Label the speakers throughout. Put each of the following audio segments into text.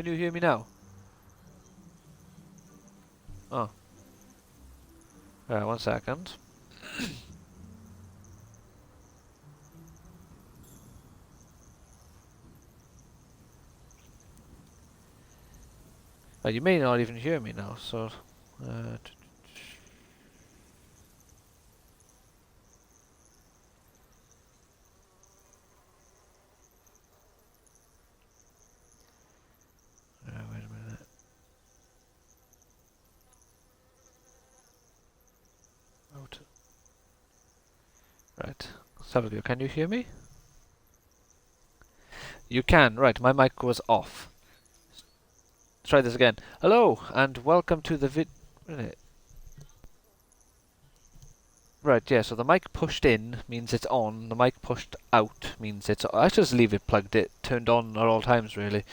Speaker 1: Can you hear me now? Oh. Alright, 1 second. You may not even hear me now, so... wait a minute. Out. Right, let's have a go. Can you hear me? You can, right, my mic was off. Let's try this again. Hello, and welcome to the Right, yeah, so the mic pushed in means it's on, the mic pushed out means it's I should just leave it plugged, turned on at all times, really.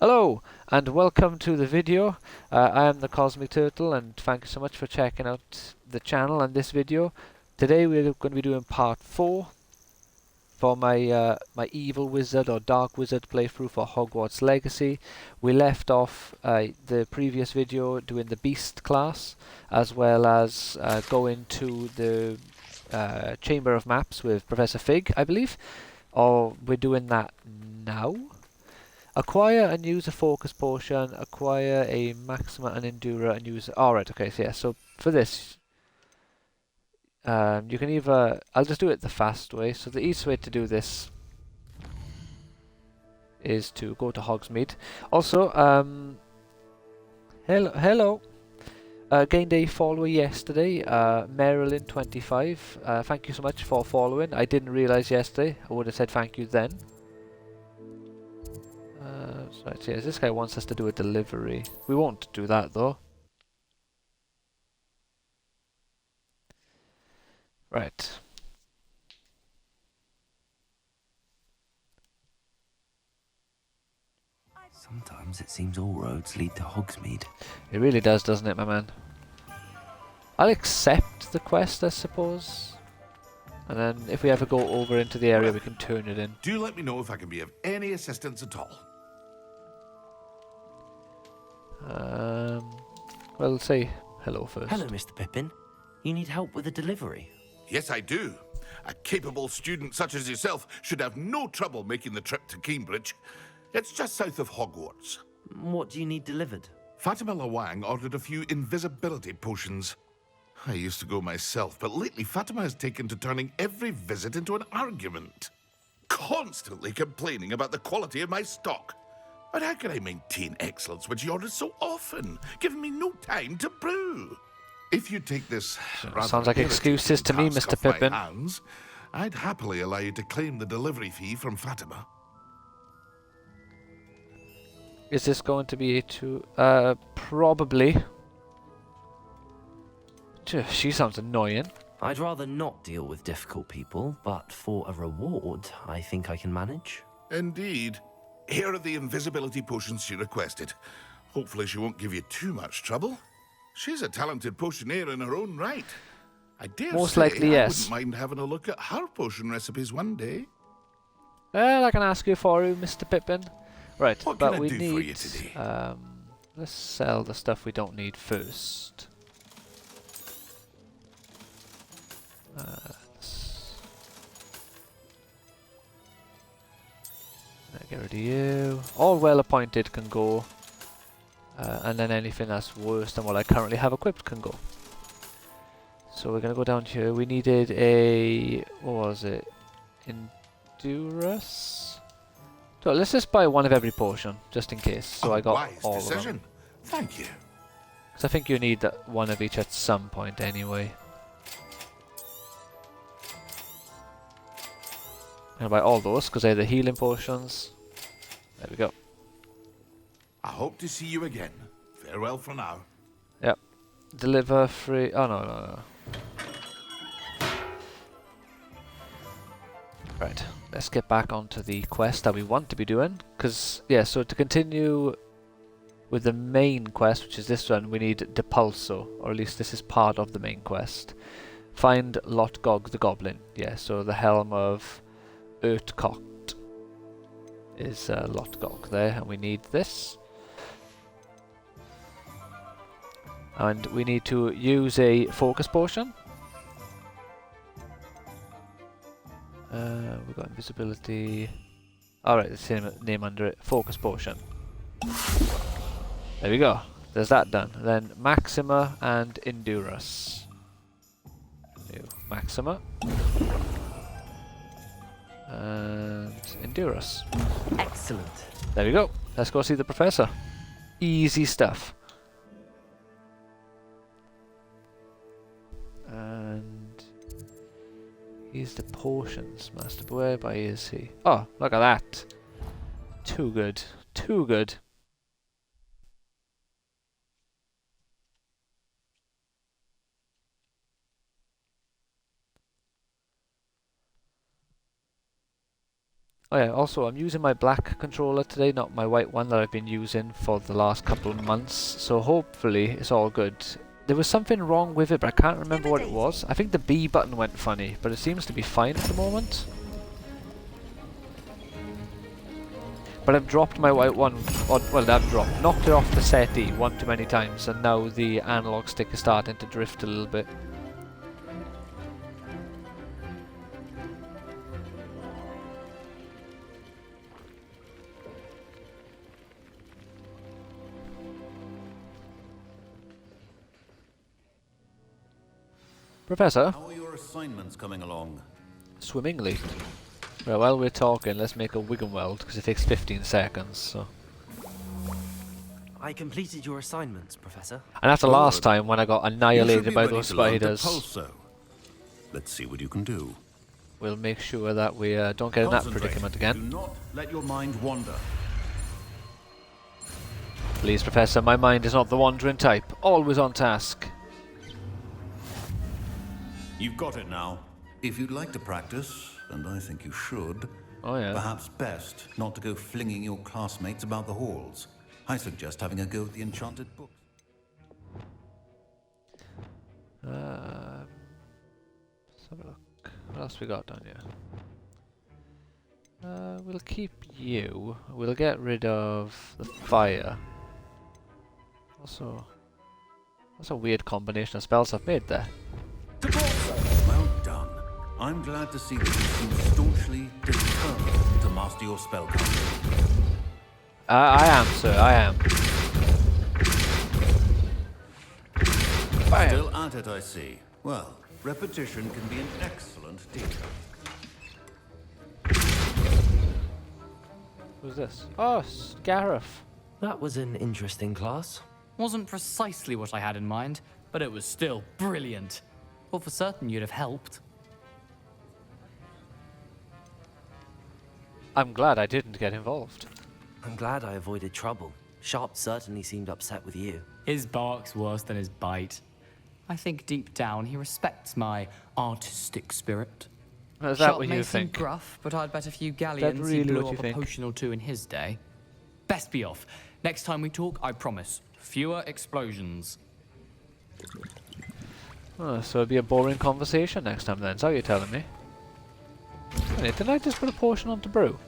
Speaker 1: Hello, and welcome to the video. I am the Cosmic Turtle, and thank you so much for checking out the channel and this video. Today we're going to be doing part 4 for my my Evil Wizard or Dark Wizard playthrough for Hogwarts Legacy. We left off the previous video doing the Beast class, as well as going to the Chamber of Maps with Professor Fig, I believe. Or we're doing that now. Acquire and use a focus potion, acquire a maxima and endura and use... Alright, okay, so yeah, so for this... you can either... I'll just do it the fast way. So the easiest way to do this is to go to Hogsmeade. Also, hello. Gained a follower yesterday, Marilyn25. Thank you so much for following. I didn't realise yesterday. I would have said thank you then. Right, so yeah, this guy wants us to do a delivery. We won't do that though. Right.
Speaker 2: Sometimes it seems all roads lead to Hogsmeade.
Speaker 1: It really does, doesn't it, my man? I'll accept the quest, I suppose. And then if we ever go over into the area, we can turn it in.
Speaker 3: Do let me know if I can be of any assistance at all.
Speaker 1: Well, say hello first.
Speaker 2: Hello, Mr. Pippin. You need help with a delivery?
Speaker 3: Yes, I do. A capable student such as yourself should have no trouble making the trip to Cambridge. It's just south of Hogwarts.
Speaker 2: What do you need delivered?
Speaker 3: Fatima Lawang ordered a few invisibility potions. I used to go myself, but lately Fatima has taken to turning every visit into an argument. Constantly complaining about the quality of my stock. But how can I maintain excellence when she orders so often, giving me no time to brew? If you take this
Speaker 1: Sounds like excuses to me, Mr. Pippin.
Speaker 3: Hands, I'd happily allow you to claim the delivery fee from Fatima.
Speaker 1: Is this going to be probably. She sounds annoying.
Speaker 2: I'd rather not deal with difficult people, but for a reward, I think I can manage.
Speaker 3: Indeed. Here are the invisibility potions she requested. Hopefully she won't give you too much trouble. She's a talented potioneer in her own right. I dare
Speaker 1: Most
Speaker 3: say
Speaker 1: likely,
Speaker 3: I
Speaker 1: yes.
Speaker 3: wouldn't mind having a look at her potion recipes one day.
Speaker 1: Well, I can ask you for you, Mr. Pippin. Right,
Speaker 3: What
Speaker 1: but
Speaker 3: can I
Speaker 1: we
Speaker 3: do
Speaker 1: need.
Speaker 3: for you today?
Speaker 1: Let's sell the stuff we don't need first. Get rid of you. All well appointed can go. And then anything that's worse than what I currently have equipped can go. So we're going to go down here. We needed a... what was it? Endurus? So let's just buy one of every potion, just in case. So I got
Speaker 3: wise
Speaker 1: all
Speaker 3: decision.
Speaker 1: of them.
Speaker 3: Thank you.
Speaker 1: Because I think you need one of each at some point anyway. I'm going to buy all those because they're the healing potions. There we go.
Speaker 3: I hope to see you again. Farewell for now.
Speaker 1: Yep. Deliver free... oh no. Right, let's get back onto the quest that we want to be doing. Because, yeah, so to continue with the main quest, which is this one, we need Depulso. Or at least this is part of the main quest. Find Lotgog the Goblin. Yeah, so the helm of Urtcocht is Lotgog there, and we need this. And we need to use a focus potion. We've got invisibility. Alright, the same name under it. Focus potion. There we go. There's that done. Then Maxima and Endurus. Maxima. And Endurus.
Speaker 2: Excellent.
Speaker 1: There we go. Let's go see the professor. Easy stuff. And he's the potions master. But whereby is he? Oh, look at that. Too good. Too good. Oh yeah, also I'm using my black controller today, not my white one that I've been using for the last couple of months, so hopefully it's all good. There was something wrong with it, but I can't remember what it was. I think the B button went funny, but it seems to be fine at the moment. But I've dropped my white one, well I've knocked it off the settee one too many times, and now the analog stick is starting to drift a little bit. Professor?
Speaker 4: How are your assignments coming along?
Speaker 1: Swimmingly. Well, while we're talking, let's make a Wiggenweld, because it takes 15 seconds, so...
Speaker 2: I completed your assignments, Professor.
Speaker 1: And that's the last time when I got
Speaker 4: You should
Speaker 1: annihilated
Speaker 4: be
Speaker 1: by
Speaker 4: ready
Speaker 1: those
Speaker 4: to learn to
Speaker 1: spiders.
Speaker 4: pulso. Let's see what you can do.
Speaker 1: We'll make sure that we don't get in that
Speaker 4: Concentrate.
Speaker 1: predicament
Speaker 4: Do
Speaker 1: again.
Speaker 4: not let your mind wander.
Speaker 1: Please, Professor, my mind is not the wandering type. Always on task.
Speaker 4: You've got it now. If you'd like to practice, and I think you should,
Speaker 1: Oh yeah.
Speaker 4: perhaps best not to go flinging your classmates about the halls. I suggest having a go at the enchanted books.
Speaker 1: Let's have a look. What else we got down here? We'll keep you. We'll get rid of the fire. Also, that's a weird combination of spells I've made there.
Speaker 4: Well done. I'm glad to see that you seem staunchly determined to master your spellcasting.
Speaker 1: I am, sir. I am. Bam.
Speaker 4: Still at it, I see. Well, repetition can be an excellent teacher.
Speaker 1: Who's this? Oh, Gareth.
Speaker 2: That was an interesting class.
Speaker 5: Wasn't precisely what I had in mind, but it was still brilliant. Well, for certain you'd have helped.
Speaker 1: I'm glad I didn't get involved.
Speaker 2: I'm glad I avoided trouble. Sharp certainly seemed upset with you.
Speaker 5: His bark's worse than his bite. I think deep down he respects my artistic spirit.
Speaker 1: Is that
Speaker 5: Sharp
Speaker 1: what
Speaker 5: may
Speaker 1: you
Speaker 5: seem
Speaker 1: think?
Speaker 5: gruff, but I'd bet a few galleons
Speaker 1: really
Speaker 5: he blew
Speaker 1: what you
Speaker 5: up a
Speaker 1: think?
Speaker 5: potion or two in his day. Best be off. Next time we talk, I promise, fewer explosions.
Speaker 1: Oh, so it'll be a boring conversation next time then, is that what you're telling me? Wait, didn't I just put a potion onto brew?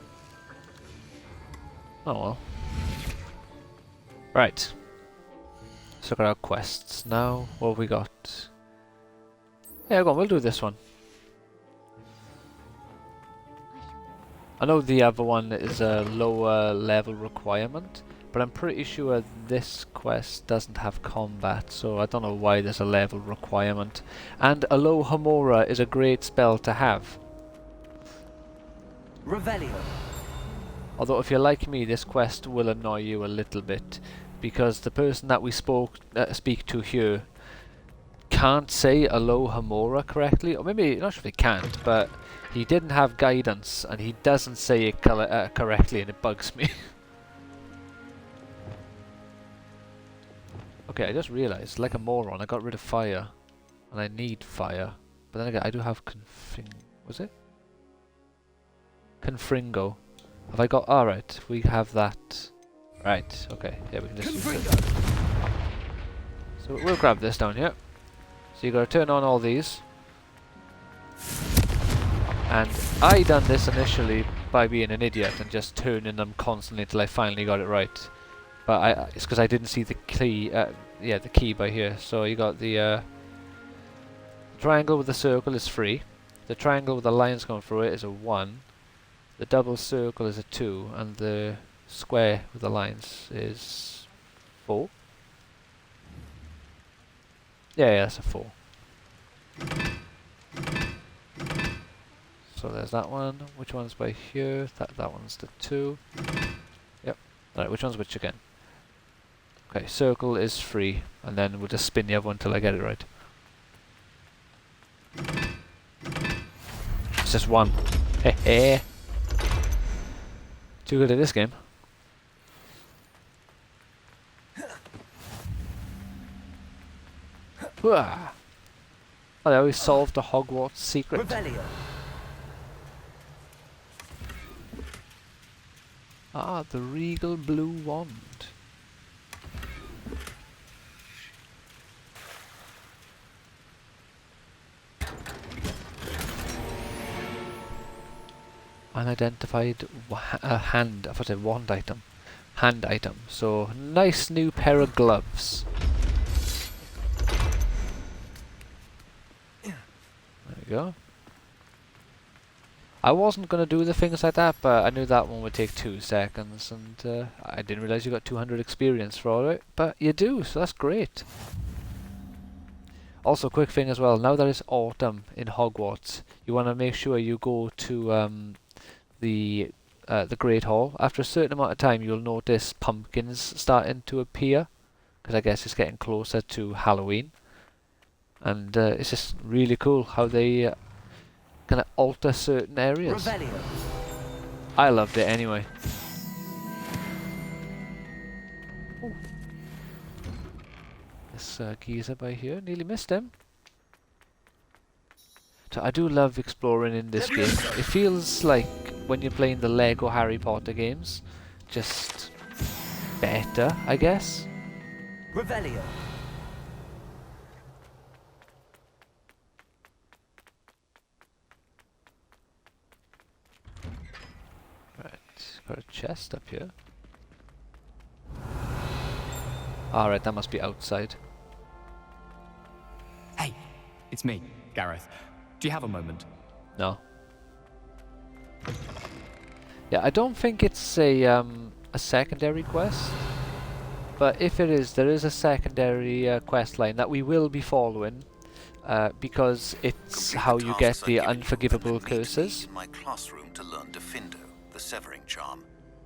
Speaker 1: Oh well. Right. Let's look at our quests now. What have we got? Yeah, go on, we'll do this one. I know the other one is a lower level requirement, but I'm pretty sure this quest doesn't have combat, so I don't know why there's a level requirement. And Alohomora is a great spell to have.
Speaker 2: Revelio.
Speaker 1: Although if you're like me, this quest will annoy you a little bit, because the person that we speak to here can't say Alohomora correctly, or maybe, not sure if he can't, but he didn't have guidance, and he doesn't say it correctly, and it bugs me. Okay, I just realised, like a moron, I got rid of fire, and I need fire. But then again, I do have was it? Confringo. Have I got... Alright, we have that. Right, okay, yeah, we can just use it. So we'll grab this down here. So you gotta turn on all these. And I done this initially by being an idiot and just turning them constantly until I finally got it right. But it's because I didn't see the key, yeah, the key by here. So you got the triangle with the circle is 3. The triangle with the lines going through it is a 1. The double circle is a 2, and the square with the lines is 4. Yeah, that's a 4. So there's that one. Which one's by here? That one's the 2. Yep. Alright, which one's which again? Okay, circle is 3, and then we'll just spin the other one till I get it right. It's just 1. Hehe. Too good at this game. Hooah. Oh, they always solved the Hogwarts secret.
Speaker 6: Revelio.
Speaker 1: Ah, the regal blue wand. Unidentified hand. I thought I said wand item. Hand item. So nice new pair of gloves. There we go. I wasn't gonna do the things like that, but I knew that one would take 2 seconds, and I didn't realize you got 200 experience for all it. But you do, so that's great. Also, quick thing as well. Now that it's autumn in Hogwarts, you want to make sure you go to the Great Hall. After a certain amount of time, you'll notice pumpkins starting to appear, because I guess it's getting closer to Halloween, and it's just really cool how they kind of alter certain areas.
Speaker 6: Revelio.
Speaker 1: I loved it anyway. Ooh. This geezer by here, nearly missed him. So I do love exploring in this game. It feels like when you're playing the Lego Harry Potter games, just better, I guess.
Speaker 6: Revelio.
Speaker 1: Right, got a chest up here. Alright, that must be outside.
Speaker 5: Hey, it's me, Gareth. Do you have a moment?
Speaker 1: No. Yeah, I don't think it's a secondary quest, but if it is, there is a secondary quest line that we will be following, because it's how you get the unforgivable curses.
Speaker 7: In my classroom to learn Defindo, the severing charm.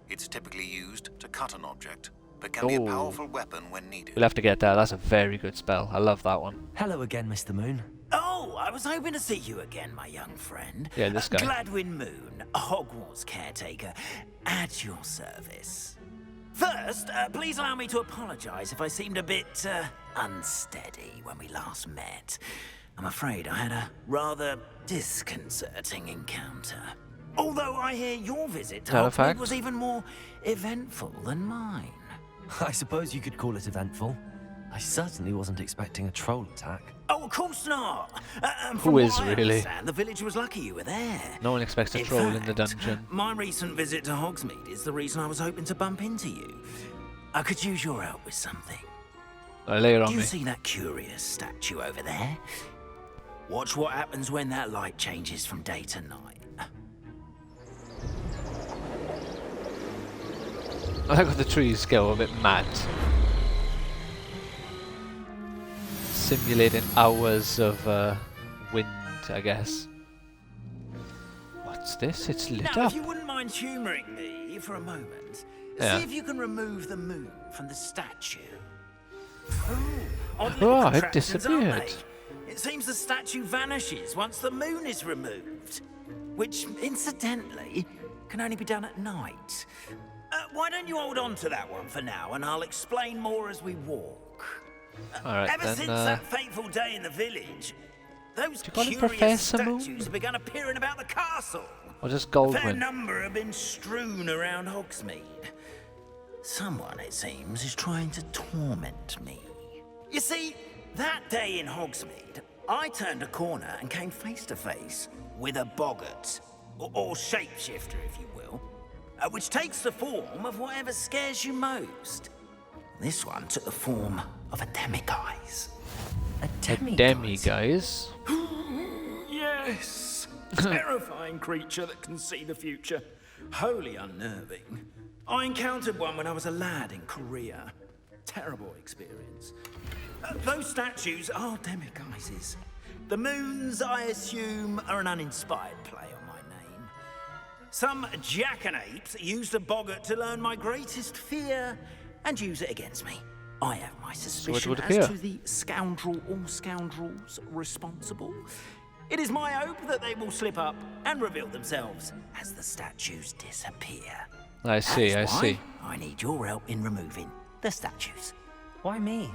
Speaker 7: It's typically used to cut an object, but can be a powerful weapon when needed.
Speaker 1: We'll have to get that. That's a very good spell. I love that one.
Speaker 6: Hello again, Mr. Moon.
Speaker 8: Oh, I was hoping to see you again, my young friend.
Speaker 1: Yeah, this guy.
Speaker 8: Gladwin Moon, Hogwarts caretaker, at your service. First, please allow me to apologize if I seemed a bit unsteady when we last met. I'm afraid I had a rather disconcerting encounter. Although I hear your visit to Hogsmeade was even more eventful than mine.
Speaker 2: I suppose you could call it eventful. I certainly wasn't expecting a troll attack.
Speaker 8: Oh, of course not.
Speaker 1: Who is really?
Speaker 8: The village was lucky you were there.
Speaker 1: No one expects a troll in the dungeon.
Speaker 8: My recent visit to Hogsmeade is the reason I was hoping to bump into you. I could use your help with something.
Speaker 1: Lay it on
Speaker 8: Do you
Speaker 1: me.
Speaker 8: see that curious statue over there? Watch what happens when that light changes from day to night.
Speaker 1: I like how the trees go a bit mad. Simulating hours of wind, I guess. What's this? It's lit
Speaker 8: Now,
Speaker 1: up.
Speaker 8: if you wouldn't mind humouring me for a moment,
Speaker 1: Yeah.
Speaker 8: see if you can remove the moon from the statue. Odd
Speaker 1: Oh,
Speaker 8: little
Speaker 1: it
Speaker 8: contraptions, aren't
Speaker 1: disappeared.
Speaker 8: they? It seems the statue vanishes once the moon is removed, which, incidentally, can only be done at night. Why don't you hold on to that one for now, and I'll explain more as we walk.
Speaker 1: Alright,
Speaker 8: Ever
Speaker 1: then,
Speaker 8: since that fateful day in the village, those
Speaker 1: do you call him
Speaker 8: curious
Speaker 1: Professor Moon?
Speaker 8: statues have begun appearing about the castle.
Speaker 1: Or just
Speaker 8: A fair
Speaker 1: Goldwyn?
Speaker 8: number have been strewn around Hogsmeade. Someone, it seems, is trying to torment me. You see, that day in Hogsmeade, I turned a corner and came face to face with a boggart, or shapeshifter, if you will, which takes the form of whatever scares you most. This one took the form of a demiguise.
Speaker 6: A
Speaker 1: Demi, guys.
Speaker 8: Yes! Terrifying creature that can see the future. Wholly unnerving. I encountered one when I was a lad in Korea. Terrible experience. Those statues are demiguises. The moons, I assume, are an uninspired play on my name. Some jackanapes used a boggart to learn my greatest fear and use it against me. I have my suspicion
Speaker 1: would appear.
Speaker 8: as to the scoundrel or scoundrels responsible. It is my hope that they will slip up and reveal themselves as the statues disappear.
Speaker 1: I see,
Speaker 8: That's
Speaker 1: I
Speaker 8: why
Speaker 1: see.
Speaker 8: I need your help in removing the statues.
Speaker 6: Why me?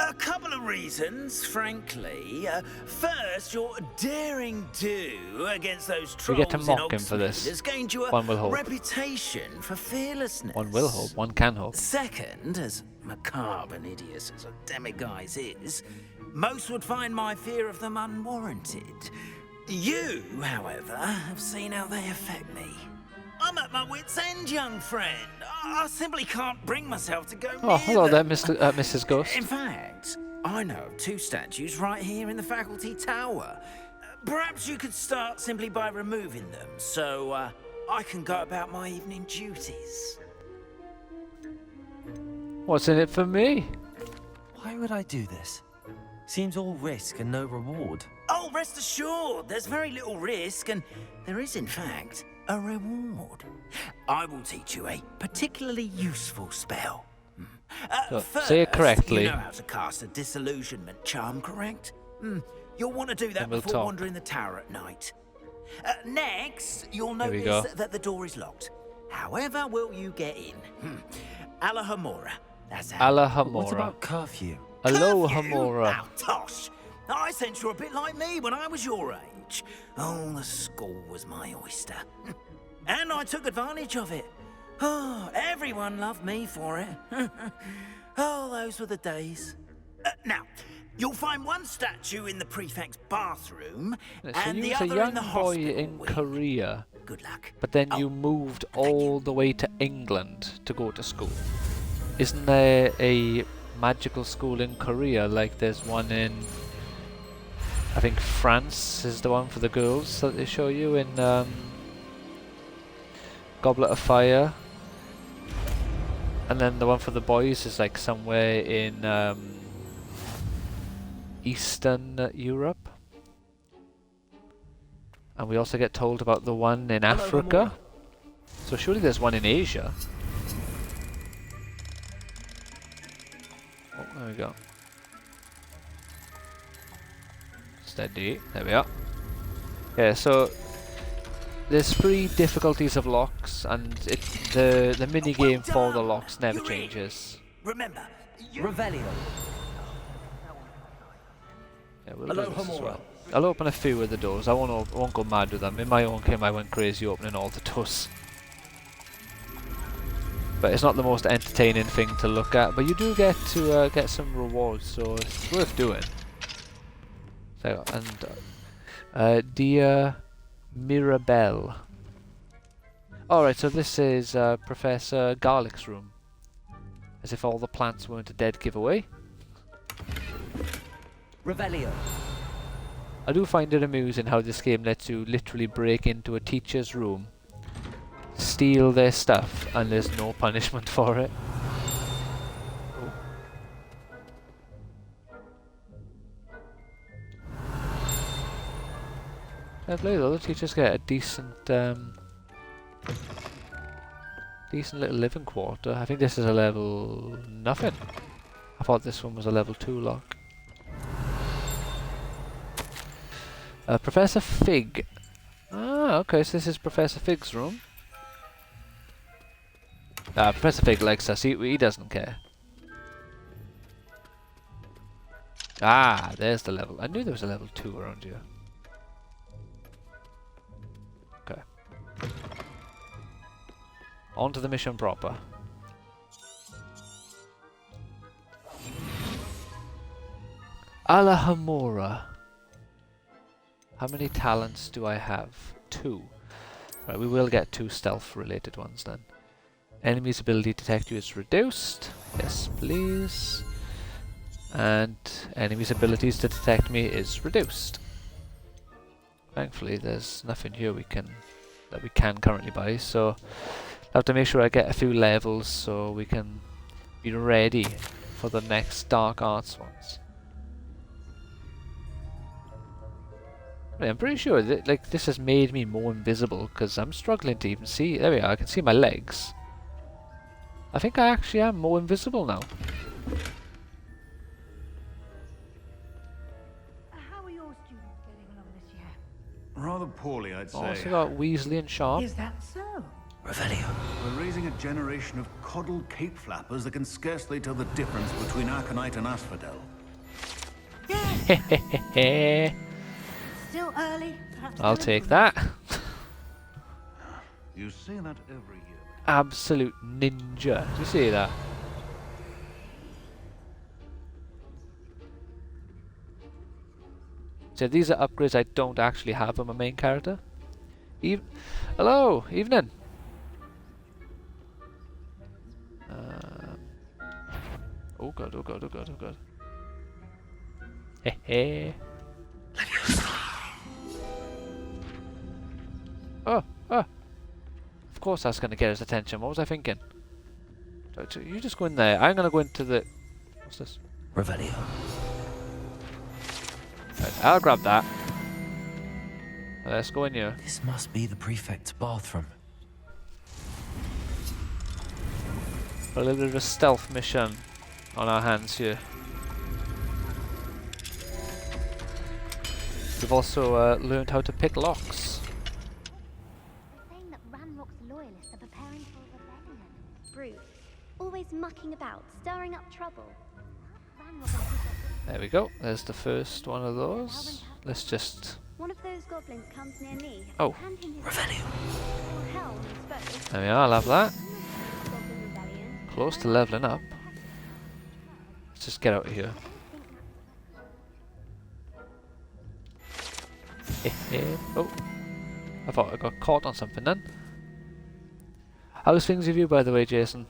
Speaker 8: A couple of reasons, frankly. First, your daring do against those
Speaker 1: We
Speaker 8: trolls
Speaker 1: get to
Speaker 8: in
Speaker 1: mock him for
Speaker 8: Oxford
Speaker 1: this.
Speaker 8: has gained you
Speaker 1: One will
Speaker 8: a
Speaker 1: hope.
Speaker 8: reputation for fearlessness.
Speaker 1: One will hope, one can hope.
Speaker 8: Second, as macabre and hideous as a demiguise is, most would find my fear of them unwarranted. You, however, have seen how they affect me. I'm at my wit's end, young friend. I simply can't bring myself to go
Speaker 1: Oh,
Speaker 8: near
Speaker 1: hello there,
Speaker 8: them.
Speaker 1: Mrs. Ghost.
Speaker 8: In fact, I know of two statues right here in the faculty tower. Perhaps you could start simply by removing them, so I can go about my evening duties.
Speaker 1: What's in it for me?
Speaker 6: Why would I do this? Seems all risk and no reward.
Speaker 8: Oh, rest assured, there's very little risk, and there is, in fact, a reward. I will teach you a particularly useful spell.
Speaker 1: So,
Speaker 8: First,
Speaker 1: say it correctly.
Speaker 8: You know how to cast a disillusionment charm, correct? You'll want to do that
Speaker 1: Then we'll
Speaker 8: before
Speaker 1: talk.
Speaker 8: wandering the tower at night. Next, you'll
Speaker 1: There we
Speaker 8: notice
Speaker 1: go.
Speaker 8: that the door is locked. However will you get in? Alahamora. That's how.
Speaker 6: What
Speaker 1: Alahamora.
Speaker 6: about curfew?
Speaker 1: Alohamora.
Speaker 8: Oh, tosh. I sense you're a bit like me when I was your age. Oh, the school was my oyster. And I took advantage of it. Oh, everyone loved me for it. Oh, those were the days. Now, you'll find one statue in the prefect's bathroom,
Speaker 1: So
Speaker 8: and
Speaker 1: you
Speaker 8: the
Speaker 1: was a
Speaker 8: other
Speaker 1: young
Speaker 8: in the
Speaker 1: boy
Speaker 8: hospital
Speaker 1: in
Speaker 8: wing.
Speaker 1: Korea,
Speaker 8: Good luck.
Speaker 1: but then
Speaker 8: Oh,
Speaker 1: you moved
Speaker 8: thank you.
Speaker 1: all the way to England to go to school. Isn't there a magical school in Korea like there's one in, I think France is the one for the girls that they show you in Goblet of Fire, and then the one for the boys is like somewhere in Eastern Europe. And we also get told about the one in Africa. So surely there's one in Asia. Oh, there we go. Steady. There we are. Yeah, so there's 3 difficulties of locks, and the mini game for the locks never
Speaker 8: You're in.
Speaker 1: changes.
Speaker 8: Remember, you...
Speaker 6: Revelio.
Speaker 1: Yeah, we'll do this as well. I'll open a few of the doors. I won't go mad with them. In my own game, I went crazy opening all the doors. But it's not the most entertaining thing to look at. But you do get to get some rewards, so it's worth doing. So, and dear Mirabelle. Alright, so this is Professor Garlic's room. As if all the plants weren't a dead giveaway.
Speaker 6: Revelio.
Speaker 1: I do find it amusing how this game lets you literally break into a teacher's room, steal their stuff, and there's no punishment for it. Oh. Fair play though, the teachers get a decent decent little living quarter. I think this is a level nothing. I thought this one was a level 2 lock. Professor Fig. Ah, okay, so this is Professor Fig's room. Professor Fig likes us, he doesn't care. Ah, there's the level. I knew there was a level 2 around here. Okay. On to the mission proper. Alahamora. How many talents do I have? 2. Right, we will get 2 stealth related ones then. Enemy's ability to detect you is reduced. Yes, please. And enemy's abilities to detect me is reduced. Thankfully, there's nothing here we can currently buy, so I have to make sure I get a few levels so we can be ready for the next dark arts ones. Right, I'm pretty sure that like this has made me more invisible because I'm struggling to even see. There we are. I can see my legs. I think I actually am more invisible now.
Speaker 9: How are your students getting along this year?
Speaker 4: Rather poorly, I'd say.
Speaker 1: Also got Weasley and Sharp.
Speaker 9: Is that so?
Speaker 6: Revelio.
Speaker 4: We're raising a generation of coddled cape flappers that can scarcely tell the difference between Aconite and Asphodel.
Speaker 9: Yes. Still early. Perhaps
Speaker 1: I'll take that.
Speaker 4: You say that every year.
Speaker 1: Absolute ninja. Do you see that? So these are upgrades I don't actually have on my main character. Hello, evening. Oh god, oh god, oh god, oh god. Hehe. Oh, oh. Of course that's going to get his attention. What was I thinking? You just go in there. I'm going to go into the... What's this?
Speaker 6: Revelio.
Speaker 1: Right, I'll grab that. Let's go in here.
Speaker 6: This must be the prefect's bathroom.
Speaker 1: A little bit of a stealth mission on our hands here. We've also learned how to pick locks.
Speaker 10: They're saying that Ranrock's loyalists are preparing for a rebellion. Brutes, always mucking about, stirring up trouble. Ranrock and
Speaker 1: There we go. There's the first one of those. Let's just...
Speaker 10: one of those goblins comes near me.
Speaker 1: Oh.
Speaker 10: Hand him his
Speaker 6: Revelio.
Speaker 10: or hell when he's spoke.
Speaker 1: There we are, I'll have that.
Speaker 10: Goblin rebellion.
Speaker 1: Close to leveling up. Let's just get out of here. Oh. I thought I got caught on something then. How's things with you, by the way, Jason?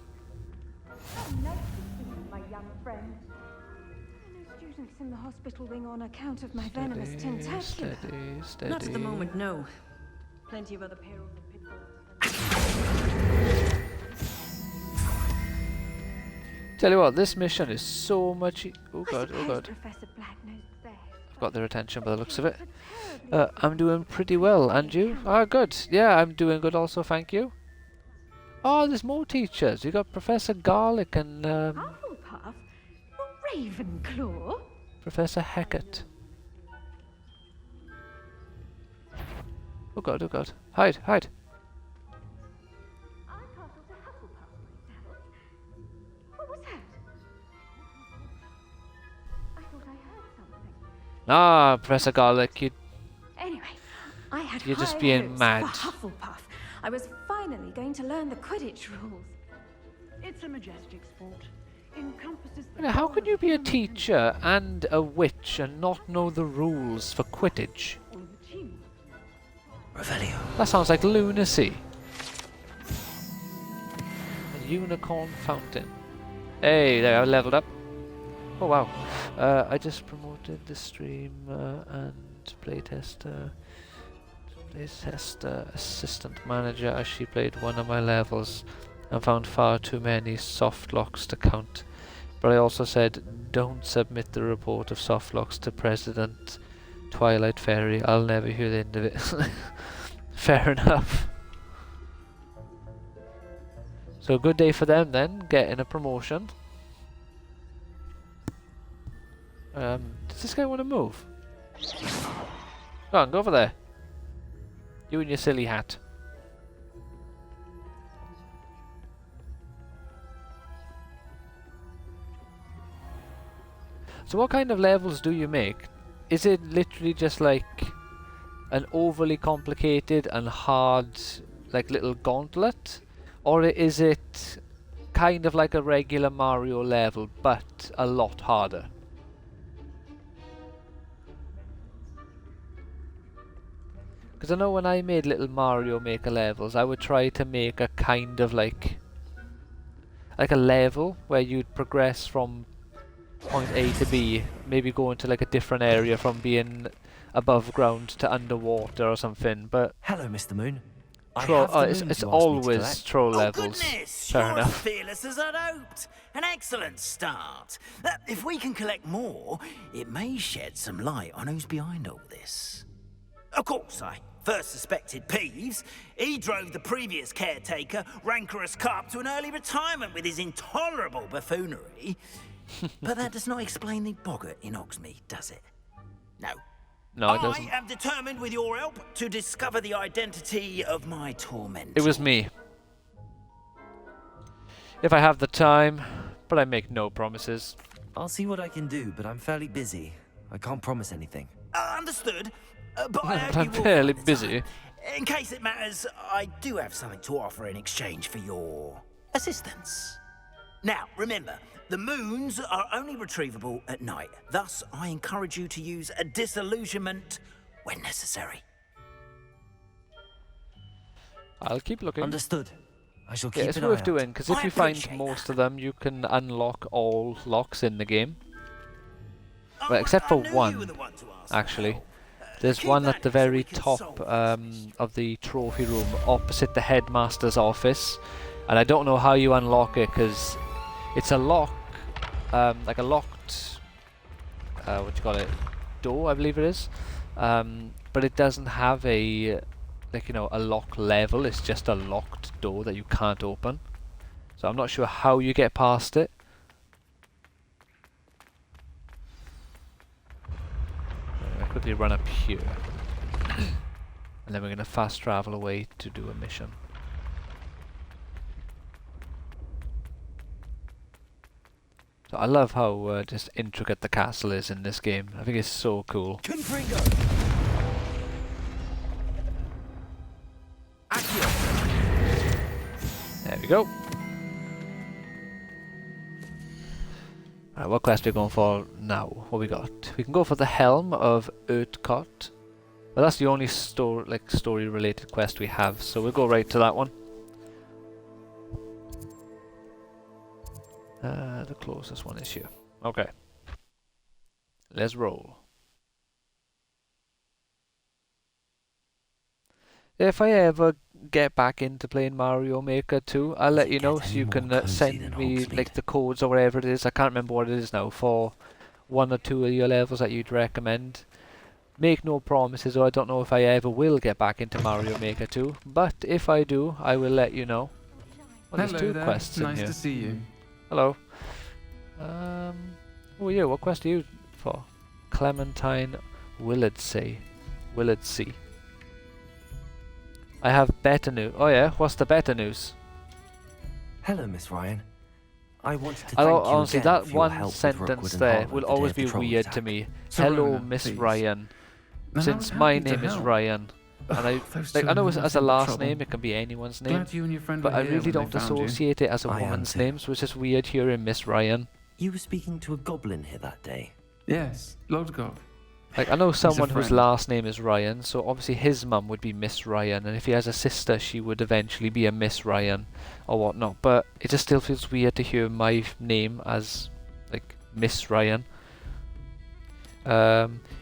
Speaker 9: My young friend. No students in the hospital wing on account of my venomous tentacular.
Speaker 1: Steady, steady.
Speaker 11: Not at the moment, no. Plenty of other perils and pitfalls.
Speaker 1: Tell you what, this mission is so much... Oh god, oh
Speaker 9: I suppose
Speaker 1: god.
Speaker 9: Professor Black knows best.
Speaker 1: I've got their attention by the looks of it. I'm doing pretty well, and you? Ah, good. Yeah, I'm doing good also, thank you. Oh, there's more teachers. You got Professor Garlic and
Speaker 9: Hufflepuff? Or Ravenclaw?
Speaker 1: Professor Hecat. Oh god, oh god. Hide, hide.
Speaker 9: I castled a Hufflepuff myself. What was that? I thought I heard something.
Speaker 1: Ah, Professor Garlic, you...
Speaker 9: Anyway, I had
Speaker 1: You're just
Speaker 9: high
Speaker 1: being
Speaker 9: hopes
Speaker 1: mad.
Speaker 9: for Hufflepuff. I was finally going to learn the Quidditch rules.
Speaker 11: It's a majestic sport. Encompasses
Speaker 1: You know, how can you be a teacher and a witch and not know the rules for Quidditch?
Speaker 6: Revelio.
Speaker 1: That sounds like lunacy. A unicorn fountain. Hey, there, I leveled up. Oh wow. I just promoted the streamer and playtester. Playtester assistant manager as she played one of my levels and found far too many soft locks to count. But I also said, don't submit the report of soft locks to President Twilight Fairy. I'll never hear the end of it. Fair enough. So a good day for them then, getting a promotion. Does this guy want to move? Go on, go over there. You and your silly hat. So what kind of levels do you make? Is it literally just like an overly complicated and hard like little gauntlet? Or is it kind of like a regular Mario level but a lot harder? Because I know when I made little Mario Maker levels, I would try to make a kind of like like a level where you'd progress from point A to B, maybe go into like a different area from being above ground to underwater or something. But
Speaker 6: hello, Mr. Moon. I
Speaker 1: troll,
Speaker 6: have the
Speaker 1: it's
Speaker 6: moons you asked me to
Speaker 1: always
Speaker 6: collect.
Speaker 1: troll
Speaker 8: Oh,
Speaker 1: levels.
Speaker 8: goodness!
Speaker 1: Fair
Speaker 8: You're as
Speaker 1: enough.
Speaker 8: fearless as I'd hoped. An excellent start. If we can collect more, it may shed some light on who's behind all this. Of course, I first suspected Peeves. He drove the previous caretaker, rancorous Carp, to an early retirement with his intolerable buffoonery. But that does not explain the boggart in Hogsmeade, does it? No.
Speaker 1: No, it doesn't.
Speaker 8: I am determined, with your help, to discover the identity of my tormentor.
Speaker 1: It was me. If I have the time, but I make no promises.
Speaker 6: I'll see what I can do, but I'm fairly busy. I can't promise anything.
Speaker 8: Understood. But I hope
Speaker 1: I'm
Speaker 8: you will
Speaker 1: fairly
Speaker 8: find the
Speaker 1: busy.
Speaker 8: time. In case it matters, I do have something to offer in exchange for your assistance. Now, remember, the moons are only retrievable at night. Thus, I encourage you to use a disillusionment when necessary.
Speaker 1: I'll keep looking.
Speaker 6: Understood. I shall
Speaker 1: Yeah,
Speaker 6: keep
Speaker 1: it's
Speaker 6: an eye
Speaker 1: worth
Speaker 6: out.
Speaker 1: doing, because if
Speaker 8: I
Speaker 1: you find
Speaker 8: appreciate
Speaker 1: most
Speaker 8: that.
Speaker 1: of them, you can unlock all locks in the game.
Speaker 8: Oh,
Speaker 1: Well, except for
Speaker 8: I knew you
Speaker 1: one,
Speaker 8: were the one to ask for
Speaker 1: actually.
Speaker 8: help.
Speaker 1: There's
Speaker 8: Keep
Speaker 1: one
Speaker 8: that
Speaker 1: at the
Speaker 8: in so we
Speaker 1: very
Speaker 8: can
Speaker 1: top
Speaker 8: solve
Speaker 1: of the trophy room, opposite the headmaster's office. And I don't know how you unlock it, because it's a lock, like a locked, what do you call it, door, I believe it is. But it doesn't have a, like, you know, a lock level. It's just a locked door that you can't open. So I'm not sure how you get past it. I quickly run up here. And then we're going to fast travel away to do a mission. So I love how just intricate the castle is in this game. I think it's so cool.
Speaker 6: Confringo!
Speaker 1: There we go. Alright, what quest are we going for now? What we got? We can go for the Helm of Urtkot. Well, that's the only story related quest we have, so we'll go right to that one. The closest one is here. Okay. Let's roll. If I ever get back into playing Mario Maker 2, I'll let you know, so you can send me like the codes or whatever it is. I can't remember what it is now, for one or two of your levels that you'd recommend. Make no promises, or I don't know if I ever will get back into Mario Maker 2, but if I do, I will let you know. Well, there's
Speaker 12: Hello
Speaker 1: two
Speaker 12: there.
Speaker 1: quests in
Speaker 12: Nice
Speaker 1: here.
Speaker 12: to see you.
Speaker 1: Hello. Who are you? What quest are you for? Clementine Willardsea. I have better news. Oh yeah, what's the better news?
Speaker 6: Hello, Miss Ryan. I wanted to thank
Speaker 1: Honestly,
Speaker 6: you again
Speaker 1: that
Speaker 6: for your
Speaker 1: one
Speaker 6: help with
Speaker 1: sentence
Speaker 6: Rookwood and
Speaker 1: there
Speaker 6: Harlan
Speaker 1: will
Speaker 6: the day
Speaker 1: always
Speaker 6: of the
Speaker 1: be
Speaker 6: troll
Speaker 1: weird
Speaker 6: attack.
Speaker 1: to me.
Speaker 12: Serena,
Speaker 1: Hello, Miss
Speaker 12: please.
Speaker 1: Ryan.
Speaker 12: Now,
Speaker 1: Since
Speaker 12: I'm
Speaker 1: my
Speaker 12: happy to
Speaker 1: name is
Speaker 12: help.
Speaker 1: Ryan, and I
Speaker 12: Those
Speaker 1: like, I know
Speaker 12: children
Speaker 1: as a
Speaker 12: having
Speaker 1: last
Speaker 12: trouble.
Speaker 1: name it can be anyone's name,
Speaker 12: Glad you and your friend
Speaker 1: but
Speaker 12: were
Speaker 1: I
Speaker 12: here
Speaker 1: really
Speaker 12: when
Speaker 1: don't
Speaker 12: they found you.
Speaker 1: associate it as a
Speaker 6: I am
Speaker 1: woman's
Speaker 6: too.
Speaker 1: name, so it's just weird hearing Miss Ryan.
Speaker 6: You were speaking to a goblin here that day.
Speaker 12: Yes, Lodgov.
Speaker 1: Like, I know someone whose
Speaker 12: friend.
Speaker 1: last name is Ryan, so obviously his mum would be Miss Ryan, and if he has a sister, she would eventually be a Miss Ryan, or whatnot. But it just still feels weird to hear my name as, like, Miss Ryan.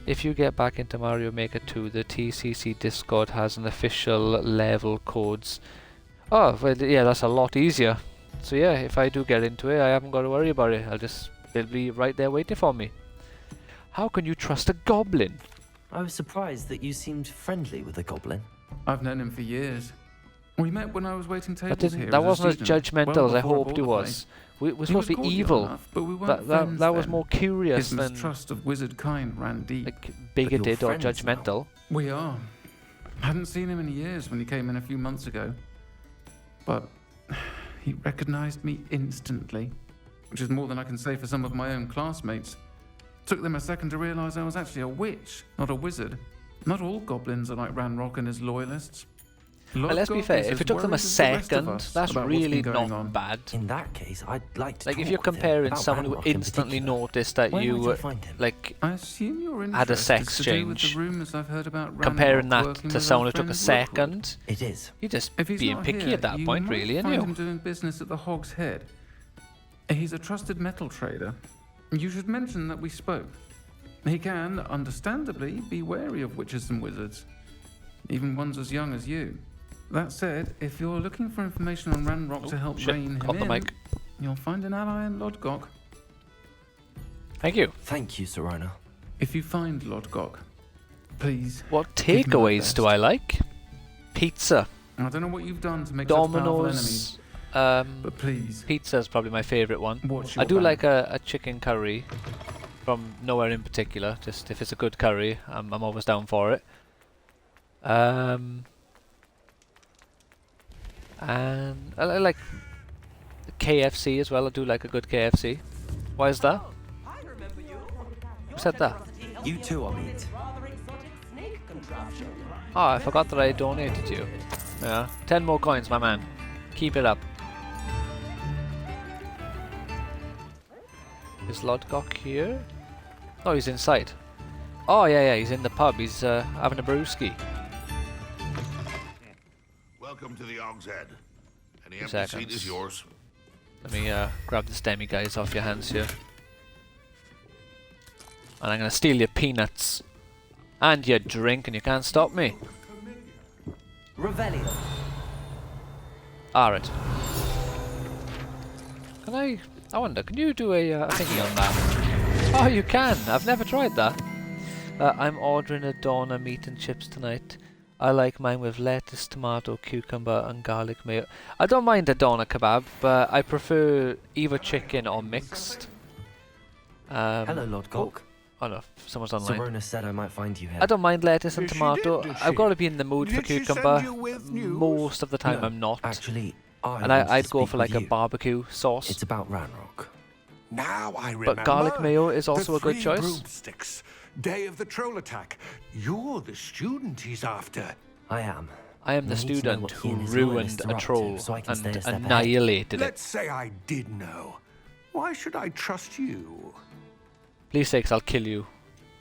Speaker 1: If you get back into Mario Maker 2, the TCC Discord has an official level codes. Oh, well, yeah, that's a lot easier. So yeah, if I do get into it, I haven't got to worry about it. They'll be right there waiting for me. How can you trust a goblin?
Speaker 6: I was surprised that you seemed friendly with the goblin.
Speaker 12: I've known him for years. We met when I was waiting tables here.
Speaker 1: That
Speaker 12: as a
Speaker 1: wasn't as
Speaker 12: student,
Speaker 1: judgmental
Speaker 12: well
Speaker 1: as I
Speaker 12: before
Speaker 1: hoped he
Speaker 12: Boulder
Speaker 1: was. We're
Speaker 12: He
Speaker 1: supposed to be
Speaker 12: cordial
Speaker 1: evil.
Speaker 12: enough, but we weren't
Speaker 1: That
Speaker 12: friends
Speaker 1: was
Speaker 12: then.
Speaker 1: more curious
Speaker 12: His
Speaker 1: than
Speaker 12: mistrust of wizard kind ran deep.
Speaker 1: like bigoted or judgmental.
Speaker 12: We are. Hadn't seen him in years when he came in a few months ago. But he recognized me instantly, which is more than I can say for some of my own classmates. Took them a second to realize I was actually a witch, not a wizard. Not all goblins are like Ranrock and his loyalists.
Speaker 1: But let's be
Speaker 12: Lodgov
Speaker 1: fair,
Speaker 12: is
Speaker 1: if
Speaker 12: as
Speaker 1: it took them a
Speaker 12: worried as the rest of
Speaker 1: second,
Speaker 12: us
Speaker 1: that's
Speaker 12: about what's
Speaker 1: really
Speaker 12: been going
Speaker 1: not
Speaker 12: on.
Speaker 1: bad.
Speaker 6: In that case, I'd like to
Speaker 1: Like, if
Speaker 6: talk
Speaker 1: you're
Speaker 6: with him
Speaker 1: comparing
Speaker 6: about
Speaker 1: someone who
Speaker 6: Ranrock in
Speaker 1: instantly
Speaker 6: particular.
Speaker 1: noticed that
Speaker 6: Where
Speaker 1: you,
Speaker 6: might I find him?
Speaker 1: like,
Speaker 12: I assume your
Speaker 1: had a
Speaker 12: interest
Speaker 1: sex
Speaker 12: is to do with
Speaker 1: change,
Speaker 12: the rumors I've heard about
Speaker 1: comparing
Speaker 12: Ranrock
Speaker 1: that
Speaker 12: working
Speaker 1: to
Speaker 12: with
Speaker 1: someone
Speaker 12: our
Speaker 1: who took a
Speaker 12: friend Rookwood.
Speaker 1: second,
Speaker 6: It is.
Speaker 1: you're just
Speaker 12: If he's
Speaker 1: being
Speaker 12: not
Speaker 1: picky
Speaker 12: here,
Speaker 1: at that
Speaker 12: you
Speaker 1: point,
Speaker 12: might
Speaker 1: really,
Speaker 12: find
Speaker 1: aren't
Speaker 12: him
Speaker 1: you?
Speaker 12: doing business at the Hog's Head. He's a trusted metal trader. You should mention that we spoke. He can, understandably, be wary of witches and wizards, even ones as young as you. That said, if you're looking for information on Ranrock to help rein him
Speaker 1: Off the
Speaker 12: in,
Speaker 1: mic.
Speaker 12: you'll find an ally in Lodgok.
Speaker 1: Thank you.
Speaker 2: Thank you, Serona.
Speaker 12: If you find Lodgok, please.
Speaker 1: What
Speaker 12: give me my
Speaker 1: takeaways do
Speaker 12: best.
Speaker 1: I like? Pizza.
Speaker 12: I don't know what you've done to make such powerful enemies,
Speaker 1: Domino's.
Speaker 12: but please.
Speaker 1: Pizza is probably my favourite one.
Speaker 12: Watch
Speaker 1: I
Speaker 12: your
Speaker 1: do
Speaker 12: back.
Speaker 1: like a chicken curry from nowhere in particular. Just if it's a good curry, I'm always down for it. And I like KFC as well. I do like a good KFC. Why is that? Who said that?
Speaker 6: You too, Omid.
Speaker 1: Oh, I forgot that I donated to you. Yeah. 10 more coins, my man. Keep it up. Is Lodgok here? Oh, he's inside. Oh, yeah, he's in the pub. He's having a brewski.
Speaker 3: Welcome to the Og's Head. Any
Speaker 1: 2
Speaker 3: empty
Speaker 1: seconds.
Speaker 3: seat is yours.
Speaker 1: Let me grab the STEMI guys off your hands here. And I'm going to steal your peanuts. And your drink, and you can't stop me.
Speaker 6: Revelio.
Speaker 1: Alright. Can I wonder, can you do a thingy on that? Oh, you can! I've never tried that. I'm ordering a doner meat and chips tonight. I like mine with lettuce, tomato, cucumber and garlic mayo. I don't mind a doner kebab, but I prefer either chicken or mixed.
Speaker 2: Hello, Lodgok.
Speaker 1: Oh no, someone's online.
Speaker 2: Serona said I might find you here.
Speaker 1: I don't mind lettuce and
Speaker 13: She
Speaker 1: tomato.
Speaker 13: did
Speaker 1: I've
Speaker 13: she?
Speaker 1: got to be in the mood for
Speaker 13: Did she send
Speaker 1: cucumber.
Speaker 13: you with news?
Speaker 1: Most of the time
Speaker 2: No,
Speaker 1: I'm not.
Speaker 2: Actually, I
Speaker 1: And
Speaker 2: wanted to
Speaker 1: I'd go
Speaker 2: speak
Speaker 1: for
Speaker 2: with
Speaker 1: like a
Speaker 2: you.
Speaker 1: barbecue sauce.
Speaker 2: It's about Ranrock.
Speaker 13: Now I remember.
Speaker 1: But garlic mayo is also
Speaker 13: the
Speaker 1: a good
Speaker 13: 3
Speaker 1: choice.
Speaker 13: broomsticks. Day of the troll attack. You're the student he's after.
Speaker 2: I am.
Speaker 1: I am the
Speaker 2: You need to know
Speaker 1: student
Speaker 2: what he
Speaker 1: who
Speaker 2: and his
Speaker 1: ruined
Speaker 2: loyalists
Speaker 1: a
Speaker 2: are up to,
Speaker 1: troll
Speaker 2: so I can stay
Speaker 1: and
Speaker 2: a step ahead.
Speaker 1: annihilated it.
Speaker 13: Let's say I did know. Why should I trust you?
Speaker 1: Please sakes, I'll kill you.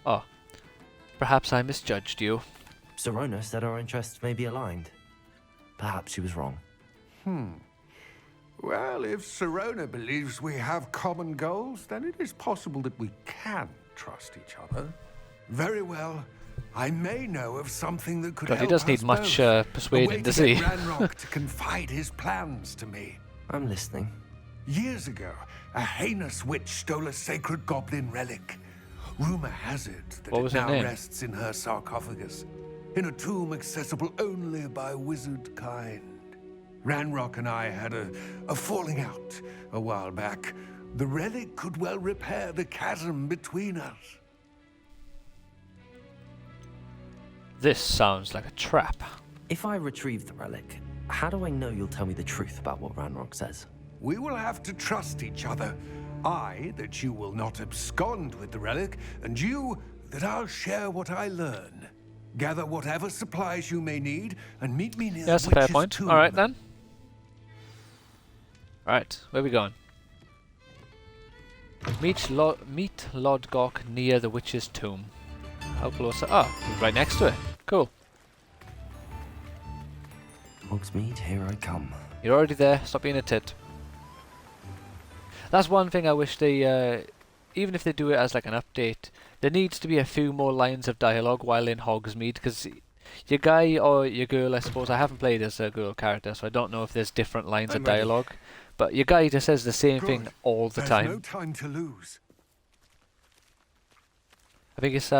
Speaker 1: Oh. Perhaps I misjudged you.
Speaker 2: Serona said our interests may be aligned. Perhaps she was wrong.
Speaker 13: Well, if Serona believes we have common goals, then it is possible that we can trust each other. Very well. I may know of something that could
Speaker 1: God, he
Speaker 13: help
Speaker 1: does
Speaker 13: us
Speaker 1: need much
Speaker 13: both.
Speaker 1: persuading,
Speaker 13: A way
Speaker 1: does
Speaker 13: to
Speaker 1: he?
Speaker 13: get Ranrock to confide his plans to me.
Speaker 2: I'm listening.
Speaker 13: Years ago, a heinous witch stole a sacred goblin relic. Rumor has it that
Speaker 1: What was
Speaker 13: it
Speaker 1: her
Speaker 13: now
Speaker 1: name?
Speaker 13: rests in her sarcophagus, in a tomb accessible only by wizard kind. Ranrock and I had a falling out a while back. The relic could well repair the chasm between us.
Speaker 1: This sounds like a trap.
Speaker 2: If I retrieve the relic, how do I know you'll tell me the truth about what Ranrock says?
Speaker 13: We will have to trust each other. I, that you will not abscond with the relic, and you, that I'll share what I learn. Gather whatever supplies you may need, and meet me near
Speaker 1: Yeah, that's
Speaker 13: the
Speaker 1: a fair
Speaker 13: witch's
Speaker 1: point.
Speaker 13: tomb.
Speaker 1: Alright then. Alright, where are we going? Meet Lodgok near the witch's tomb. How close? Oh, right next to it. Cool.
Speaker 2: Hogsmeade, here I come.
Speaker 1: You're already there. Stop being a tit. That's one thing I wish they, even if they do it as like an update, there needs to be a few more lines of dialogue while in Hogsmeade, because your guy or your girl, I suppose, I haven't played as a girl character, so I don't know if there's different lines of
Speaker 13: ready.
Speaker 1: dialogue, but your guy just says the same thing
Speaker 13: Good.
Speaker 1: all the
Speaker 13: There's
Speaker 1: time.
Speaker 13: no time to lose.
Speaker 1: I think it's,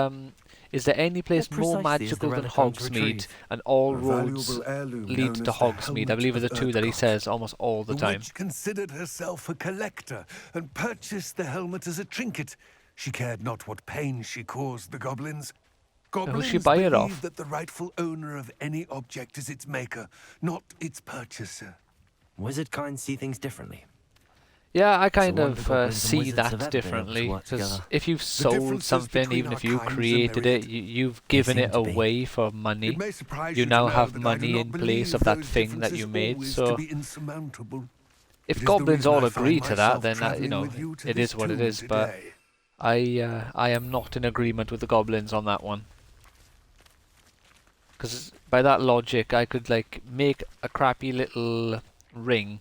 Speaker 1: is there any place
Speaker 2: What
Speaker 1: more
Speaker 2: precisely is the
Speaker 1: magical than
Speaker 2: relic I'm to
Speaker 1: Hogsmeade,
Speaker 2: retrieve?
Speaker 1: and all
Speaker 13: A
Speaker 1: roads
Speaker 13: valuable heirloom
Speaker 1: lead
Speaker 13: known
Speaker 1: to
Speaker 13: as the
Speaker 1: Hogsmeade? I believe are the
Speaker 13: Helmet
Speaker 1: two
Speaker 13: of
Speaker 1: that he
Speaker 13: Erdgoth.
Speaker 1: says almost all the time.
Speaker 13: Witch considered herself a collector and purchased the helmet as a trinket. She cared not what pain she caused the goblins. Goblins
Speaker 1: she buy it
Speaker 13: believe
Speaker 1: off?
Speaker 13: that the rightful owner of any object is its maker, not its purchaser.
Speaker 2: Wizard kind see things differently.
Speaker 1: Yeah, I kind
Speaker 2: wonder
Speaker 1: of
Speaker 2: goblins and
Speaker 1: see
Speaker 2: wizards have
Speaker 1: that
Speaker 2: ever been able to
Speaker 1: differently,
Speaker 2: work
Speaker 1: because
Speaker 2: together.
Speaker 1: if you've sold
Speaker 13: differences
Speaker 1: something,
Speaker 13: between
Speaker 1: even
Speaker 13: our
Speaker 1: if you
Speaker 13: kinds are
Speaker 1: created
Speaker 13: myriad.
Speaker 1: it, you've given
Speaker 2: seem
Speaker 1: it
Speaker 2: to be.
Speaker 1: away for money.
Speaker 13: It may surprise
Speaker 1: You
Speaker 13: you
Speaker 1: now
Speaker 13: to know
Speaker 1: have
Speaker 13: that I do
Speaker 1: money
Speaker 13: not
Speaker 1: in place
Speaker 13: believe
Speaker 1: of that
Speaker 13: those
Speaker 1: thing that
Speaker 13: differences
Speaker 1: you made,
Speaker 13: always
Speaker 1: so
Speaker 13: to be insurmountable.
Speaker 1: if
Speaker 13: It is the
Speaker 1: goblins
Speaker 13: reason
Speaker 1: all
Speaker 13: I find
Speaker 1: agree to that,
Speaker 13: myself
Speaker 1: then you
Speaker 13: traveling
Speaker 1: know,
Speaker 13: with you to
Speaker 1: it
Speaker 13: this
Speaker 1: is what it
Speaker 13: tomb
Speaker 1: is, but
Speaker 13: today.
Speaker 1: I am not in agreement with the goblins on that one. Because by that logic, I could like make a crappy little ring,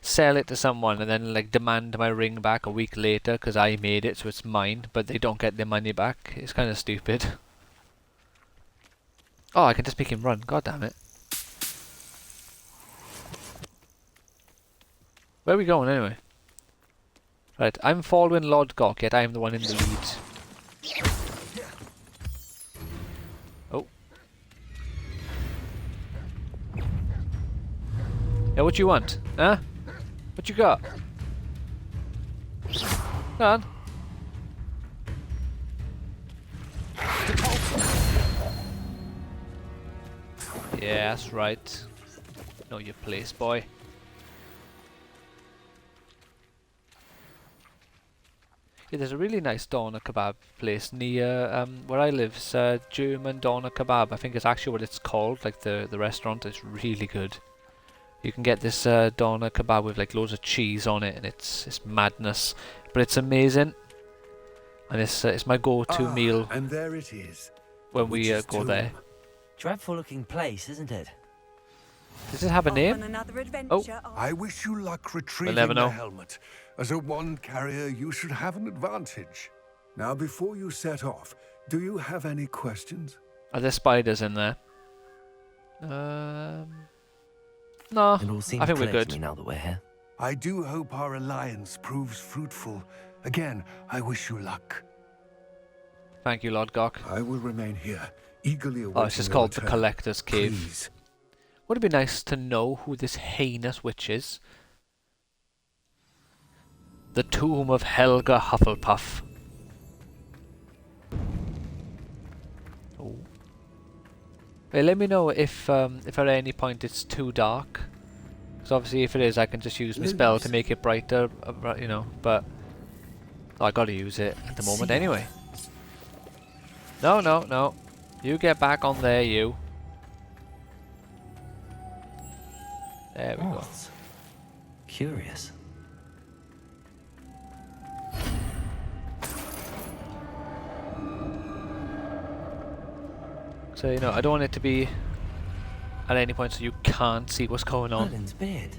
Speaker 1: sell it to someone and then like demand my ring back a week later because I made it, so it's mine, but they don't get their money back. It's kind of stupid. Oh, I can just make him run. God damn it. Where are we going anyway? Right, I'm following Lord Gok, yet I am the one in the lead. Oh. Yeah, what you want? Huh? What you got? Come on. Yeah, that's right. Know your place, boy. Yeah, there's a really nice doner kebab place near where I live. It's German doner kebab. I think it's actually what it's called. Like the restaurant is really good. You can get this doner kebab with like loads of cheese on it, and it's madness, but it's amazing. And it's my go-to meal.
Speaker 13: And there it is.
Speaker 1: When we go there.
Speaker 6: Dreadful looking place, isn't it?
Speaker 1: Does it have a name? Oh,
Speaker 13: I wish you luck retrieving
Speaker 1: never know.
Speaker 13: the helmet. As a wand carrier, you should have an advantage. Now, before you set off, do you have any questions?
Speaker 1: Are there spiders in there? No,
Speaker 2: It all seems
Speaker 1: I think we're
Speaker 2: clear to
Speaker 1: good.
Speaker 2: me now that we're here.
Speaker 13: I do hope our alliance proves fruitful. Again, I wish you luck.
Speaker 1: Thank you, Lord Gok.
Speaker 13: I will remain here, eagerly awaiting
Speaker 1: Oh, it's just
Speaker 13: your
Speaker 1: called the
Speaker 13: return.
Speaker 1: Collector's Cave.
Speaker 13: Please.
Speaker 1: Would it be nice to know who this heinous witch is? The Tomb of Helga Hufflepuff. Oh. Hey, let me know if at any point it's too dark. Because obviously if it is, I can just use my spell to make it brighter, you know, but I gotta use it at the moment anyway. No, no, no. You get back on there, you. There we go.
Speaker 2: Curious.
Speaker 1: So, you know, I don't want it to be at any point so you can't see what's going on.
Speaker 6: Merlin's beard.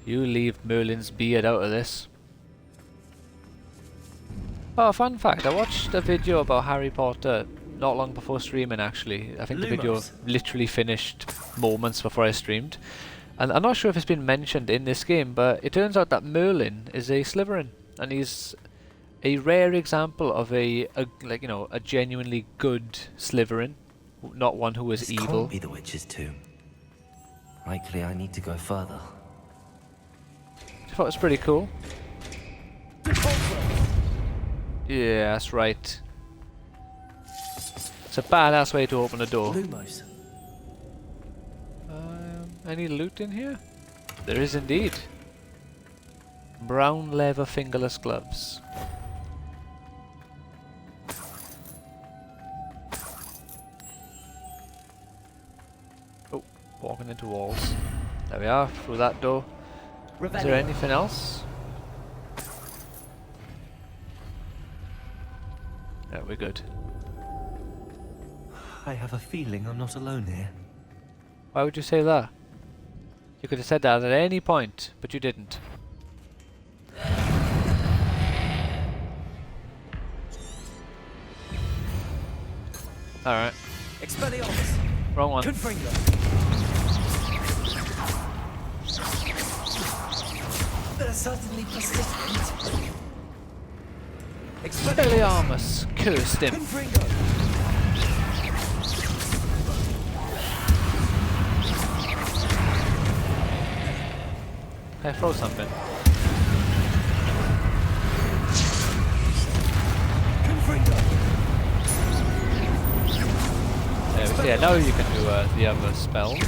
Speaker 1: You leave Merlin's beard out of this. Oh, fun fact, I watched a video about Harry Potter not long before streaming actually. I think the video literally finished moments before I streamed. And I'm not sure if it's been mentioned in this game, but it turns out that Merlin is a Slytherin. And he's a rare example of a like, you know, a genuinely good Slytherin. Not one who is
Speaker 2: This
Speaker 1: evil.
Speaker 2: can't be the witch's tomb. Likely I need to go further.
Speaker 1: I thought it was pretty cool. Yeah, that's right. It's a badass way to open a door.
Speaker 6: Lumos.
Speaker 1: Any loot in here? There is indeed. Brown leather fingerless gloves. Oh, walking into walls. There we are, through that door. Is there anything else? Yeah, we're good.
Speaker 6: I have a feeling I'm not alone here.
Speaker 1: Why would you say that? You could have said that at any point, but you didn't. Alright.
Speaker 8: Expelliarmus.
Speaker 1: Wrong one.
Speaker 8: Confringo. They're certainly persistent.
Speaker 1: Expelliarmus cursed him.
Speaker 8: Confringo.
Speaker 1: Can I throw something? There we go. Yeah, now you can do the other spells.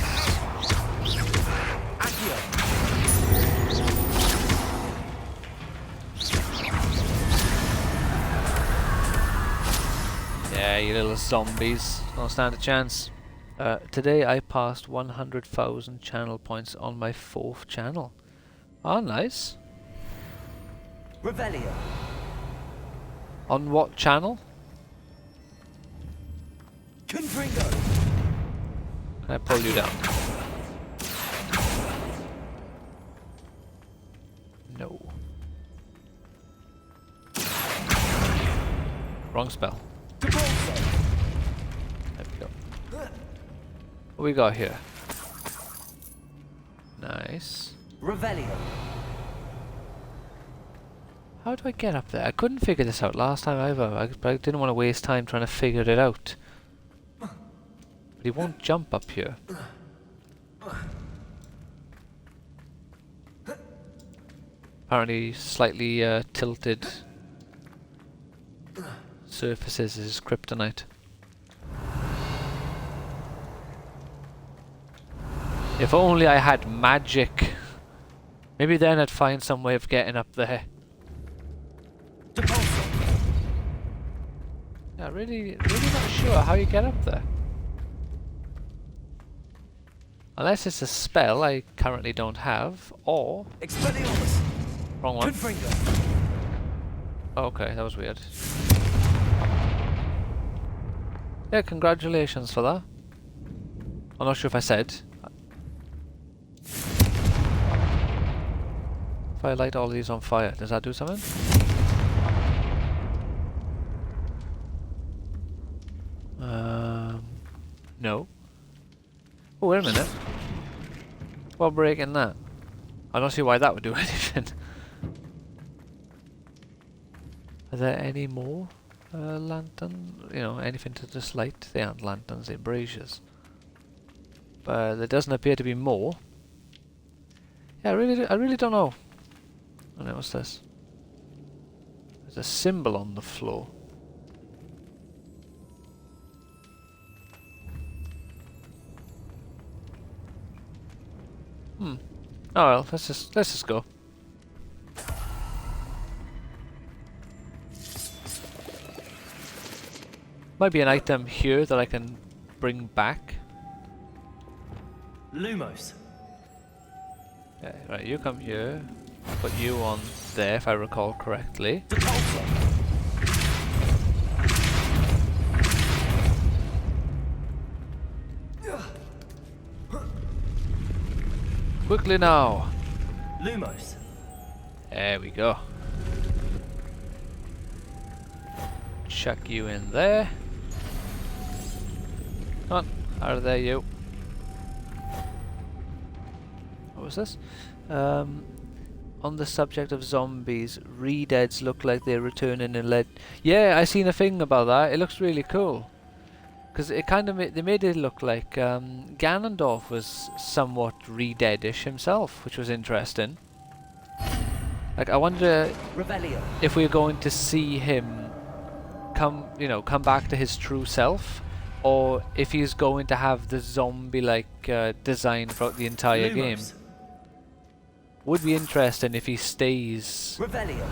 Speaker 1: Yeah, you little zombies. Don't stand a chance. Today I passed 100,000 channel points on my 4th channel. Oh, nice.
Speaker 8: Revelio.
Speaker 1: On what channel?
Speaker 8: Confringo.
Speaker 1: Can I pull you down? wrong spell. There we go. What we got here? Nice.
Speaker 6: Revelio.
Speaker 1: How do I get up there? I couldn't figure this out last time either, but I didn't want to waste time trying to figure it out. But he won't jump up here. Apparently slightly tilted surfaces is kryptonite. If only I had magic. Maybe then I'd find some way of getting up there. Yeah, really not sure how you get up there. Unless it's a spell I currently don't have, or...
Speaker 6: Expelliarmus.
Speaker 1: Wrong one.
Speaker 6: Confringo.
Speaker 1: Okay, that was weird. Yeah, congratulations for that. I'm not sure if I said. If I light all these on fire, does that do something? No. Oh, wait a minute. While breaking that, I don't see why that would do anything. Are there any more lanterns? You know, anything to just light? They aren't lanterns, they're braziers. But there doesn't appear to be more. Yeah, I really don't know. Oh no, what's this? There's a symbol on the floor. Oh well, let's just go. Might be an item here that I can bring back.
Speaker 6: Lumos.
Speaker 1: Okay, right, you come here. Put you on there, if I recall correctly. Quickly now.
Speaker 6: Lumos.
Speaker 1: There we go. Chuck you in there. Come on, out of there, you. What was this? On the subject of zombies, re-deads look like they're returning in lead. Yeah, I seen a thing about that. It looks really cool. Because it kind of they made it look like Ganondorf was somewhat re-deadish himself, which was interesting. Like, I wonder
Speaker 6: Revelio.
Speaker 1: if we're going to see him come back to his true self, or if he's going to have the zombie-like design throughout the entire game. Would be interesting if he stays
Speaker 6: Revelio.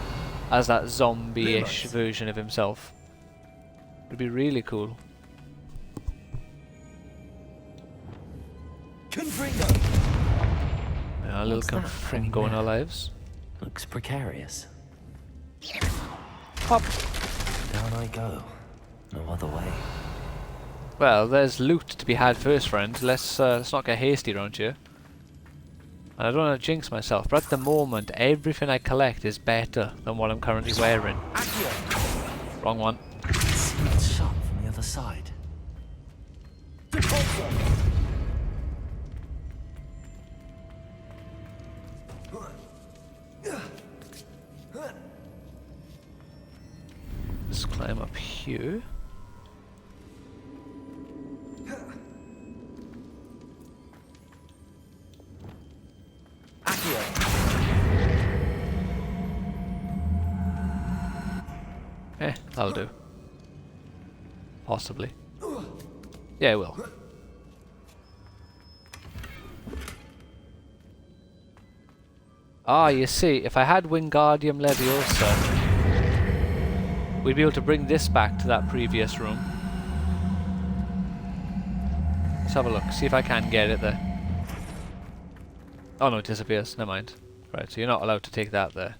Speaker 1: as that zombie-ish version of himself. Would be really cool.
Speaker 6: Confringo.
Speaker 1: Yeah, a little Confringo in our lives.
Speaker 2: Looks precarious.
Speaker 1: Pop.
Speaker 2: Down I go. No other way.
Speaker 1: Well, there's loot to be had first, friend. Let's not get hasty around here. And I don't want to jinx myself, but at the moment, everything I collect is better than what I'm currently wearing. Wrong one.
Speaker 2: It's sharp from the other side.
Speaker 1: Let's climb up here. That'll do. Possibly. Yeah, it will. Ah, you see, if I had Wingardium Leviosa, we'd be able to bring this back to that previous room. Let's have a look, see if I can get it there. Oh no, it disappears, never mind. Right, so you're not allowed to take that there.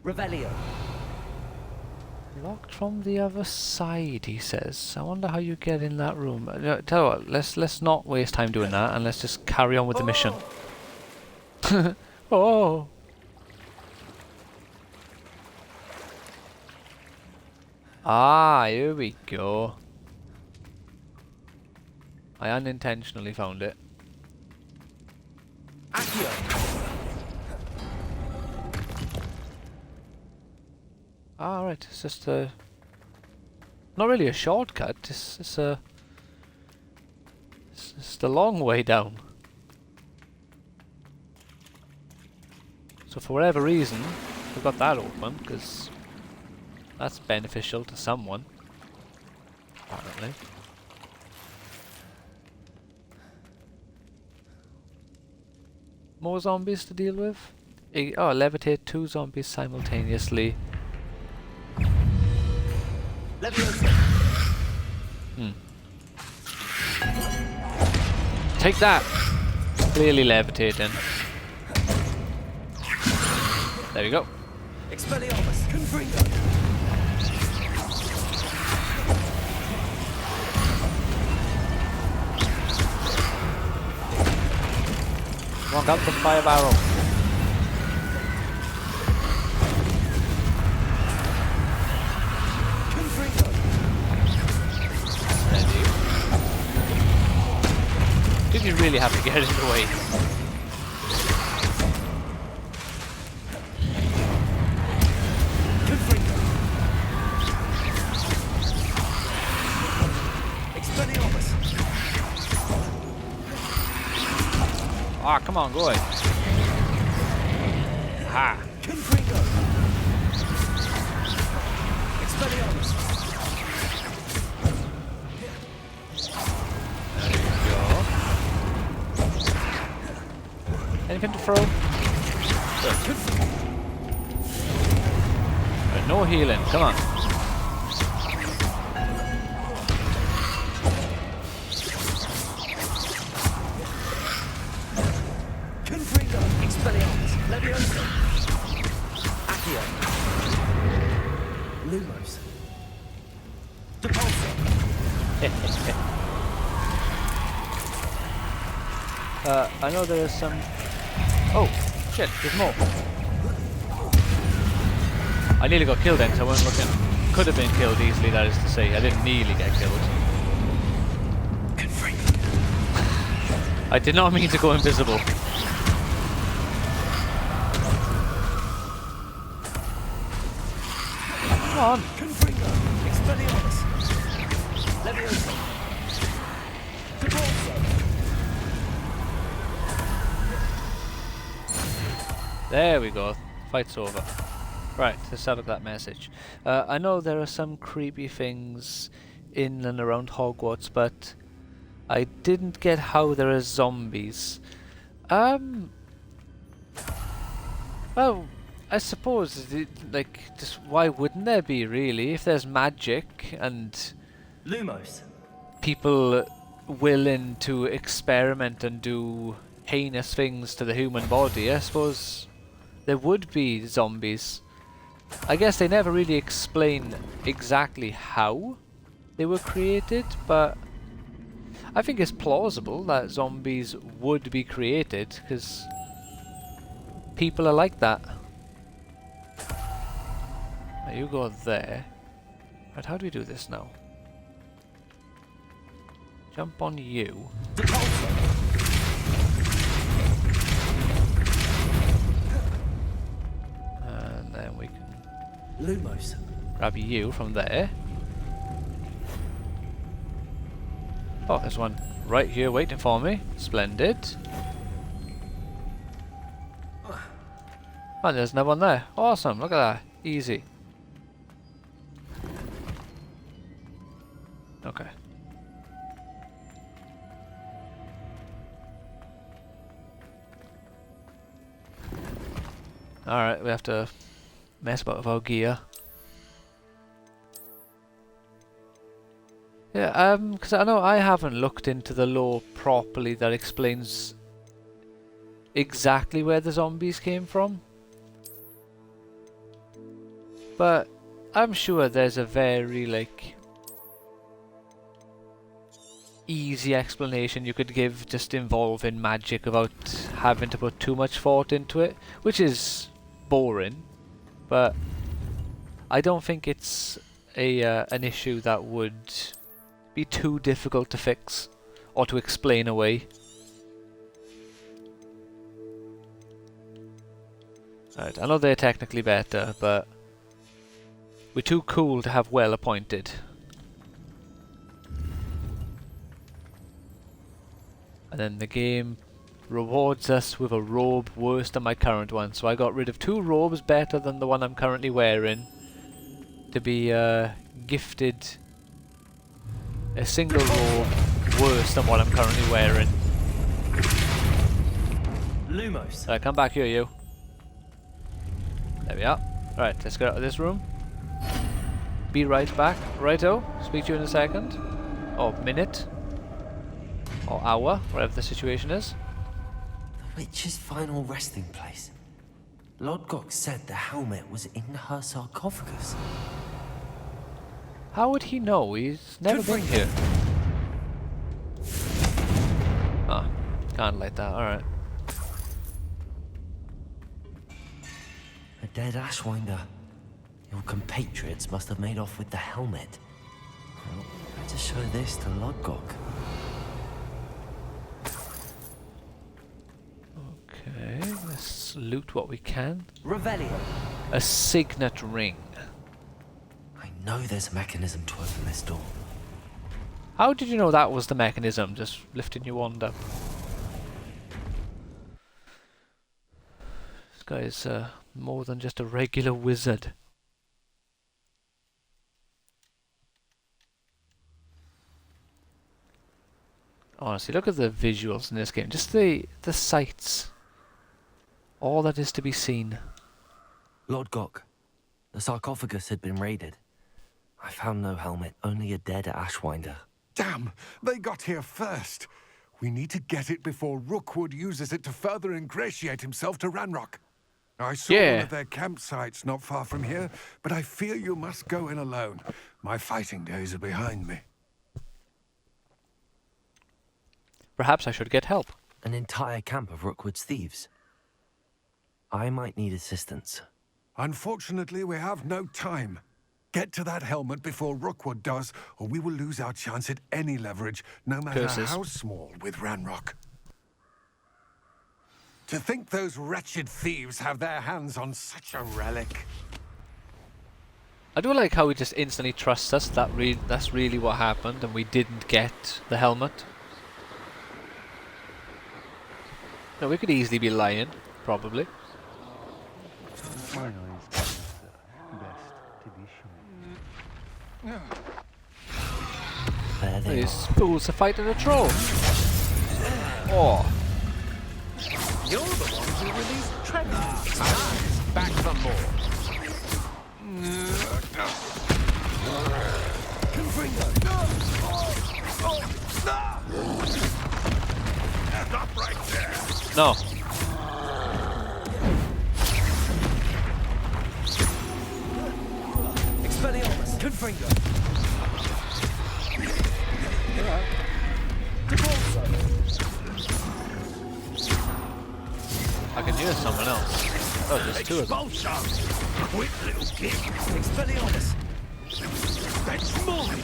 Speaker 6: Revelio.
Speaker 1: Locked from the other side, he says. I wonder how you get in that room. Tell you what, let's not waste time doing that, and let's just carry on with the mission. Oh! Ah, here we go. I unintentionally found it. Ah, right. It's just a... Not really a shortcut. It's a... It's just a long way down. So for whatever reason, we got that open, because that's beneficial to someone. Apparently. More zombies to deal with? Oh, levitate 2 zombies simultaneously. Take that! Clearly levitating. There we go.
Speaker 8: Expelliarmus, Confringo.
Speaker 1: Walk up the fire barrel. Did you really have to get in the way? Ah, come on, go away. Ha! Anything to throw? Good. Right, no healing, come on.
Speaker 8: Lumos.
Speaker 1: I know there is some... Oh, shit, there's more. I nearly got killed then, so I wasn't looking. Could have been killed easily, that is to say. I didn't nearly get killed. I did not mean to go invisible. Come on. There we go. Fight's over. Right, let's have a look at that message. I know there are some creepy things in and around Hogwarts, but I didn't get how there are zombies. Well, I suppose, like, just why wouldn't there be, really? If there's magic and
Speaker 6: Lumos.
Speaker 1: people willing to experiment and do heinous things to the human body, I suppose there would be zombies. I guess they never really explain exactly how they were created, but I think it's plausible that zombies would be created, because people are like that. Now you go there. Right, how do we do this now? Jump on you. And then we can
Speaker 8: Lumos.
Speaker 1: grab you from there. Oh, there's one right here waiting for me. Splendid. Oh, there's another one there. Awesome, look at that. Easy. Okay. Alright, we have to mess about with our gear. Yeah, because I know I haven't looked into the lore properly that explains exactly where the zombies came from. But I'm sure there's a very, like, easy explanation you could give just involving magic without having to put too much thought into it, which is boring, but I don't think it's an issue that would be too difficult to fix or to explain away. Right, I know they're technically better, but we're too cool to have well appointed. And then the game rewards us with a robe worse than my current one. So I got rid of 2 robes better than the one I'm currently wearing to be gifted a single robe worse than what I'm currently wearing.
Speaker 6: Lumos.
Speaker 1: Right, come back here, you. There we are. Right, let's get out of this room. Be right back. Righto. Speak to you in a second. Or minute. Or hour, whatever the situation is.
Speaker 6: The witch's final resting place. Lodgok said the helmet was in her sarcophagus.
Speaker 1: How would he know? He's never been here. Ah, can't light that, alright.
Speaker 6: A dead Ashwinder. Your compatriots must have made off with the helmet. Well, better show this to Lodgok.
Speaker 1: Okay, let's loot what we can.
Speaker 6: Revelio.
Speaker 1: A signet ring.
Speaker 6: I know there's a mechanism to open this door.
Speaker 1: How did you know that was the mechanism? Just lifting your wand up. This guy is more than just a regular wizard. Honestly, look at the visuals in this game. Just the sights. All that is to be seen.
Speaker 6: Lodgok, the sarcophagus had been raided. I found no helmet, only a dead Ashwinder.
Speaker 13: Damn! They got here first. We need to get it before Rookwood uses it to further ingratiate himself to Ranrock. I saw one of their campsites not far from here, but I fear you must go in alone. My fighting days are behind me.
Speaker 1: Perhaps I should get help.
Speaker 6: An entire camp of Rookwood's thieves. I might need assistance.
Speaker 13: Unfortunately, we have no time. Get to that helmet before Rookwood does, or we will lose our chance at any leverage, no matter how small, with Ranrock. To think those wretched thieves have their hands on such a relic.
Speaker 1: I do like how he just instantly trusts us. That's really what happened, and we didn't get the helmet. No, we could easily be lying, probably. These fools are fighting a troll. Oh.
Speaker 14: You're the one who released Trevor. Back for more.
Speaker 3: Stop right there.
Speaker 1: No.
Speaker 6: Expelliarmus, Confringo.
Speaker 1: I can hear someone else. Oh, there's 2 of them.
Speaker 14: Quick little kid.
Speaker 6: Expelliarmus.
Speaker 14: That's mine.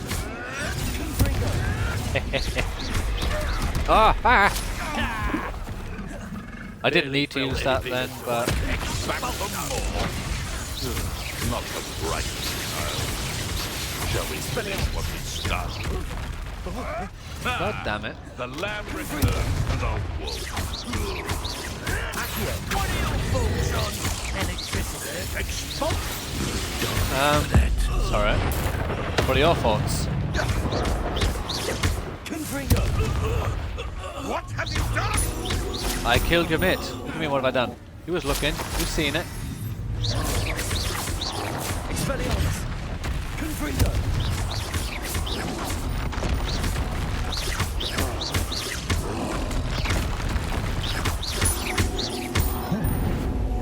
Speaker 1: I didn't need to use that then, but...
Speaker 3: Not the bright child. Shall we finish what we started?
Speaker 1: God damn it.
Speaker 3: The lamb returns to the wolf.
Speaker 14: What are your thoughts on electricity?
Speaker 1: It's alright. What are your thoughts?
Speaker 14: Confringo.
Speaker 3: What have you done?
Speaker 1: I killed your mate. What do you mean, what have I done? He was looking. You've seen it.
Speaker 6: Expelliarmus. Confringo.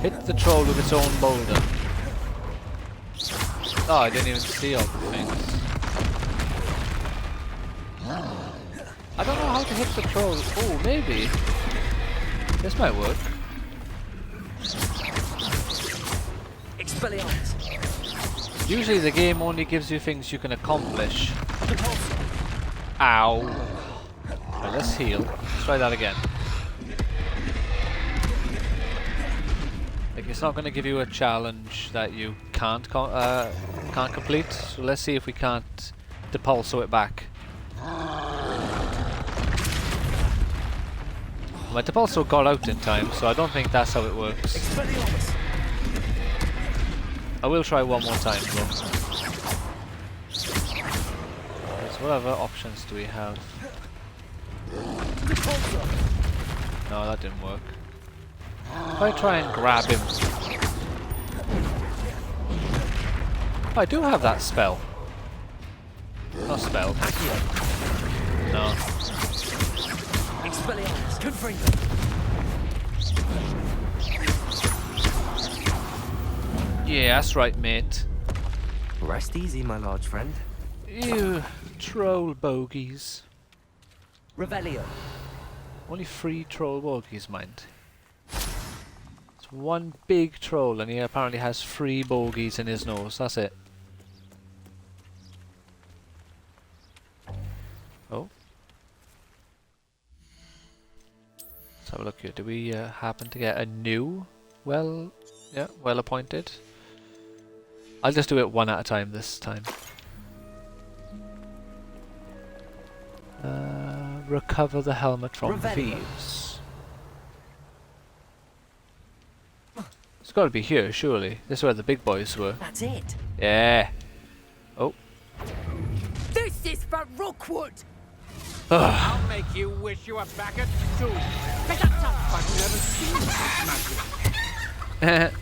Speaker 1: Hit the troll with its own boulder. Oh, I didn't even see all the things. I don't know how to hit the troll. Oh, maybe. This might work.
Speaker 6: Expelliarmus.
Speaker 1: Usually the game only gives you things you can accomplish. Ow. Right, let's heal. Let's try that again. Like, it's not going to give you a challenge that you can't complete. So let's see if we can't depulso it back. My depulso got out in time, so I don't think that's how it works. I will try one more time though. So what other options do we have? No, that didn't work. If I try and grab him. Oh, I do have that spell. Not spell. No. Yeah, that's right, mate.
Speaker 6: Rest easy, my large friend.
Speaker 1: Ew, troll bogies.
Speaker 6: Revelio.
Speaker 1: Only 3 troll bogies, mind. It's one big troll, and he apparently has 3 bogies in his nose. That's it. Oh. Let's have a look here. Do we happen to get a new? Well, yeah, well appointed. I'll just do it one at a time this time. Recover the helmet from thieves. It's got to be here, surely. This is where the big boys were.
Speaker 6: That's it.
Speaker 1: Yeah. Oh.
Speaker 15: This is for Rookwood.
Speaker 14: I'll make you wish you were back at school. I've never seen such magic.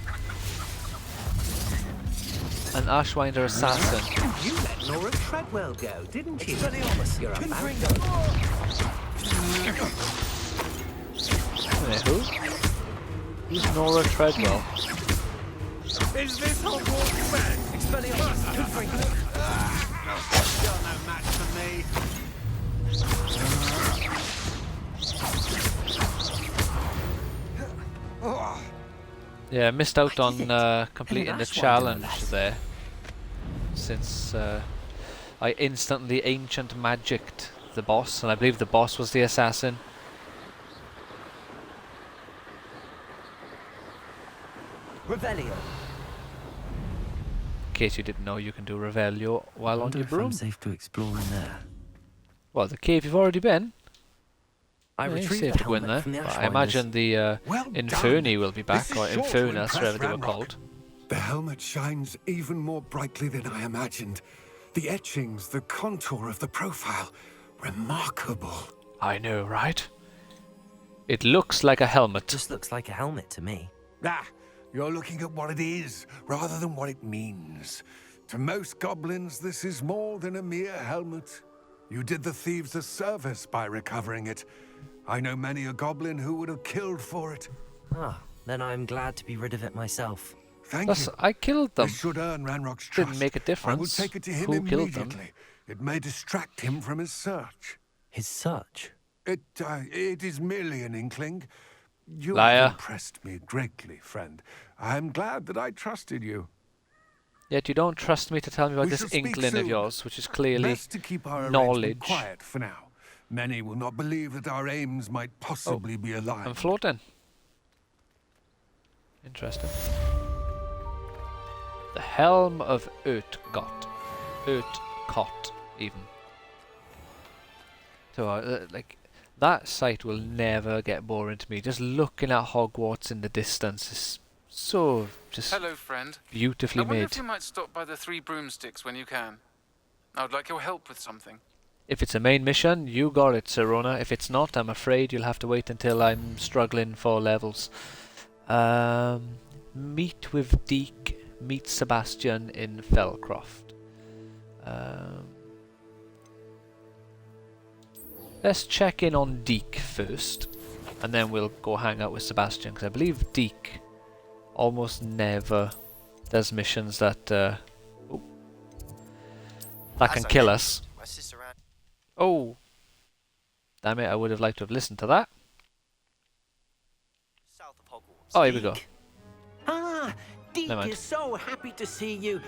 Speaker 1: An Ashwinder assassin.
Speaker 8: You let Nora Treadwell go, didn't you? You're a man.
Speaker 1: Wait, who? Who's Nora Treadwell?
Speaker 14: Is this Hogwarts man?
Speaker 8: Expelliarmus.
Speaker 14: You're no match for me.
Speaker 1: Yeah, missed out on completing the challenge there. Since I instantly ancient magicked the boss, and I believe the boss was the assassin.
Speaker 6: Revelio.
Speaker 1: In case you didn't know, you can do Revelio while on your broom.
Speaker 6: I'm safe to explore in there.
Speaker 1: Well, the cave you've already been.
Speaker 6: I
Speaker 1: Yeah,
Speaker 6: retrieved
Speaker 1: safe
Speaker 6: the
Speaker 1: to go in there.
Speaker 6: helmet from the
Speaker 1: But I
Speaker 6: Ashwinders.
Speaker 1: imagine the Inferni will be back, or Infernus, whatever they were called.
Speaker 13: The helmet shines even more brightly than I imagined. The etchings, the contour of the profile, remarkable.
Speaker 1: I know, right? It looks like a helmet.
Speaker 6: Just looks like a helmet to me.
Speaker 13: Ah, you're looking at what it is, rather than what it means. To most goblins, this is more than a mere helmet. You did the thieves a service by recovering it. I know many a goblin who would have killed for it.
Speaker 6: Ah, then I'm glad to be rid of it myself.
Speaker 13: Thank
Speaker 1: Plus,
Speaker 13: you.
Speaker 1: I killed them.
Speaker 13: This should earn Ranrock's trust.
Speaker 1: Didn't make a difference.
Speaker 13: I will take it to him
Speaker 1: Who killed them?
Speaker 13: immediately. It may distract him from his search.
Speaker 6: His search?
Speaker 13: It is merely an inkling. You
Speaker 1: Liar.
Speaker 13: have impressed me greatly, friend. I'm glad that I trusted you.
Speaker 1: Yet you don't trust me to tell me about
Speaker 13: We
Speaker 1: this
Speaker 13: shall speak
Speaker 1: inkling of
Speaker 13: soon.
Speaker 1: yours, which is clearly
Speaker 13: Best to keep our arrangement
Speaker 1: knowledge.
Speaker 13: quiet for now. Many will not believe that our aims might possibly be aligned.
Speaker 1: I'm floating. Interesting. The Helm of Utgott. Utgott, even. So, like, that sight will never get boring to me. Just looking at Hogwarts in the distance is so just
Speaker 12: Hello, friend.
Speaker 1: beautifully
Speaker 12: I wonder
Speaker 1: made.
Speaker 12: if you might stop by the Three Broomsticks when you can. I would like your help with something.
Speaker 1: If it's a main mission, you got it, Sirona. If it's not, I'm afraid you'll have to wait until I'm struggling for levels. Meet with Deke. Meet Sebastian in Felcroft. Let's check in on Deke first, and then we'll go hang out with Sebastian, because I believe Deke almost never does missions that that can kill us.
Speaker 16: My sister ran.
Speaker 1: Oh, damn it! I would have liked to have listened to that.
Speaker 16: South of Hogwarts.
Speaker 1: Oh, here we go.
Speaker 8: Ah,
Speaker 6: Deke
Speaker 1: Never mind.
Speaker 6: is so happy to see you.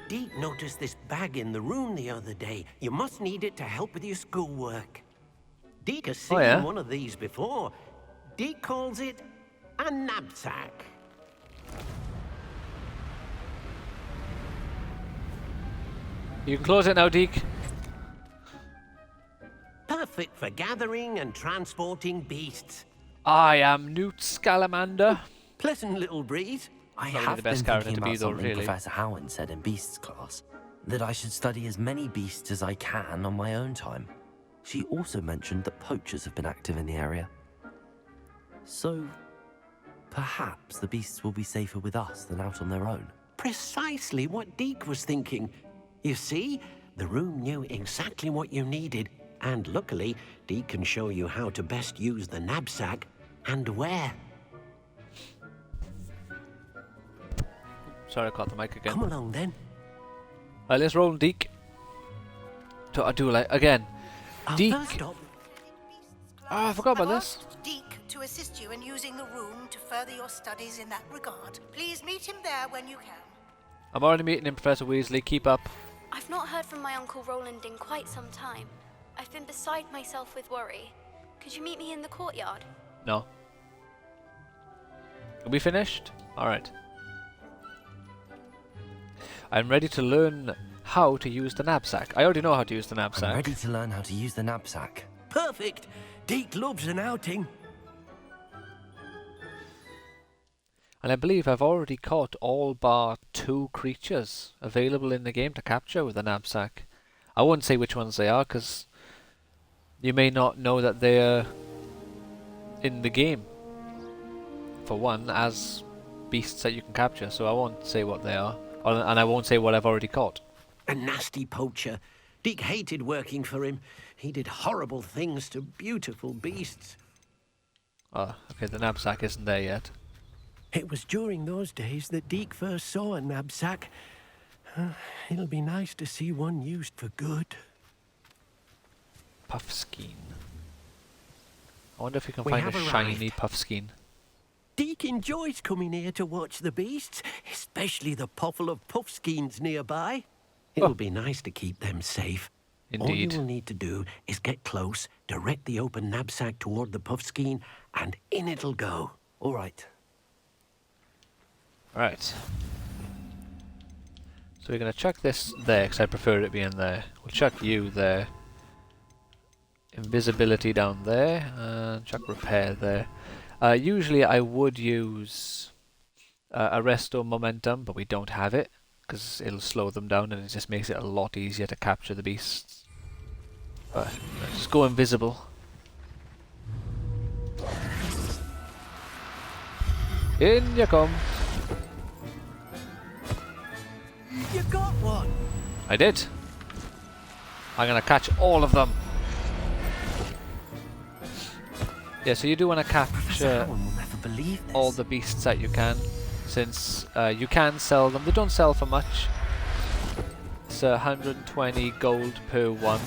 Speaker 6: Deke noticed this bag in the room the other day. You must need it to help with your schoolwork. Deke has seen
Speaker 1: yeah?
Speaker 6: one of these before. Deke calls it a knapsack.
Speaker 1: You can close it now, Deke.
Speaker 6: Perfect for gathering and transporting beasts.
Speaker 1: I am Newt Scamander.
Speaker 6: Pleasant little breeze.
Speaker 2: I
Speaker 1: Probably
Speaker 2: have
Speaker 1: the best
Speaker 2: been
Speaker 1: character
Speaker 2: thinking
Speaker 1: to be,
Speaker 2: about
Speaker 1: though,
Speaker 2: something
Speaker 1: really.
Speaker 2: Professor Howard said in Beasts class, that I should study as many beasts as I can on my own time. She also mentioned that poachers have been active in the area. So, perhaps the beasts will be safer with us than out on their own.
Speaker 6: Precisely what Deke was thinking. You see, the room knew exactly what you needed, and luckily, Deke can show you how to best use the knapsack and where.
Speaker 1: Sorry, I caught the mic again.
Speaker 6: Come along then.
Speaker 1: Right, let's roll Deke. I do like again. Deke.
Speaker 6: First up,
Speaker 1: Oh, I forgot about this.
Speaker 16: Deke to assist you in using the room to further your studies in that regard. Please meet him there when you can.
Speaker 1: I'm already meeting him, Professor Weasley. Keep up.
Speaker 17: I've not heard from my Uncle Roland in quite some time. I've been beside myself with worry. Could you meet me in the courtyard?
Speaker 1: No. Are we finished? Alright. I'm ready to learn how to use the knapsack. I already know how to use the knapsack.
Speaker 2: I'm ready to learn how to use the knapsack.
Speaker 6: perfect. Deke loves an outing.
Speaker 1: And I believe I've already caught all bar 2 creatures available in the game to capture with a knapsack. I won't say which ones they are, because you may not know that they're in the game, for one, as beasts that you can capture, so I won't say what they are, and I won't say what I've already caught.
Speaker 6: A nasty poacher. Deke hated working for him. He did horrible things to beautiful beasts.
Speaker 1: Oh, okay, the knapsack isn't there yet.
Speaker 6: It was during those days that Deke first saw a knapsack. It'll be nice to see one used for good.
Speaker 1: Puffskein. I wonder if we can
Speaker 6: We
Speaker 1: find
Speaker 6: have
Speaker 1: a
Speaker 6: arrived.
Speaker 1: shiny Puffskein.
Speaker 6: Deke enjoys coming here to watch the beasts, especially the puffle of puffskeins nearby. It'll be nice to keep them safe. All you
Speaker 1: Indeed.
Speaker 6: will need to do is get close, direct the open knapsack toward the puffskein, and in it'll go.
Speaker 2: All right.
Speaker 1: Right. So we're going to chuck this there, because I prefer it being there. We'll chuck you there. Invisibility down there, and chuck repair there. Usually I would use Arresto Momentum, but we don't have it, because it'll slow them down and it just makes it a lot easier to capture the beasts. But let's just go invisible. In you come.
Speaker 6: You got one!
Speaker 1: I did. I'm going to catch all of them. Yeah, so you do want to capture all the beasts that you can, since you can sell them. They don't sell for much. It's 120 gold per one.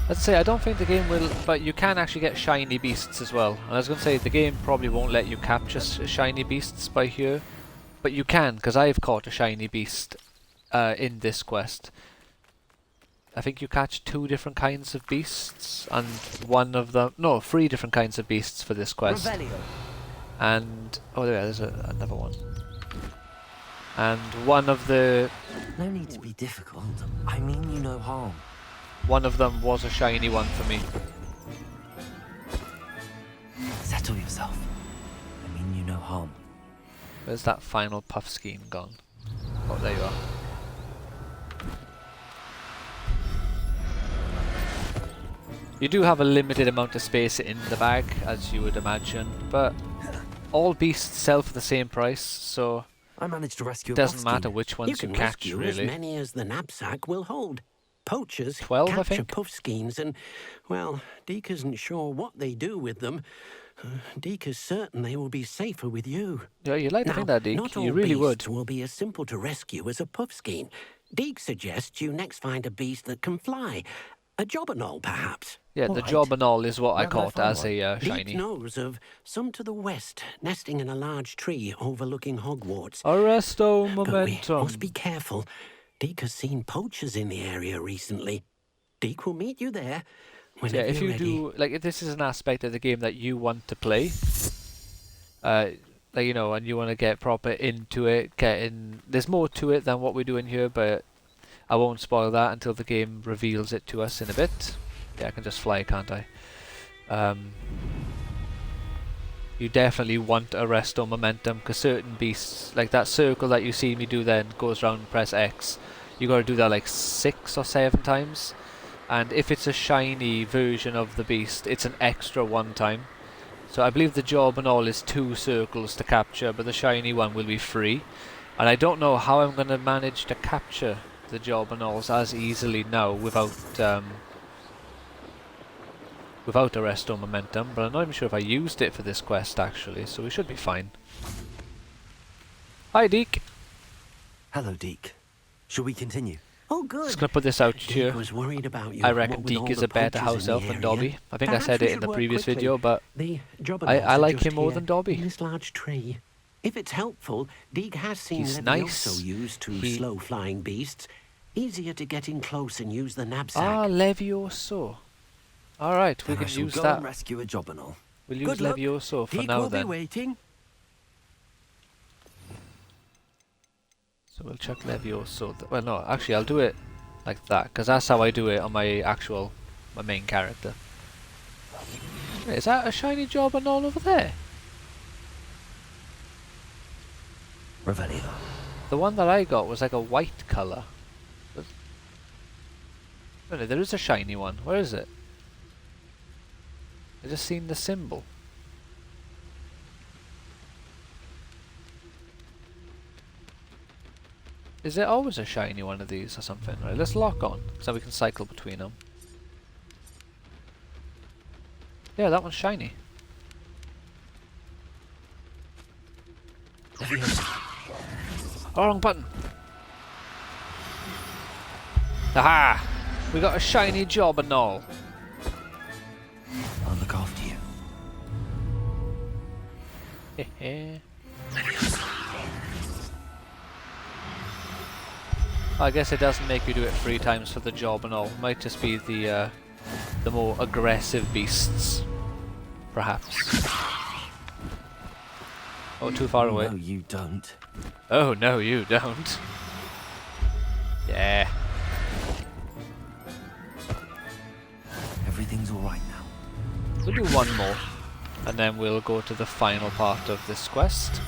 Speaker 1: Let's say I don't think the game will, but you can actually get shiny beasts as well. And I was going to say the game probably won't let you capture shiny beasts by here, but you can, because I've caught a shiny beast in this quest. I think you catch 2 different kinds of beasts, and one of them, no, 3 different kinds of beasts for this quest.
Speaker 6: Revelio.
Speaker 1: And oh, there's another one. And one of the,
Speaker 2: No need to be difficult. I mean you no harm.
Speaker 1: one of them was a shiny one for me.
Speaker 2: Settle yourself. I mean you no harm.
Speaker 1: Where's that final Puffskein gone? Oh, there you are. You do have a limited amount of space in the bag, as you would imagine, but all beasts sell for the same price, so
Speaker 2: I managed to rescue
Speaker 1: it
Speaker 2: a
Speaker 1: doesn't
Speaker 2: puffskein.
Speaker 1: matter which ones you
Speaker 6: can
Speaker 1: catch,
Speaker 6: rescue
Speaker 1: really.
Speaker 6: as many as the knapsack will hold. Poachers
Speaker 1: 12, I
Speaker 6: capture
Speaker 1: think.
Speaker 6: puffskeins and, well, Deke isn't sure what they do with them. Deke is certain they will be safer with you.
Speaker 1: Yeah, you'd like to think that, Deke.
Speaker 6: Not
Speaker 1: You
Speaker 6: all
Speaker 1: really would.
Speaker 6: beasts will be as simple to rescue as a puffskein. Deke suggests you next find a beast that can fly. A jobberknoll, perhaps?
Speaker 1: Yeah,
Speaker 6: All
Speaker 1: the
Speaker 6: right.
Speaker 1: jobberknoll is what I
Speaker 6: Where could I
Speaker 1: caught
Speaker 6: find
Speaker 1: as
Speaker 6: one?
Speaker 1: a
Speaker 6: Deek
Speaker 1: shiny.
Speaker 6: knows of some to the west, nesting in a large tree overlooking Hogwarts.
Speaker 1: Arresto
Speaker 6: But we
Speaker 1: momentum.
Speaker 6: must be careful. Deek has seen poachers in the area recently. Deek will meet you there whenever
Speaker 1: Yeah, if
Speaker 6: you're
Speaker 1: you
Speaker 6: ready.
Speaker 1: do, like, if this is an aspect of the game that you want to play, like, you know, and you want to get proper into it, there's more to it than what we do in here, but I won't spoil that until the game reveals it to us in a bit. Yeah, I can just fly, can't I? You definitely want Arresto momentum, because certain beasts, like that circle that you see me do then, goes around and press X. You gotta do that like 6 or 7 times. And if it's a shiny version of the beast, it's an extra 1 time. So I believe the job and all is 2 circles to capture, but the shiny one will be free. And I don't know how I'm going to manage to capture the job and alls as easily now without Arresto momentum, but I'm not even sure if I used it for this quest actually, so we should be fine. Hi Deke!
Speaker 2: Hello, Deke. Shall we continue?
Speaker 6: Oh, good.
Speaker 1: Just gonna put this out here.
Speaker 6: Was worried about you.
Speaker 1: I reckon
Speaker 6: what with all
Speaker 1: Deke is
Speaker 6: the
Speaker 1: a better
Speaker 6: poachers
Speaker 1: house
Speaker 6: in
Speaker 1: elf
Speaker 6: the
Speaker 1: than
Speaker 6: area.
Speaker 1: Dobby. I think I
Speaker 6: Perhaps
Speaker 1: said
Speaker 6: we
Speaker 1: it in
Speaker 6: should
Speaker 1: the
Speaker 6: work
Speaker 1: previous
Speaker 6: quickly.
Speaker 1: video, but
Speaker 6: The
Speaker 1: I like
Speaker 6: just
Speaker 1: him more
Speaker 6: here
Speaker 1: than Dobby.
Speaker 6: in this large tree. If it's helpful, Deek has seen
Speaker 1: He's
Speaker 6: Levioso
Speaker 1: nice.
Speaker 6: used to slow flying beasts. Easier to get in close and use the knapsack.
Speaker 1: Ah, Levioso. Alright, we
Speaker 2: Then I
Speaker 1: can
Speaker 2: shall
Speaker 1: use
Speaker 2: go
Speaker 1: that.
Speaker 2: and rescue a jobberknoll.
Speaker 1: We'll use
Speaker 6: Good luck.
Speaker 1: Levioso for
Speaker 6: Deek
Speaker 1: now
Speaker 6: will be
Speaker 1: then.
Speaker 6: waiting.
Speaker 1: So we'll check Levioso. Well, no, actually I'll do it like that, because that's how I do it on my main character. Wait, is that a shiny job and all over there?
Speaker 2: Revelio.
Speaker 1: The one that I got was like a white colour. No, there is a shiny one. Where is it? I just seen the symbol. Is there always a shiny one of these or something? Right, let's lock on so we can cycle between them. Yeah, that one's shiny. Oh, wrong button. Aha! We got a shiny job and all.
Speaker 2: I'll look after you.
Speaker 1: I guess it doesn't make you do it 3 times for the job and all. Might just be the more aggressive beasts, perhaps. Oh, too far away.
Speaker 2: No, you don't.
Speaker 1: Oh no, you don't. Yeah.
Speaker 2: Everything's all right now.
Speaker 1: We'll do one more, and then we'll go to the final part of this quest.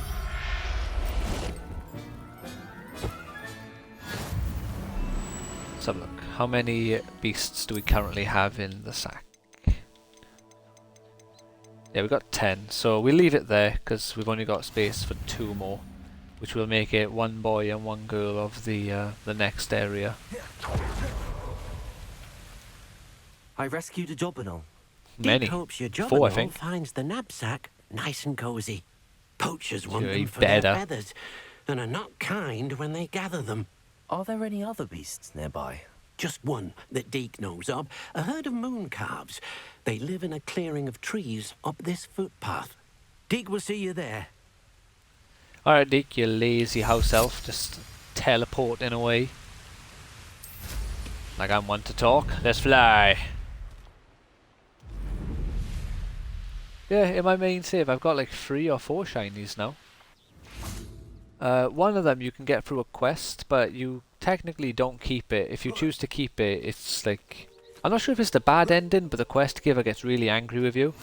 Speaker 1: Let's have a look. How many beasts do we currently have in the sack? Yeah, we've got 10, so we'll leave it there, because we've only got space for 2 more, which will make it 1 boy and 1 girl of the next area.
Speaker 2: I rescued a jobberknoll.
Speaker 1: Many.
Speaker 6: Deek hopes your
Speaker 1: 4, I
Speaker 6: jobberknoll
Speaker 1: think.
Speaker 6: finds the knapsack nice and cozy. Poachers want
Speaker 1: Sure,
Speaker 6: them
Speaker 1: you
Speaker 6: for their
Speaker 1: better.
Speaker 6: feathers, and are not kind when they gather them.
Speaker 2: Are there any other beasts nearby?
Speaker 6: Just one that Deek knows of, a herd of moon calves. They live in a clearing of trees up this footpath. Deek will see you there.
Speaker 1: Alright, Deke, you lazy house elf, just teleporting away. Like I'm one to talk. Let's fly. Yeah, in my main save, I've got like 3 or 4 shinies now. One of them you can get through a quest, but you technically don't keep it. If you choose to keep it, it's like... I'm not sure if it's the bad ending, but the quest giver gets really angry with you.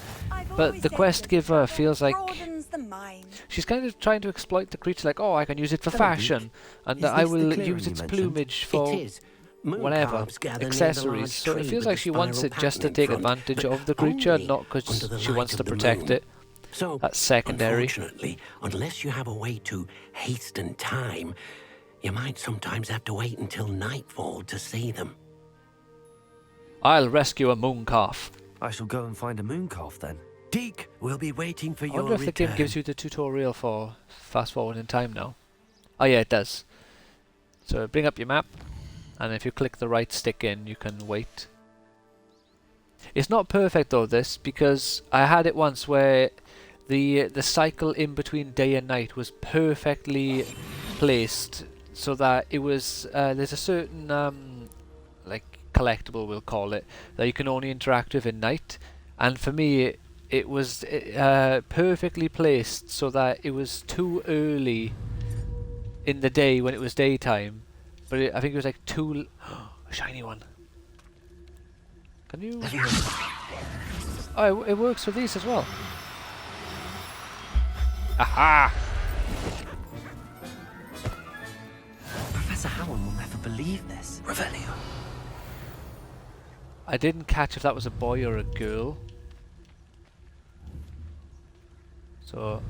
Speaker 1: But the quest giver feels like she's kind of trying to exploit the creature, like, oh, I can use it for fashion, and I will use its plumage for whatever, accessories. So it feels like she wants it just to take advantage of the creature, not because she wants to protect it.
Speaker 6: So,
Speaker 1: that's secondary.
Speaker 6: Unfortunately, unless you have a way to hasten time, you might sometimes have to wait until nightfall to see them.
Speaker 1: I'll rescue a moon calf.
Speaker 2: I shall go and find a moon calf then.
Speaker 6: Deek will be waiting for
Speaker 1: I
Speaker 6: your
Speaker 1: wonder if the game
Speaker 6: return.
Speaker 1: gives you the tutorial for fast forward in time now. Oh yeah, it does. So bring up your map, and if you click the right stick in, you can wait. It's not perfect though, this, because I had it once where the cycle in between day and night was perfectly placed so that it was there's a certain like collectible, we'll call it, that you can only interact with at night, and for me it was perfectly placed so that it was too early in the day when it was daytime, but I think it was like too a shiny one. Can you? Oh, it works for these as well. Aha!
Speaker 2: Professor Howard will never believe this. Revelio.
Speaker 1: I didn't catch if that was a boy or a girl. So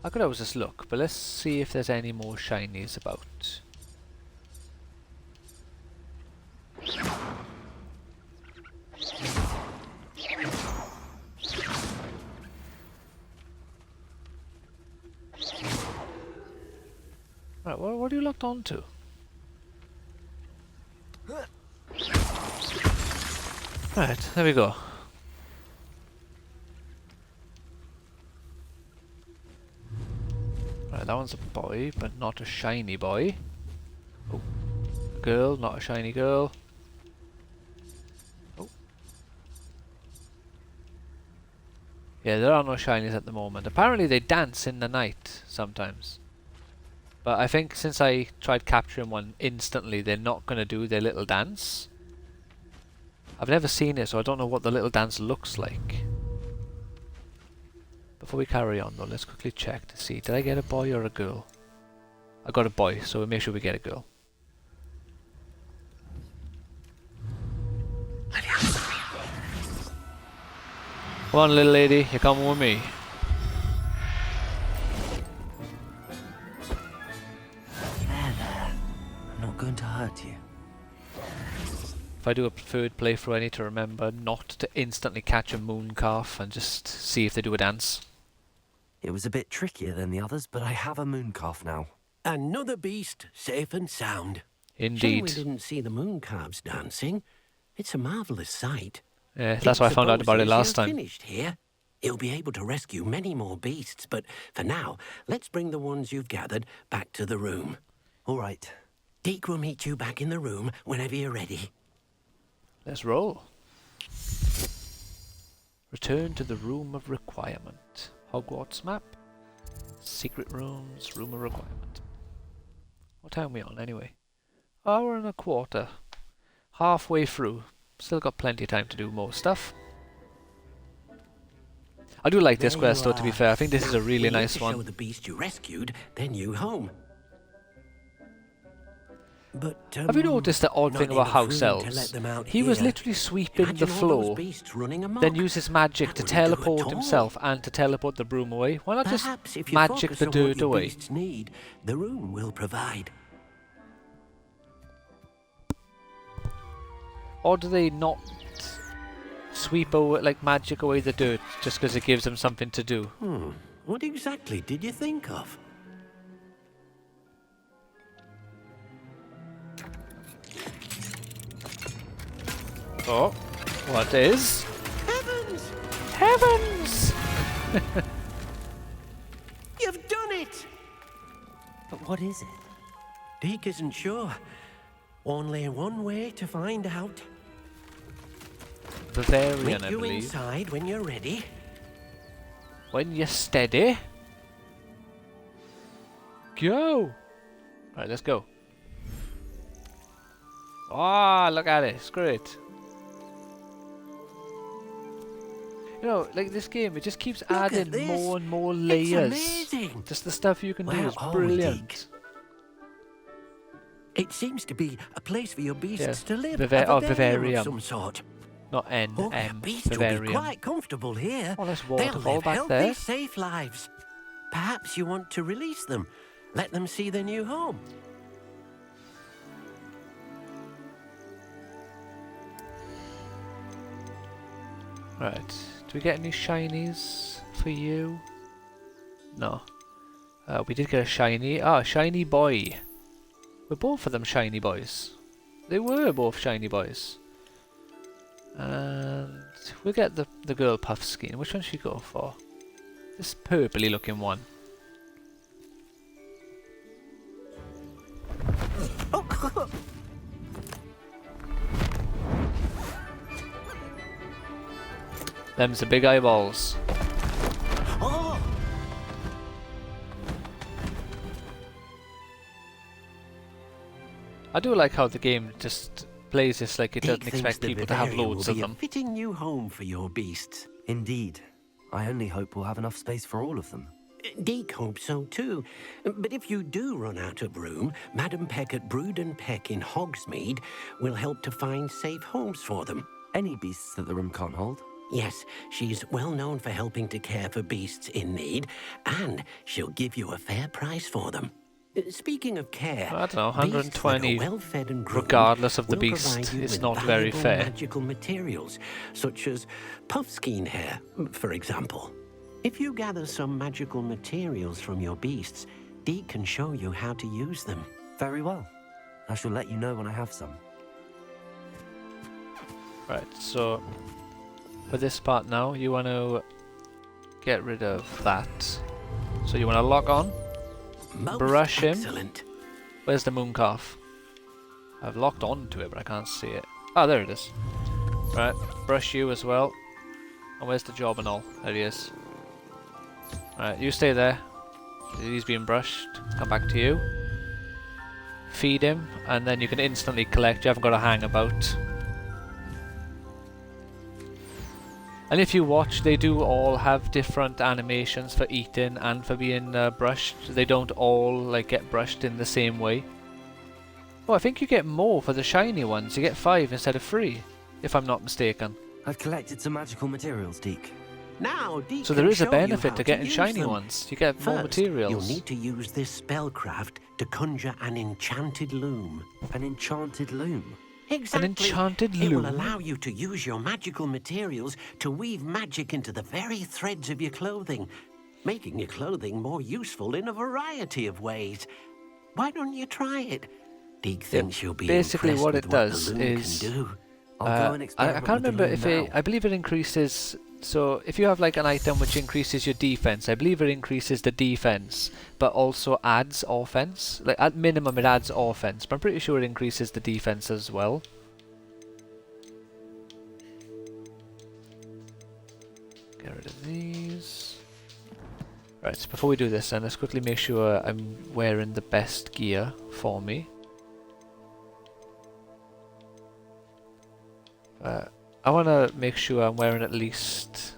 Speaker 1: I could always just look, but let's see if there's any more shinies about. Right, what are you locked on to? Right, there we go. Right, that one's a boy, but not a shiny boy. Oh, a girl, not a shiny girl. Oh. Yeah, there are no shinies at the moment. Apparently they dance in the night sometimes. But I think since I tried capturing one instantly, they're not going to do their little dance. I've never seen it, so I don't know what the little dance looks like. Before we carry on though, let's quickly check to see, did I get a boy or a girl? I got a boy, so we'll make sure we get a girl. Come on, little lady, you're coming with me.
Speaker 2: I'm not going to hurt you.
Speaker 1: If I do a preferred playthrough, I need to remember not to instantly catch a mooncalf and just see if they do a dance.
Speaker 2: It was a bit trickier than the others, but I have a mooncalf now.
Speaker 6: Another beast, safe and sound.
Speaker 1: Indeed.
Speaker 6: Shame we didn't see the mooncalves dancing. It's a marvellous sight.
Speaker 1: Yeah, that's why I found out about it last time.
Speaker 6: Finished here. He'll be able to rescue many more beasts, but for now, let's bring the ones you've gathered back to the room.
Speaker 2: All right.
Speaker 6: Deke will meet you back in the room whenever you're ready.
Speaker 1: Let's roll. Return to the room of requirement. Hogwarts map. Secret rooms, room of requirement. What time are we on anyway? Hour and a quarter. Halfway through. Still got plenty of time to do more stuff. I do like this quest though, to be fair. I think this is a really nice one.
Speaker 6: Show the beast you rescued, their new home. But,
Speaker 1: have you noticed the odd thing about house elves? He was literally sweeping the floor, then used his magic to teleport himself and to teleport the broom away. Why not just magic the dirt away?
Speaker 6: Need, the room will provide.
Speaker 1: Or do they not sweep away, like magic away the dirt, just because it gives them something to do?
Speaker 6: What exactly did you think of?
Speaker 1: Oh, what is?
Speaker 6: Heavens!
Speaker 1: Heavens!
Speaker 6: You've done it!
Speaker 2: But what is it?
Speaker 6: Deke isn't sure. Only one way to find out.
Speaker 1: Bavarian, I
Speaker 6: you
Speaker 1: believe.
Speaker 6: Inside when you're ready.
Speaker 1: When you're steady. Go! Right, let's go. Ah, look at it. It's great. You know, like this game, it just keeps adding more and more layers.
Speaker 6: It's amazing.
Speaker 1: Just the stuff you can do is brilliant.
Speaker 6: It seems to be a place for your beasts to live.
Speaker 1: Vivarium
Speaker 6: of some sort.
Speaker 1: Not N,
Speaker 6: Oh,
Speaker 1: M,
Speaker 6: beasts will be quite comfortable here.
Speaker 1: Oh, there's
Speaker 6: They'll
Speaker 1: waterfall
Speaker 6: live
Speaker 1: back
Speaker 6: healthy,
Speaker 1: there.
Speaker 6: safe lives. Perhaps you want to release them. Let them see their new home.
Speaker 1: Right. Do we get any shinies for you? No. We did get a shiny. Ah, shiny boy. Were both of them shiny boys? They were both shiny boys. And we'll get the girl puff skin. Which one should we go for? This purpley looking one. Them's the big eyeballs.
Speaker 8: Oh!
Speaker 1: I do like how the game just plays this like it
Speaker 2: Dick
Speaker 1: doesn't
Speaker 2: thinks
Speaker 1: expect
Speaker 2: the
Speaker 1: people to have
Speaker 2: vivarium
Speaker 1: loads
Speaker 2: will
Speaker 1: of
Speaker 2: be
Speaker 1: them.
Speaker 2: a
Speaker 6: Fitting new home for your beasts.
Speaker 2: Indeed. I only hope we'll have enough space for all of them.
Speaker 6: Deke hopes so too. But if you do run out of room, Madam Peck at Brood and Peck in Hogsmeade will help to find safe homes for them.
Speaker 2: Any beasts that the room can't hold?
Speaker 6: Yes, she's well known for helping to care for beasts in need, and she'll give you a fair price for them. Speaking of care,
Speaker 1: I don't know,
Speaker 6: beasts that are
Speaker 1: 120
Speaker 6: well-fed and groomed
Speaker 1: regardless of the
Speaker 6: will
Speaker 1: beast
Speaker 6: provide you
Speaker 1: is
Speaker 6: with
Speaker 1: not very
Speaker 6: valuable
Speaker 1: fair.
Speaker 6: magical materials, such as puffskein hair, for example. If you gather some magical materials from your beasts, Deke can show you how to use them.
Speaker 2: Very well. I shall let you know when I have some.
Speaker 1: Right, so for this part now, you want to get rid of that. So you want to lock on, brush him.
Speaker 6: Excellent.
Speaker 1: Where's the mooncalf? I've locked onto it, but I can't see it. Oh, there it is. Right, brush you as well. And where's the job and all? There he is. Right, you stay there. He's being brushed. Come back to you. Feed him, and then you can instantly collect. You haven't got to hang about. And if you watch, they do all have different animations for eating and for being brushed. They don't all like get brushed in the same way. Oh, I think you get more for the shiny ones. You get 5 instead of 3, if I'm not mistaken.
Speaker 2: I've collected some magical materials, Deke.
Speaker 6: Now, Deke
Speaker 1: So there
Speaker 6: can
Speaker 1: is a
Speaker 6: show you
Speaker 1: benefit
Speaker 6: how
Speaker 1: to getting
Speaker 6: use
Speaker 1: shiny
Speaker 6: them.
Speaker 1: ones. You get more
Speaker 6: First,
Speaker 1: materials.
Speaker 6: You'll need to use this spellcraft to conjure an enchanted loom.
Speaker 2: An enchanted loom?
Speaker 6: Exactly.
Speaker 1: An enchanted
Speaker 6: It will
Speaker 1: loom?
Speaker 6: allow you to use your magical materials to weave magic into the very threads of your clothing, making your clothing more useful in a variety of ways. Why don't you try it? Deke thinks you'll be
Speaker 1: Basically
Speaker 6: impressed
Speaker 1: what
Speaker 6: with
Speaker 1: it
Speaker 6: what
Speaker 1: does
Speaker 6: the loom
Speaker 1: is
Speaker 6: can do.
Speaker 1: I can't remember if it, I believe it increases, so if you have like an item which increases your defense, I believe it increases the defense but also adds offense. Like at minimum it adds offense, but I'm pretty sure it increases the defense as well. Get rid of these. Right, so before we do this then, let's quickly make sure I'm wearing the best gear for me. I want to make sure I'm wearing at least...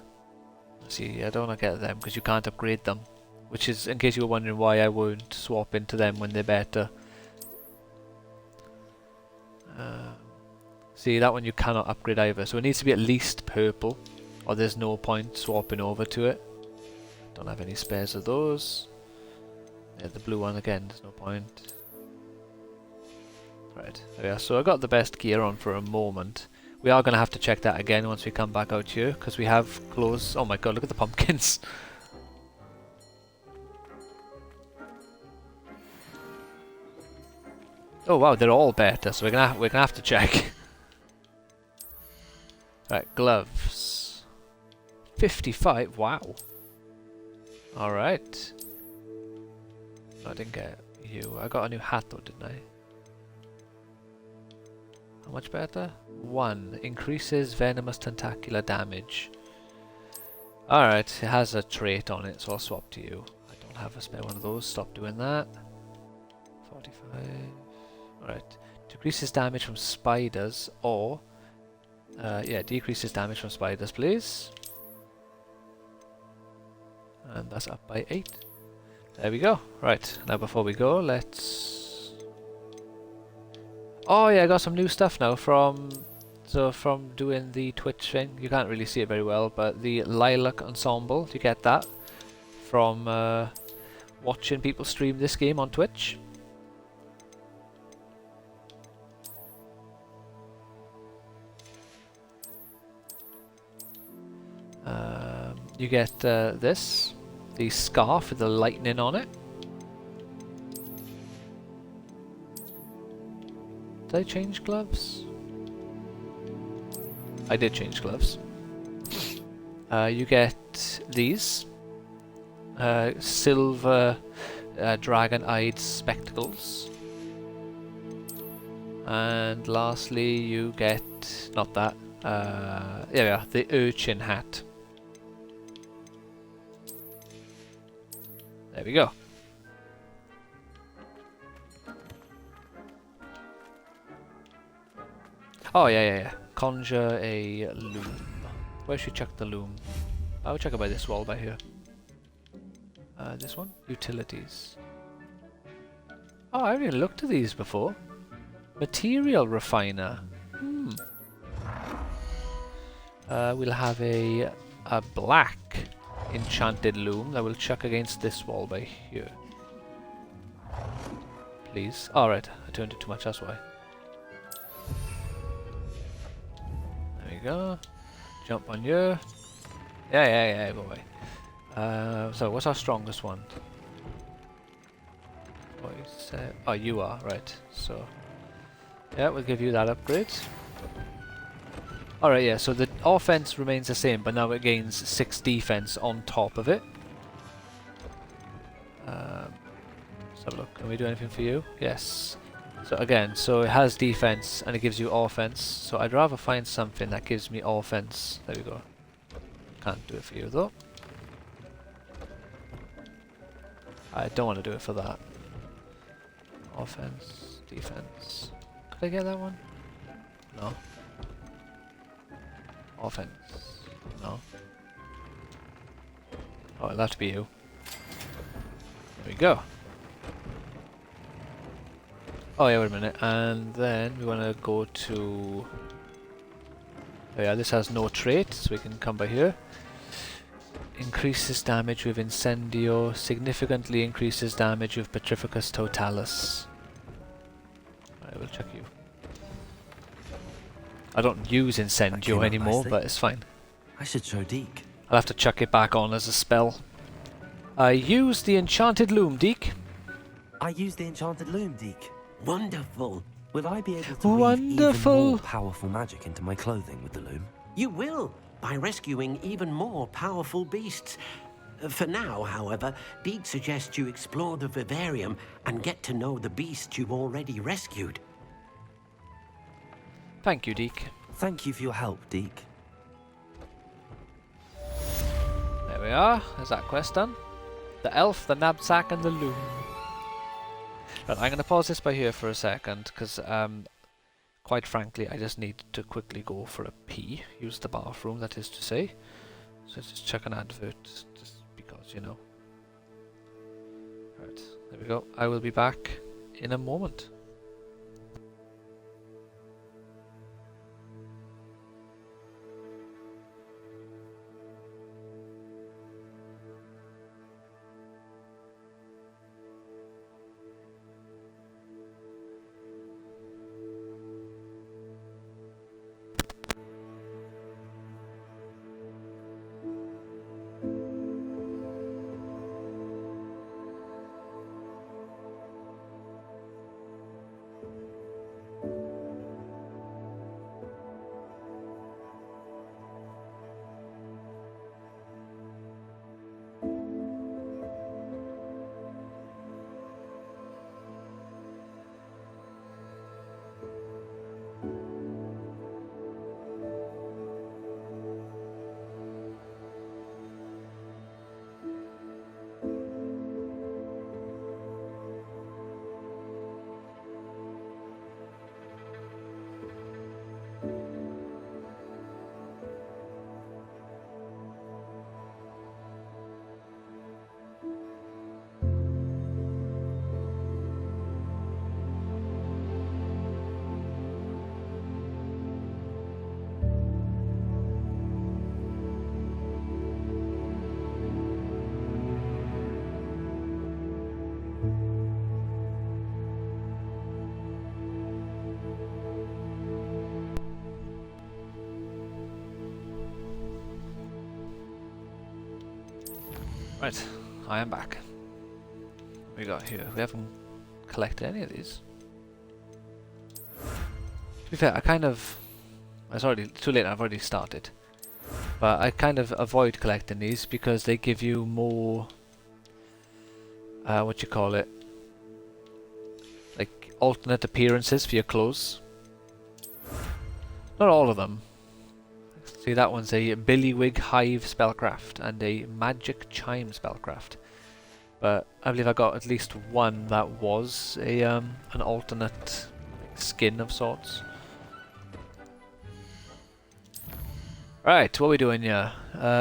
Speaker 1: See, I don't want to get them because you can't upgrade them. Which is, in case you were wondering why I won't swap into them when they're better. See, that one you cannot upgrade either. So it needs to be at least purple, or there's no point swapping over to it. Don't have any spares of those. Yeah, the blue one again, there's no point. Right, there we are. So I got the best gear on for a moment. We are going to have to check that again once we come back out here, because we have clothes. Oh my god, look at the pumpkins. Oh wow, they're all better, so we're gonna have to check. Right, gloves. 55, wow. Alright. No, I didn't get you. I got a new hat though, didn't I? How much better? 1. Increases venomous tentacular damage. Alright, it has a trait on it, so I'll swap to you. I don't have a spare one of those, stop doing that. 45. Alright. Decreases damage from spiders, or... yeah, decreases damage from spiders, please. And that's up by 8. There we go. Right, now before we go, let's... Oh yeah, I got some new stuff now from doing the Twitch thing. You can't really see it very well, but the Lilac Ensemble, you get that from watching people stream this game on Twitch. You get this, the scarf with the lightning on it. Did I change gloves? I did change gloves. You get these. Silver dragon-eyed spectacles. And lastly, you get... not that. There we are, the urchin hat. There we go. Oh, yeah. Conjure a loom. Where should we chuck the loom? I would chuck it by this wall by here. This one? Utilities. Oh, I haven't looked at these before. Material refiner. We'll have a black enchanted loom that will chuck against this wall by here. Please. Alright, I turned it too much, that's why. There we go. Jump on you. Yeah, go away. So, what's our strongest one? Oh, you are, right. So, yeah, we'll give you that upgrade. Alright, yeah, so the offense remains the same, but now it gains 6 defense on top of it. Let's have a look. Can we do anything for you? Yes. So again, so it has defense and it gives you offense. So I'd rather find something that gives me offense. There we go. Can't do it for you though. I don't want to do it for that. Offense, defense. Could I get that one? No. Offense. No. Oh, it'll have to be you. There we go. Oh yeah, wait a minute. And then we want to go to... oh yeah, this has no trait, so we can come by here. Increases damage with Incendio. Significantly increases damage with Petrificus Totalis. I will check you. I don't use Incendio anymore, but it's fine.
Speaker 2: I should show Deke.
Speaker 1: I'll have to chuck it back on as a spell. I use the enchanted loom, Deke.
Speaker 2: I use the enchanted loom, Deke.
Speaker 6: Wonderful.
Speaker 2: Will I be able to weave even more powerful magic into my clothing with the loom?
Speaker 6: You will, by rescuing even more powerful beasts. For now, however, Deke suggests you explore the vivarium and get to know the beasts you've already rescued.
Speaker 1: Thank you, Deke.
Speaker 2: Thank you for your help, Deke.
Speaker 1: There we are. There's that quest done. The elf, the knapsack, and the loom. But I'm going to pause this by here for a second, because, quite frankly, I just need to quickly go for a pee. Use the bathroom, that is to say. So let's just check an advert, just because, you know. Right, there we go. I will be back in a moment. Right, I am back. What we got here? We haven't collected any of these. To be fair, I kind of It's already too late. I've already started. But I kind of avoid collecting these because they give you more. What you call it? Like alternate appearances for your clothes. Not all of them. See, that one's a Billywig Hive spellcraft and a Magic Chime spellcraft. But I believe I got at least one that was a an alternate skin of sorts. Right, what are we doing here?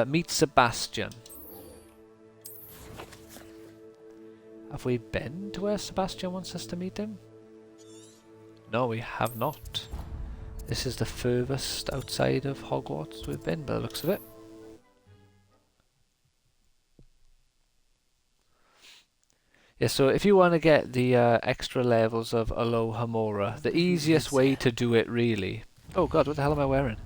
Speaker 1: Meet Sebastian. Have we been to where Sebastian wants us to meet him? No, we have not. This is the furthest outside of Hogwarts we've been, by the looks of it. Yeah, so if you want to get the extra levels of Alohomora, the easiest way to do it really... Oh god, what the hell am I wearing?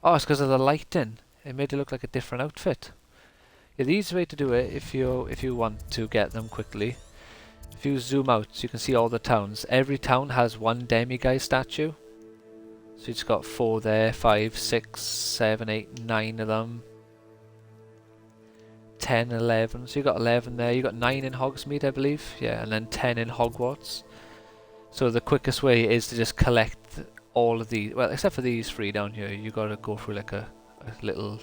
Speaker 1: Oh, it's because of the lighting. It made it look like a different outfit. Yeah, the easiest way to do it, if you want to get them quickly, if you zoom out, so you can see all the towns. Every town has one demiguise statue. So you just got 4 there, 5, 6, 7, 8, 9 of them. 10, 11. So you got 11 there. You got 9 in Hogsmeade, I believe. Yeah, and then 10 in Hogwarts. So the quickest way is to just collect all of these. Well, except for these 3 down here. You got to go through like a little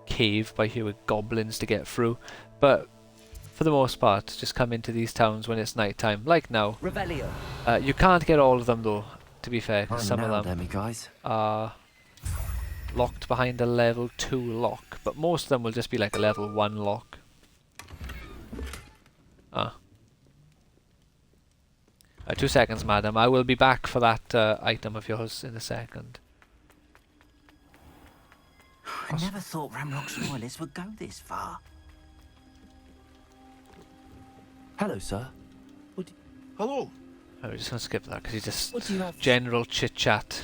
Speaker 1: cave by here with goblins to get through. But for the most part, just come into these towns when it's night time, like now.
Speaker 2: Revelio.
Speaker 1: You can't get all of them though, to be fair, 'cause some
Speaker 2: now,
Speaker 1: of them
Speaker 2: guys.
Speaker 1: are locked behind a level 2 lock, but most of them will just be like a level 1 lock. Ah. 2 seconds, madam. I will be back for that item of yours in a second.
Speaker 8: I never thought Ranrock's loyalists would go this far.
Speaker 2: Hello, sir.
Speaker 3: Hello.
Speaker 1: Oh, we're just going to skip that because you just...
Speaker 2: What do you have?
Speaker 1: General chit-chat.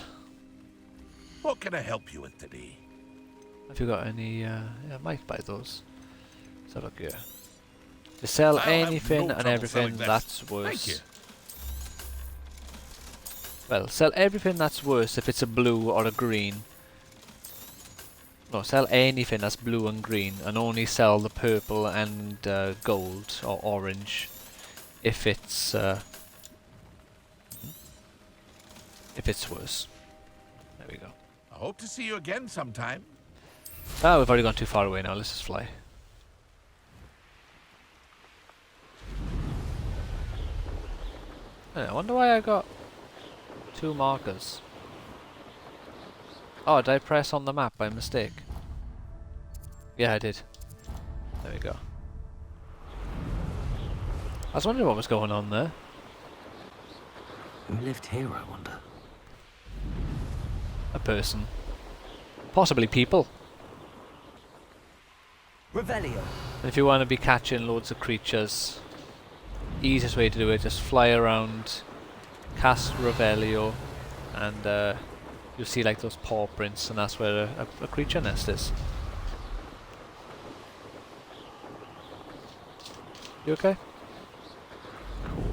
Speaker 3: What can I help you with today?
Speaker 1: Have you got any... yeah, I might buy those. Let's have a look here. To sell
Speaker 3: I'll have
Speaker 1: anything
Speaker 3: no
Speaker 1: and
Speaker 3: trouble
Speaker 1: everything
Speaker 3: selling this.
Speaker 1: that's worse.
Speaker 3: Thank you.
Speaker 1: Well, sell everything that's worse if it's a blue or a green. No, sell anything that's blue and green, and only sell the purple and gold or orange if it's worse. There we go.
Speaker 3: I hope to see you again sometime.
Speaker 1: Ah, we've already gone too far away now. Let's just fly. I wonder why I got 2 markers. Oh, did I press on the map by mistake? Yeah, I did. There we go. I was wondering what was going on there.
Speaker 2: Who lived here, I wonder?
Speaker 1: A person. Possibly people.
Speaker 2: Revelio.
Speaker 1: And if you want to be catching loads of creatures, easiest way to do it, just fly around, cast Revelio, and you'll see like those paw prints, and that's where a creature nest is. You okay? Cool.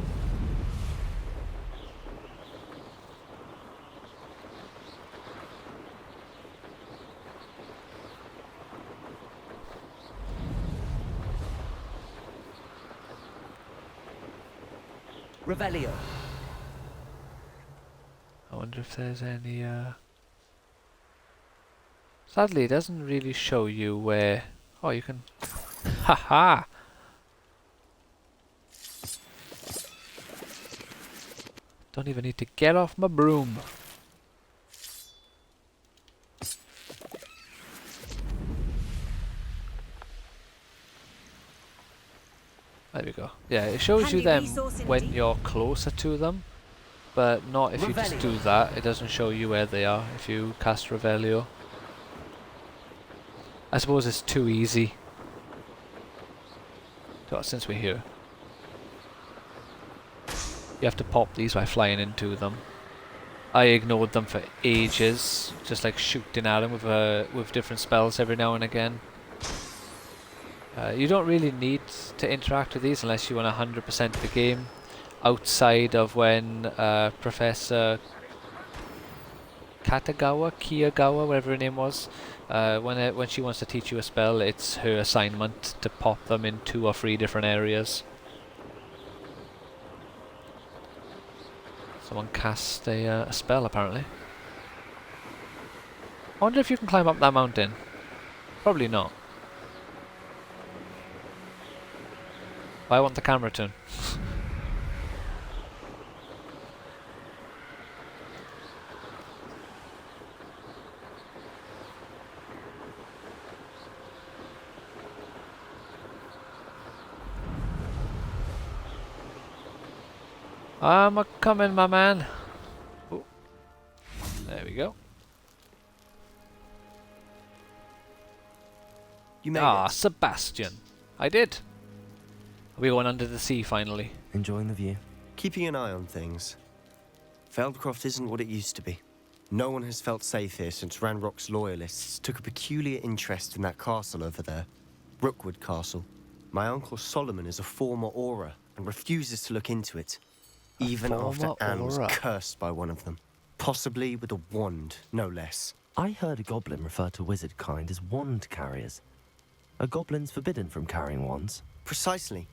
Speaker 2: Revelio.
Speaker 1: I wonder if there's any sadly it doesn't really show you where... Oh, you can... Haha! Don't even need to get off my broom. There we go. Yeah, it shows you them when you're closer to them, but not if you just do that. It doesn't show you where they are if you cast Revelio. I suppose it's too easy. So, since we're here. You have to pop these by flying into them. I ignored them for ages, just like shooting at them with different spells every now and again. You don't really need to interact with these unless you want 100% the game. outside of when Professor Kiyagawa, whatever her name was, when she wants to teach you a spell, it's her assignment to pop them in 2 or 3 different areas. Someone cast a spell, apparently. I wonder if you can climb up that mountain. Probably not. But I want the camera turn. I'm a-coming, my man. Ooh. There we go.
Speaker 18: You made
Speaker 1: Ah,
Speaker 18: it.
Speaker 1: Sebastian. I did. Are we going under the sea finally?
Speaker 18: Enjoying the view. Keeping an eye on things. Feldcroft isn't what it used to be. No one has felt safe here since Ranrock's loyalists took a peculiar interest in that castle over there. Rookwood Castle. My uncle Solomon is a former Auror and refuses to look into it. Even after Anne was cursed by one of them. Possibly with a wand, no less.
Speaker 2: I heard a goblin refer to wizard kind as wand carriers. Are goblins forbidden from carrying wands?
Speaker 18: Precisely.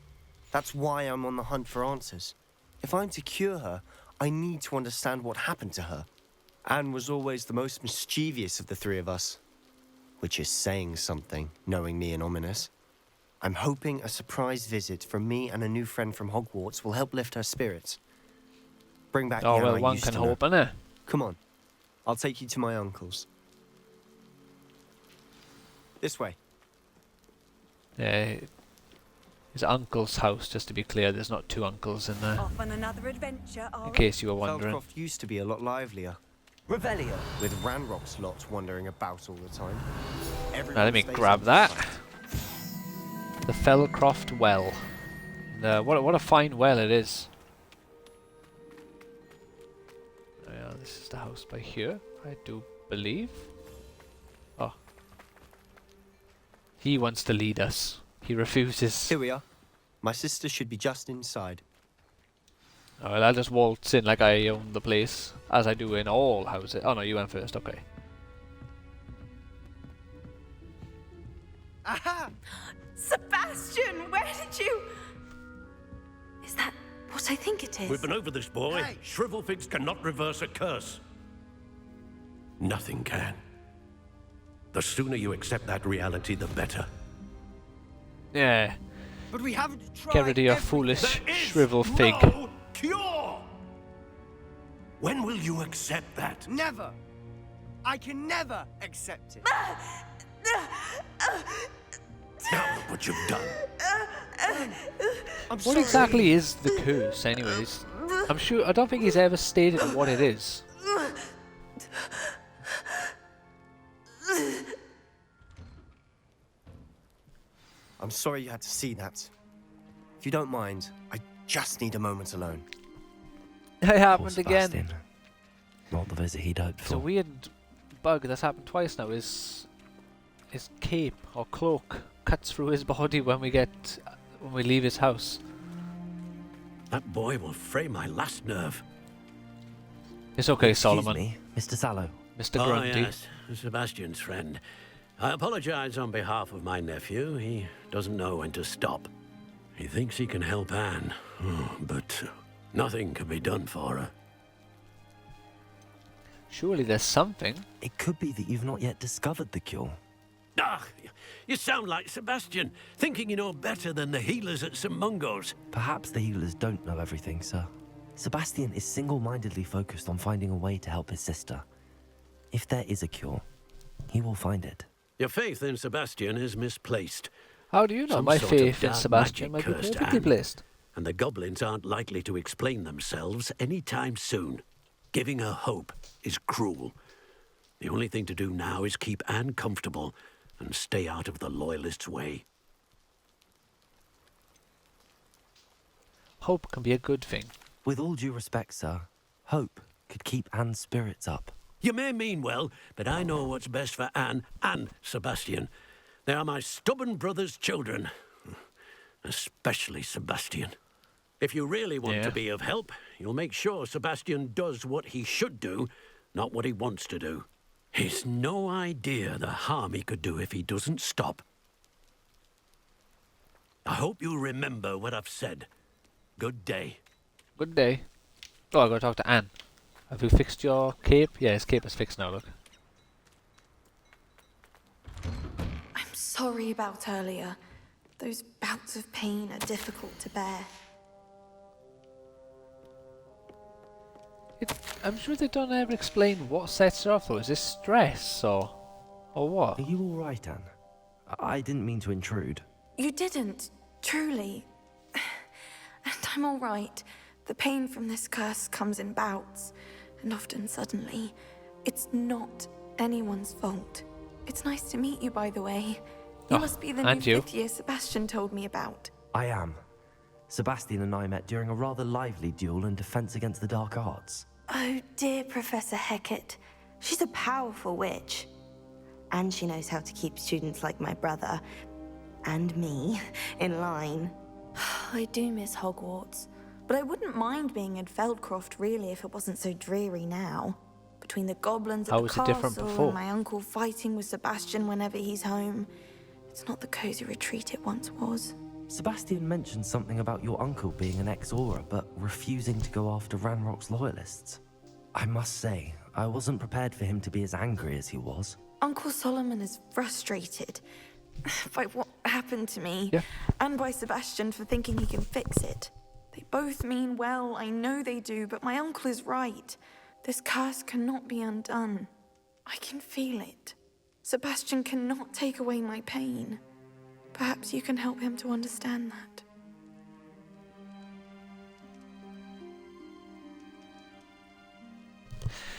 Speaker 18: That's why I'm on the hunt for answers. If I'm to cure her, I need to understand what happened to her. Anne was always the most mischievous of the 3 of us. Which is saying something, knowing me and Ominous. I'm hoping a surprise visit from me and a new friend from Hogwarts will help lift her spirits. Bring back the Anne I
Speaker 1: one
Speaker 18: used
Speaker 1: can
Speaker 18: to know.
Speaker 1: hope, innit?
Speaker 18: Come on. I'll take you to my uncle's. This way.
Speaker 1: Yeah, his uncle's house, just to be clear, there's not 2 uncles in there.
Speaker 11: Off on another adventure,
Speaker 1: In case you were wondering.
Speaker 18: Feldcroft used to be a lot livelier.
Speaker 8: Revelio.
Speaker 18: With Ranrock's lot wandering about all the time.
Speaker 1: Now let me grab that. The Feldcroft Well. What a fine well it is. Yeah, this is the house by here, I do believe. Oh. He wants to lead us. He refuses.
Speaker 18: Here we are. My sister should be just inside.
Speaker 1: Alright, I'll just waltz in like I own the place, as I do in all houses. Oh no, you went first, okay.
Speaker 15: Aha! Sebastian, where did you... Is that what I think it is?
Speaker 19: We've been over this, boy. Hey. Shrivelfigs cannot reverse a curse. Nothing can. The sooner you accept that reality, the better.
Speaker 1: Yeah.
Speaker 14: But we haven't tried.
Speaker 1: Get rid of your foolish shrivel fig.
Speaker 19: No cure! When will you accept that?
Speaker 14: Never. I can never accept it.
Speaker 19: Now look what you've done.
Speaker 1: What exactly is the curse, anyways? I don't think he's ever stated what it is.
Speaker 18: I'm sorry you had to see that. If you don't mind, I just need a moment alone.
Speaker 1: It happened again.
Speaker 2: Sebastian. Not the visit he'd hoped
Speaker 1: It's a
Speaker 2: for.
Speaker 1: weird bug that's happened twice now. His cape or cloak cuts through his body when we leave his house.
Speaker 19: That boy will fray my last nerve.
Speaker 1: It's okay,
Speaker 2: Excuse
Speaker 1: Solomon.
Speaker 2: me, Mr. Sallow.
Speaker 1: Mr.
Speaker 19: Oh,
Speaker 1: Grundy.
Speaker 19: yes, Sebastian's friend. I apologize on behalf of my nephew. He doesn't know when to stop. He thinks he can help Anne, but nothing can be done for her.
Speaker 1: Surely there's something.
Speaker 2: It could be that you've not yet discovered the cure.
Speaker 19: Ah, you sound like Sebastian, thinking you know better than the healers at St. Mungo's.
Speaker 2: Perhaps the healers don't know everything, sir. Sebastian is single-mindedly focused on finding a way to help his sister. If there is a cure, he will find it.
Speaker 19: Your faith in Sebastian is misplaced.
Speaker 1: How do you know?
Speaker 19: Some
Speaker 1: My
Speaker 19: sort of
Speaker 1: faith in
Speaker 19: dark
Speaker 1: Sebastian
Speaker 19: magic
Speaker 1: might be
Speaker 19: cursed
Speaker 1: perfectly
Speaker 19: Anne,
Speaker 1: placed.
Speaker 19: and the goblins aren't likely to explain themselves anytime soon. Giving her hope is cruel. The only thing to do now is keep Anne comfortable and stay out of the Loyalists' way.
Speaker 1: Hope can be a good thing.
Speaker 2: With all due respect, sir, hope could keep Anne's spirits up.
Speaker 19: You may mean well, but I know what's best for Anne and Sebastian. They are my stubborn brother's children. Especially Sebastian. If you really want
Speaker 1: Yeah.
Speaker 19: to be of help, you'll make sure Sebastian does what he should do, not what he wants to do. He's no idea the harm he could do if he doesn't stop. I hope you remember what I've said. Good day.
Speaker 1: Good day. Oh, I gotta talk to Anne. Have you fixed your cape? Yeah, his cape is fixed now, look.
Speaker 15: I'm sorry about earlier. Those bouts of pain are difficult to bear.
Speaker 1: I'm sure they don't ever explain what sets her off though. Is this stress or what?
Speaker 2: Are you alright, Anne? I didn't mean to intrude.
Speaker 15: You didn't, truly. And I'm all right. The pain from this curse comes in bouts, and often suddenly. It's not anyone's fault. It's nice to meet you, by the way. You must be the new fifth year Sebastian told me about.
Speaker 2: I am. Sebastian and I met during a rather lively duel in defense against the dark arts.
Speaker 20: Oh dear, Professor Hecat. She's a powerful witch. And she knows how to keep students like my brother, and me, in line.
Speaker 15: I do miss Hogwarts, but I wouldn't mind being in Feldcroft really if it wasn't so dreary now. Between the goblins at the castle and my uncle fighting with Sebastian whenever he's home, it's not the cozy retreat it once was.
Speaker 2: Sebastian mentioned something about your uncle being an ex-Auror, but refusing to go after Ranrock's loyalists. I must say, I wasn't prepared for him to be as angry as he was.
Speaker 15: Uncle Solomon is frustrated by what happened to me, and by Sebastian for thinking he can fix it. They both mean well, I know they do, but my uncle is right. This curse cannot be undone. I can feel it. Sebastian cannot take away my pain. Perhaps you can help him to understand that.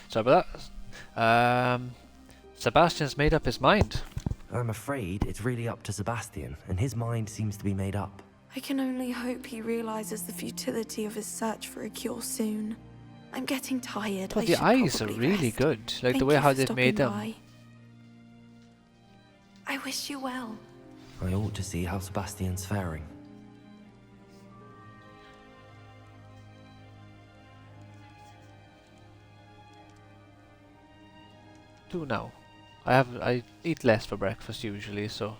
Speaker 1: Sorry about that. Sebastian's made up his mind.
Speaker 2: I'm afraid it's really up to Sebastian, and his mind seems to be made up.
Speaker 15: I can only hope he realizes the futility of his search for a cure soon. I'm getting tired.
Speaker 1: But the eyes are really good, like the way how they've made them.
Speaker 15: I wish you well.
Speaker 2: I ought to see how Sebastian's faring.
Speaker 1: Do now. I eat less for breakfast usually, so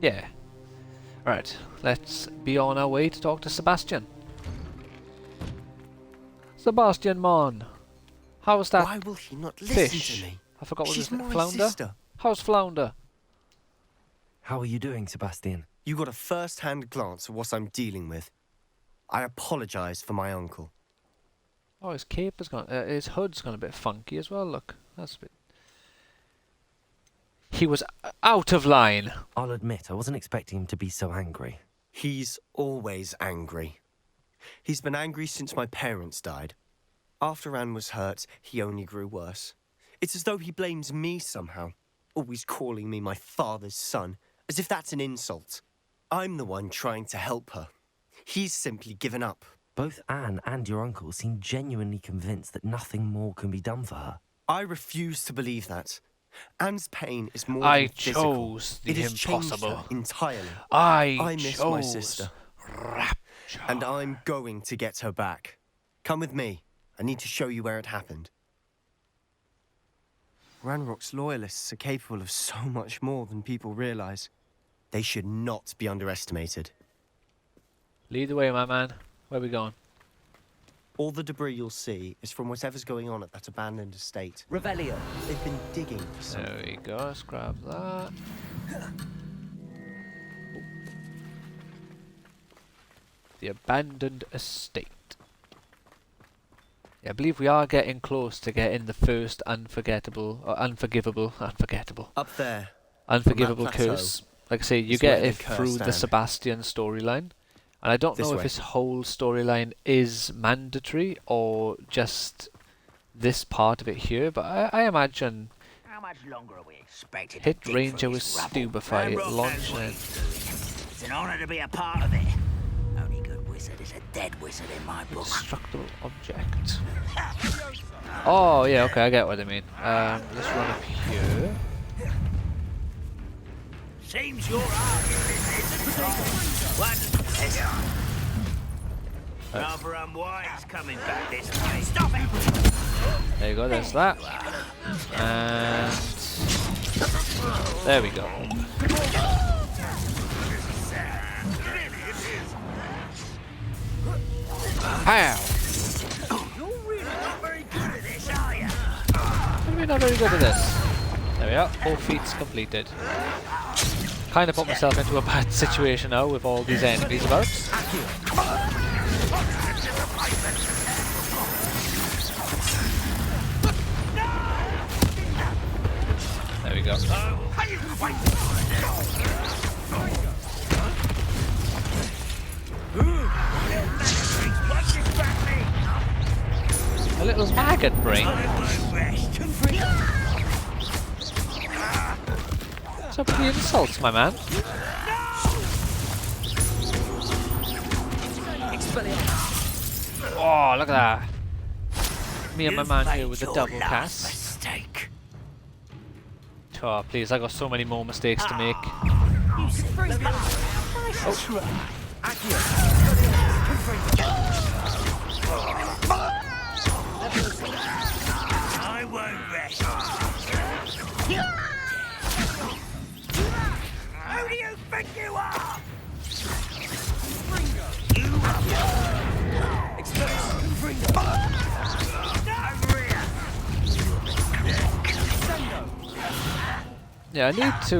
Speaker 1: yeah. Right, let's be on our way to talk to Sebastian. Sebastian, man, how's that?
Speaker 18: Why will he not listen
Speaker 2: fish?
Speaker 18: to me?
Speaker 1: I forgot what
Speaker 18: She's
Speaker 1: his name.
Speaker 18: my
Speaker 1: Flounder.
Speaker 18: sister.
Speaker 1: How's Flounder?
Speaker 2: How are you doing, Sebastian?
Speaker 18: You got a first-hand glance at what I'm dealing with. I apologize for my uncle.
Speaker 1: Oh, his cape has gone. His hood's gone a bit funky as well. Look, that's a bit. He was out of line.
Speaker 2: I'll admit, I wasn't expecting him to be so angry.
Speaker 18: He's always angry. He's been angry since my parents died. After Anne was hurt, he only grew worse. It's as though he blames me somehow, always calling me my father's son, as if that's an insult. I'm the one trying to help her. He's simply given up.
Speaker 2: Both Anne and your uncle seem genuinely convinced that nothing more can be done for her.
Speaker 18: I refuse to believe that. Anne's pain is more
Speaker 1: I
Speaker 18: than physical.
Speaker 1: chose the
Speaker 18: It has changed
Speaker 1: impossible.
Speaker 18: her entirely.
Speaker 1: I
Speaker 18: miss
Speaker 1: chose
Speaker 18: my sister. And I'm going to get her back. Come with me. I need to show you where it happened. Ranrock's loyalists are capable of so much more than people realize. They should not be underestimated.
Speaker 1: Lead the way, my man. Where are we going?
Speaker 18: All the debris you'll see is from whatever's going on at that abandoned estate. Revelio. They've been digging for something.
Speaker 1: There we go. Let's grab that. The abandoned estate. Yeah, I believe we are getting close to getting the first unforgivable.
Speaker 18: Up there.
Speaker 1: Unforgivable
Speaker 18: on that plateau,
Speaker 1: curse. Like I say, you
Speaker 18: is where
Speaker 1: get
Speaker 18: the
Speaker 1: it
Speaker 18: curse
Speaker 1: through the
Speaker 18: stand.
Speaker 1: Sebastian storyline. And I don't
Speaker 18: This
Speaker 1: know if
Speaker 18: way.
Speaker 1: his whole storyline is mandatory or just this part of it here, but I imagine
Speaker 8: How much longer are we expected to
Speaker 1: Hit
Speaker 8: dig
Speaker 1: Ranger
Speaker 8: for
Speaker 1: was
Speaker 8: this rubble?
Speaker 1: stupefied,
Speaker 8: Ranrock knows
Speaker 1: launch
Speaker 8: what
Speaker 1: it.
Speaker 8: he's doing. It's an honor to be a part of it. Only good wizard is a dead wizard in my book.
Speaker 1: Destructible object. Oh yeah, okay, I get what I mean. Let's run up here.
Speaker 8: Seems your argument is one Rather unwise coming back this way. Stop it!
Speaker 1: There you go, there's that. And there we go. Pow!
Speaker 8: You're really not very good at this, are you?
Speaker 1: What do you mean not very good at this? There we are, 4 feats completed. Kind of put myself into a bad situation now with all these enemies about. There we go. A little maggot brain. What's up with the insults, my man? Oh, look at that. Me and my man here with the double cast.
Speaker 8: Mistake.
Speaker 1: Oh, please, I got so many more mistakes to make.
Speaker 8: I won't rest. Who do you think you are?
Speaker 1: Yeah, I need to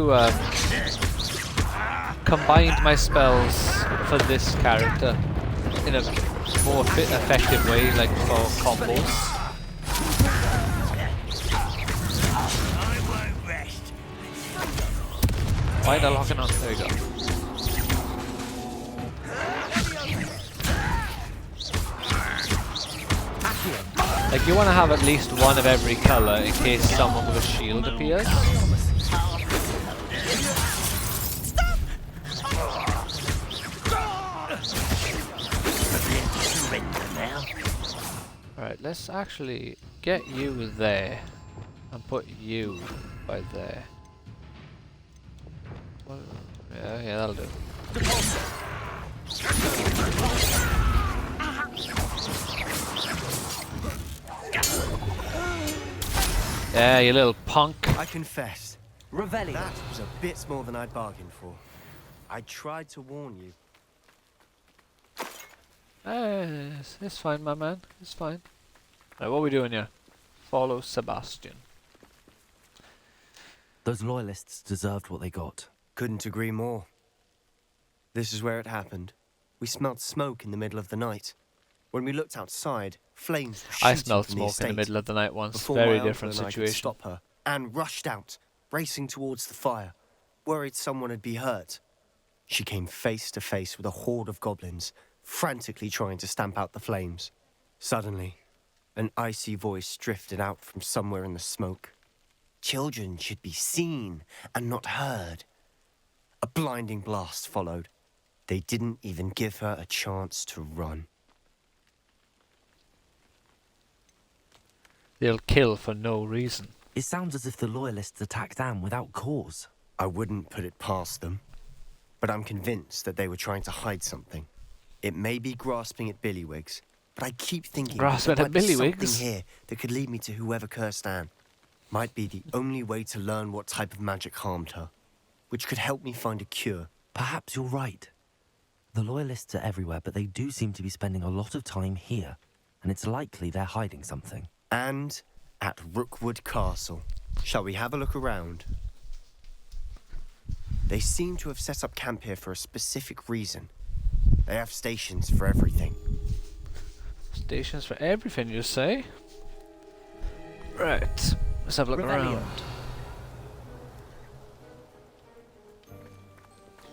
Speaker 1: combine my spells for this character in a more effective way, like for combos. Why not locking on? There we go. Like, you want to have at least one of every colour in case someone with a shield appears. Right, let's actually get you there and put you by there. Well, yeah, that'll do. Yeah, you little punk.
Speaker 18: I confess, Revelio. That was a bit more than I'd bargained for. I tried to warn you.
Speaker 1: It's fine, my man. It's fine. Right, what are we doing here? Follow Sebastian.
Speaker 2: Those loyalists deserved what they got.
Speaker 18: Couldn't agree more. This is where it happened. We smelled smoke in the middle of the night. When we looked outside, flames were shooting
Speaker 1: I smelled
Speaker 18: from the
Speaker 1: smoke
Speaker 18: estate.
Speaker 1: in the middle of the night once.
Speaker 18: Before
Speaker 1: Very
Speaker 18: my uncle
Speaker 1: different
Speaker 18: and I could
Speaker 1: situation.
Speaker 18: stop her. Anne rushed out, racing towards the fire, worried someone had been hurt. She came face to face with a horde of goblins, frantically trying to stamp out the flames. Suddenly, an icy voice drifted out from somewhere in the smoke. Children should be seen and not heard. A blinding blast followed. They didn't even give her a chance to run.
Speaker 1: They'll kill for no reason.
Speaker 2: It sounds as if the loyalists attacked Anne without cause.
Speaker 18: I wouldn't put it past them, but I'm convinced that they were trying to hide something. It may be grasping at Billywigs, but I keep thinking
Speaker 1: Grasping
Speaker 18: there
Speaker 1: at
Speaker 18: might be
Speaker 1: Billywigs?
Speaker 18: something here that could lead me to whoever cursed Anne. Might be the only way to learn what type of magic harmed her, which could help me find a cure.
Speaker 2: Perhaps you're right. The loyalists are everywhere, but they do seem to be spending a lot of time here, and it's likely they're hiding something.
Speaker 18: And at Rookwood Castle. Shall we have a look around? They seem to have set up camp here for a specific reason. They have stations for everything.
Speaker 1: Stations for everything, you say? Right. Let's have a look around.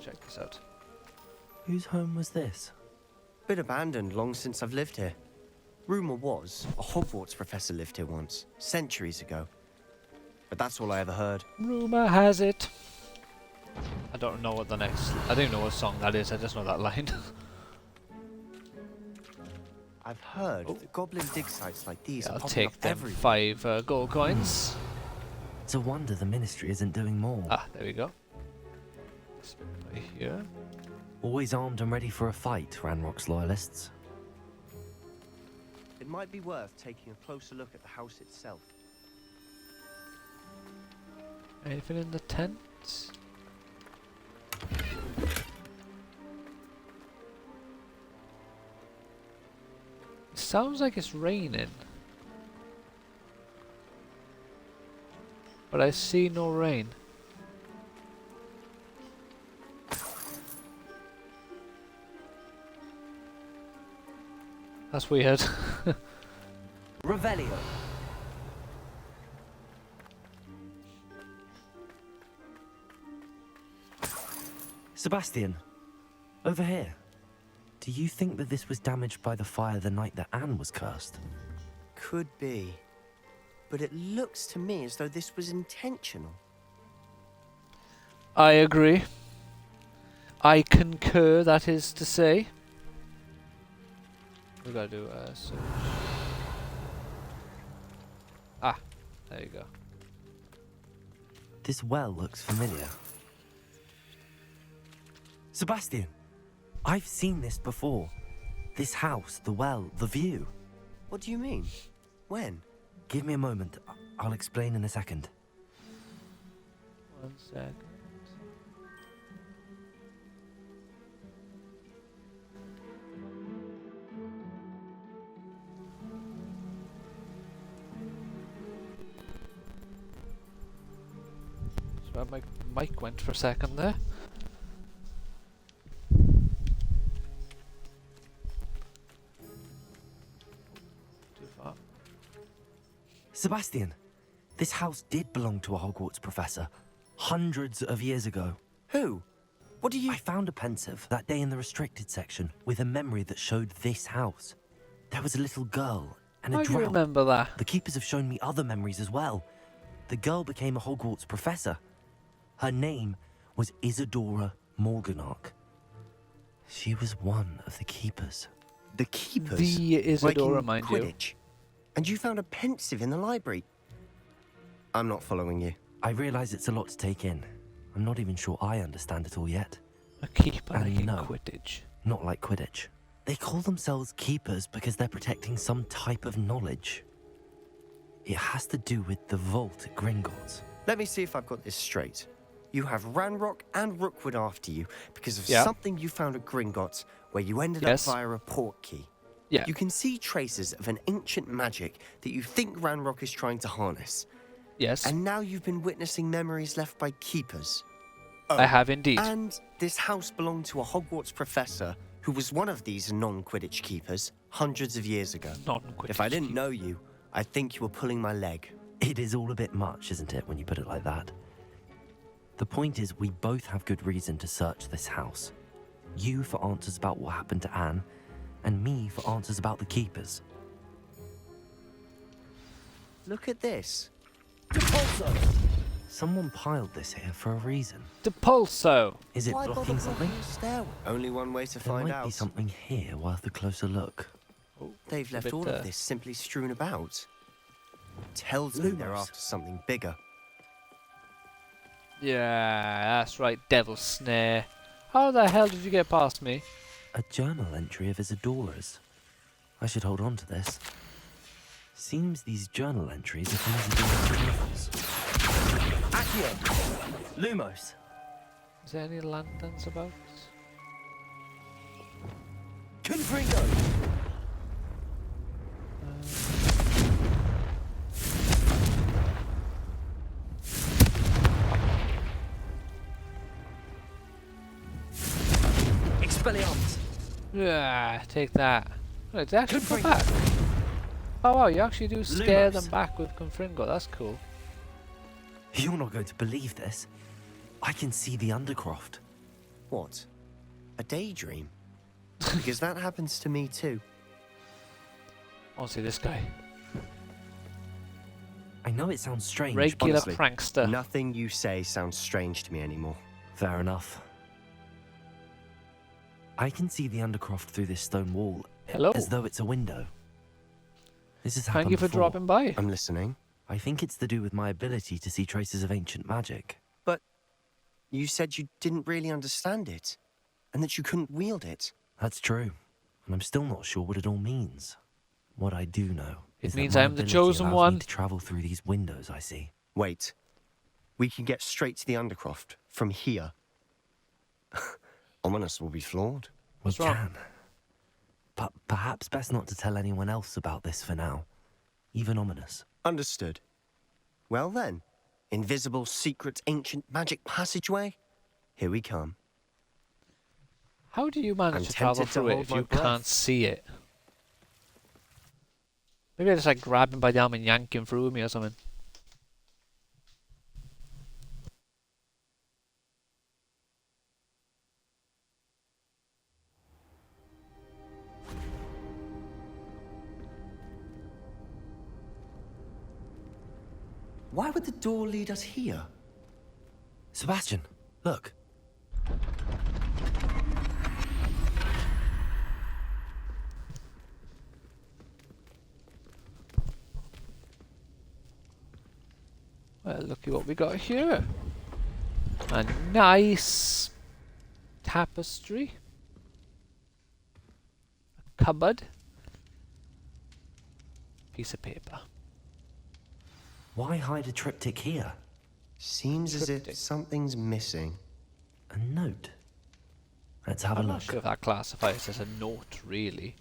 Speaker 1: Check this out.
Speaker 2: Whose home was this?
Speaker 18: Been abandoned long since I've lived here. Rumour was a Hogwarts professor lived here once, centuries ago. But that's all I ever heard.
Speaker 1: Rumour has it. I don't know what the next... I don't know what song that is, I just know that line.
Speaker 18: I've heard that goblin dig sites like these are
Speaker 1: I'll
Speaker 18: popping
Speaker 1: take
Speaker 18: up
Speaker 1: them
Speaker 18: everywhere.
Speaker 1: 5 gold coins.
Speaker 2: It's a wonder the Ministry isn't doing more.
Speaker 1: Ah, there we go. Right here.
Speaker 2: Always armed and ready for a fight, Ranrock's loyalists.
Speaker 18: It might be worth taking a closer look at the house itself.
Speaker 1: Anything in the tents? It sounds like it's raining. But I see no rain. That's weird.
Speaker 18: Revelio.
Speaker 2: Sebastian, over here. Do you think that this was damaged by the fire the night that Anne was cursed?
Speaker 18: Could be. But it looks to me as though this was intentional.
Speaker 1: I agree. I concur, that is to say. We gotta do search. Ah, there you go.
Speaker 2: This well looks familiar. Sebastian, I've seen this before. This house, the well, the view.
Speaker 18: What do you mean? When?
Speaker 2: Give me a moment. I'll explain in a second.
Speaker 1: 1 second. So my mic went for a second there. Too far.
Speaker 2: Sebastian, this house did belong to a Hogwarts professor hundreds of years ago.
Speaker 18: Who? What do you...
Speaker 2: I found a pensive that day in the restricted section with a memory that showed this house. There was a little girl and a
Speaker 1: I
Speaker 2: drought.
Speaker 1: remember that.
Speaker 2: The keepers have shown me other memories as well. The girl became a Hogwarts professor. Her name was Isadora Morganach. She was one of the keepers.
Speaker 18: The keepers?
Speaker 1: The Isadora,
Speaker 18: like in
Speaker 1: mind
Speaker 18: Quidditch.
Speaker 1: you.
Speaker 18: And you found a pensive in the library? I'm not following you.
Speaker 2: I realise it's a lot to take in. I'm not even sure I understand it all yet.
Speaker 1: A keeper
Speaker 2: And
Speaker 1: like in
Speaker 2: no,
Speaker 1: Quidditch.
Speaker 2: Not like Quidditch. They call themselves keepers because they're protecting some type of knowledge. It has to do with the vault at Gringotts.
Speaker 18: Let me see if I've got this straight. You have Ranrock and Rookwood after you because of
Speaker 1: Yeah.
Speaker 18: something you found at Gringotts where you ended
Speaker 1: Yes.
Speaker 18: up via a port key.
Speaker 1: Yeah.
Speaker 18: You can see traces of an ancient magic that you think Ranrock is trying to harness.
Speaker 1: Yes.
Speaker 18: And now you've been witnessing memories left by keepers.
Speaker 1: I have indeed.
Speaker 18: And this house belonged to a Hogwarts professor who was one of these non-Quidditch keepers hundreds of years ago.
Speaker 1: Non-Quidditch
Speaker 18: If I didn't know you, I'd think you were pulling my leg.
Speaker 2: It is all a bit much, isn't it, when you put it like that? The point is, we both have good reason to search this house. You for answers about what happened to Anne, and me for answers about the keepers.
Speaker 18: Look at this.
Speaker 2: Someone piled this here for a reason.
Speaker 1: Depulso!
Speaker 2: Is it
Speaker 18: Why bother
Speaker 2: blocking something?
Speaker 18: blocking a stairway? Only one way to
Speaker 2: There
Speaker 18: find
Speaker 2: might
Speaker 18: out.
Speaker 2: be something here worth a closer look.
Speaker 18: They've
Speaker 1: a
Speaker 18: left
Speaker 1: bit,
Speaker 18: all of this simply strewn about. Tells me they're after something bigger.
Speaker 1: Yeah, that's right, Devil Snare. How the hell did you get past me?
Speaker 2: A journal entry of Isadora's. I should hold on to this. Seems these journal entries are from Isadora's travels.
Speaker 18: Accio! Lumos!
Speaker 1: Is there any lanterns about?
Speaker 18: Confringo! Expelliarmus!
Speaker 1: Yeah, take that. Right, they actually come back. Oh wow, you actually do scare
Speaker 2: Lumos.
Speaker 1: them back with Confringo, that's cool.
Speaker 2: You're not going to believe this. I can see the Undercroft.
Speaker 18: What? A daydream? Because that happens to me too.
Speaker 1: I want to see this guy.
Speaker 2: I know it sounds strange.
Speaker 1: Regular
Speaker 18: Honestly,
Speaker 1: prankster.
Speaker 18: Nothing you say sounds strange to me anymore.
Speaker 2: Fair enough. I can see the Undercroft through this stone wall.
Speaker 1: Hello.
Speaker 2: As though it's a window. This has
Speaker 1: Thank
Speaker 2: happened
Speaker 1: you for
Speaker 2: before.
Speaker 1: dropping by.
Speaker 18: I'm listening.
Speaker 2: I think it's to do with my ability to see traces of ancient magic.
Speaker 18: But you said you didn't really understand it. and that you couldn't wield it.
Speaker 2: That's true, and I'm still not sure what it all means. What I do know is
Speaker 1: means
Speaker 2: that my
Speaker 1: I'm the
Speaker 2: ability
Speaker 1: chosen
Speaker 2: allows
Speaker 1: one.
Speaker 2: me to travel through these windows I see.
Speaker 18: Wait. We can get straight to the Undercroft from here. Ominous will be floored.
Speaker 2: We can. But perhaps best not to tell anyone else about this for now. Even Ominous.
Speaker 18: Understood. Well then, invisible, secret, ancient magic passageway? Here we come.
Speaker 1: How do you manage
Speaker 18: I'm
Speaker 1: to travel
Speaker 18: tempted to
Speaker 1: through it
Speaker 18: hold
Speaker 1: if
Speaker 18: my
Speaker 1: you
Speaker 18: breath.
Speaker 1: can't see it? Maybe I just like grab him by the arm and yank him through me or something.
Speaker 18: Why would the door lead us here?
Speaker 2: Sebastian, look.
Speaker 1: Well, looky what we got here. A nice tapestry. A cupboard. Piece of paper.
Speaker 2: Why hide a triptych here?
Speaker 18: Seems as if something's missing.
Speaker 2: A note. Let's have a
Speaker 1: I'm
Speaker 2: look.
Speaker 1: not sure if that classifies as a note, really.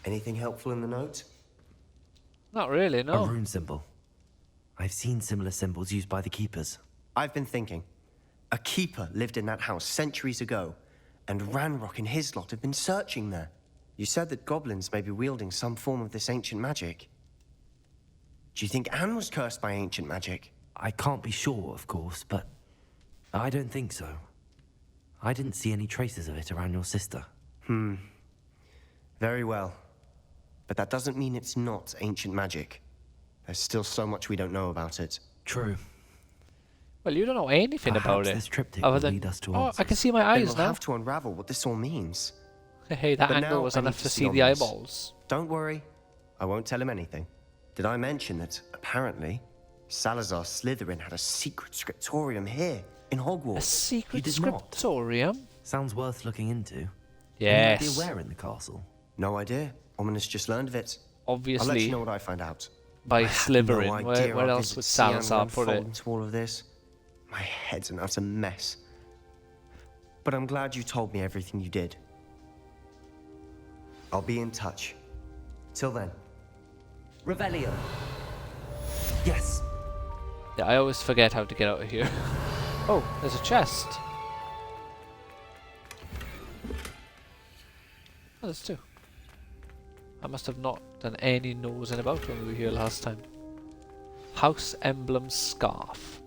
Speaker 18: Anything helpful in the note?
Speaker 1: Not really, no.
Speaker 2: A rune symbol. I've seen similar symbols used by the keepers.
Speaker 18: I've been thinking. A keeper lived in that house centuries ago, and Ranrock and his lot have been searching there. You said that goblins may be wielding some form of this ancient magic. Do you think Anne was cursed by ancient magic?
Speaker 2: I can't be sure, of course, but I don't think so. I didn't see any traces of it around your sister.
Speaker 18: Very well. But that doesn't mean it's not ancient magic. There's still so much we don't know about it.
Speaker 2: True.
Speaker 1: Well, you don't know anything about
Speaker 2: Perhaps
Speaker 1: it.
Speaker 2: this triptych
Speaker 1: other
Speaker 2: will
Speaker 1: than,
Speaker 2: lead us to
Speaker 1: oh,
Speaker 2: answers.
Speaker 1: I can see my
Speaker 18: Then
Speaker 1: eyes
Speaker 18: we'll
Speaker 1: now.
Speaker 18: have to unravel what this all means.
Speaker 1: Hey, that
Speaker 18: But
Speaker 1: angle
Speaker 18: now
Speaker 1: was
Speaker 18: I need
Speaker 1: enough
Speaker 18: to
Speaker 1: to
Speaker 18: see
Speaker 1: see the
Speaker 18: Ominous.
Speaker 1: eyeballs.
Speaker 18: Don't worry. I won't tell him anything. Did I mention that, apparently, Salazar Slytherin had a secret scriptorium here, in Hogwarts?
Speaker 1: A secret
Speaker 2: did not.
Speaker 1: scriptorium?
Speaker 2: Sounds worth looking into.
Speaker 1: Yes.
Speaker 2: Any idea where in the castle?
Speaker 18: No idea. Ominous just learned of it. I'll let
Speaker 1: Obviously,
Speaker 18: you know what I find out.
Speaker 1: by
Speaker 18: I had
Speaker 1: Slytherin.
Speaker 18: no idea
Speaker 1: Where
Speaker 18: our
Speaker 1: else
Speaker 18: visit
Speaker 1: would
Speaker 18: to Sian would
Speaker 1: Salazar put
Speaker 18: unfold
Speaker 1: it?
Speaker 18: into all of this? My head's an utter mess. But I'm glad you told me everything you did. I'll be in touch. Till then.
Speaker 2: Revelio. Yes.
Speaker 1: Yeah, I always forget how to get out of here. Oh, there's a chest. Oh, there's two. I must have not done any nosing about when we were here last time. House emblem scarf.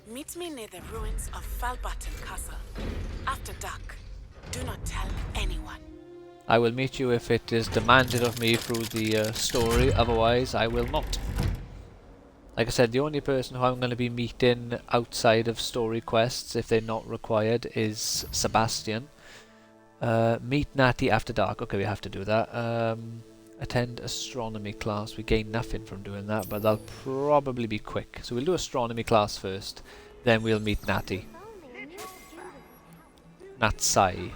Speaker 21: Meet me near the ruins of Falbatten Castle. After dark. Do not tell anyone.
Speaker 1: I will meet you if it is demanded of me through the story, otherwise I will not. Like I said, the only person who I'm going to be meeting outside of story quests, if they're not required, is Sebastian. Meet Natty after dark. Okay, we have to do that. Attend astronomy class. We gain nothing from doing that, but that'll probably be quick. So we'll do astronomy class first, then we'll meet Natty. Natsai.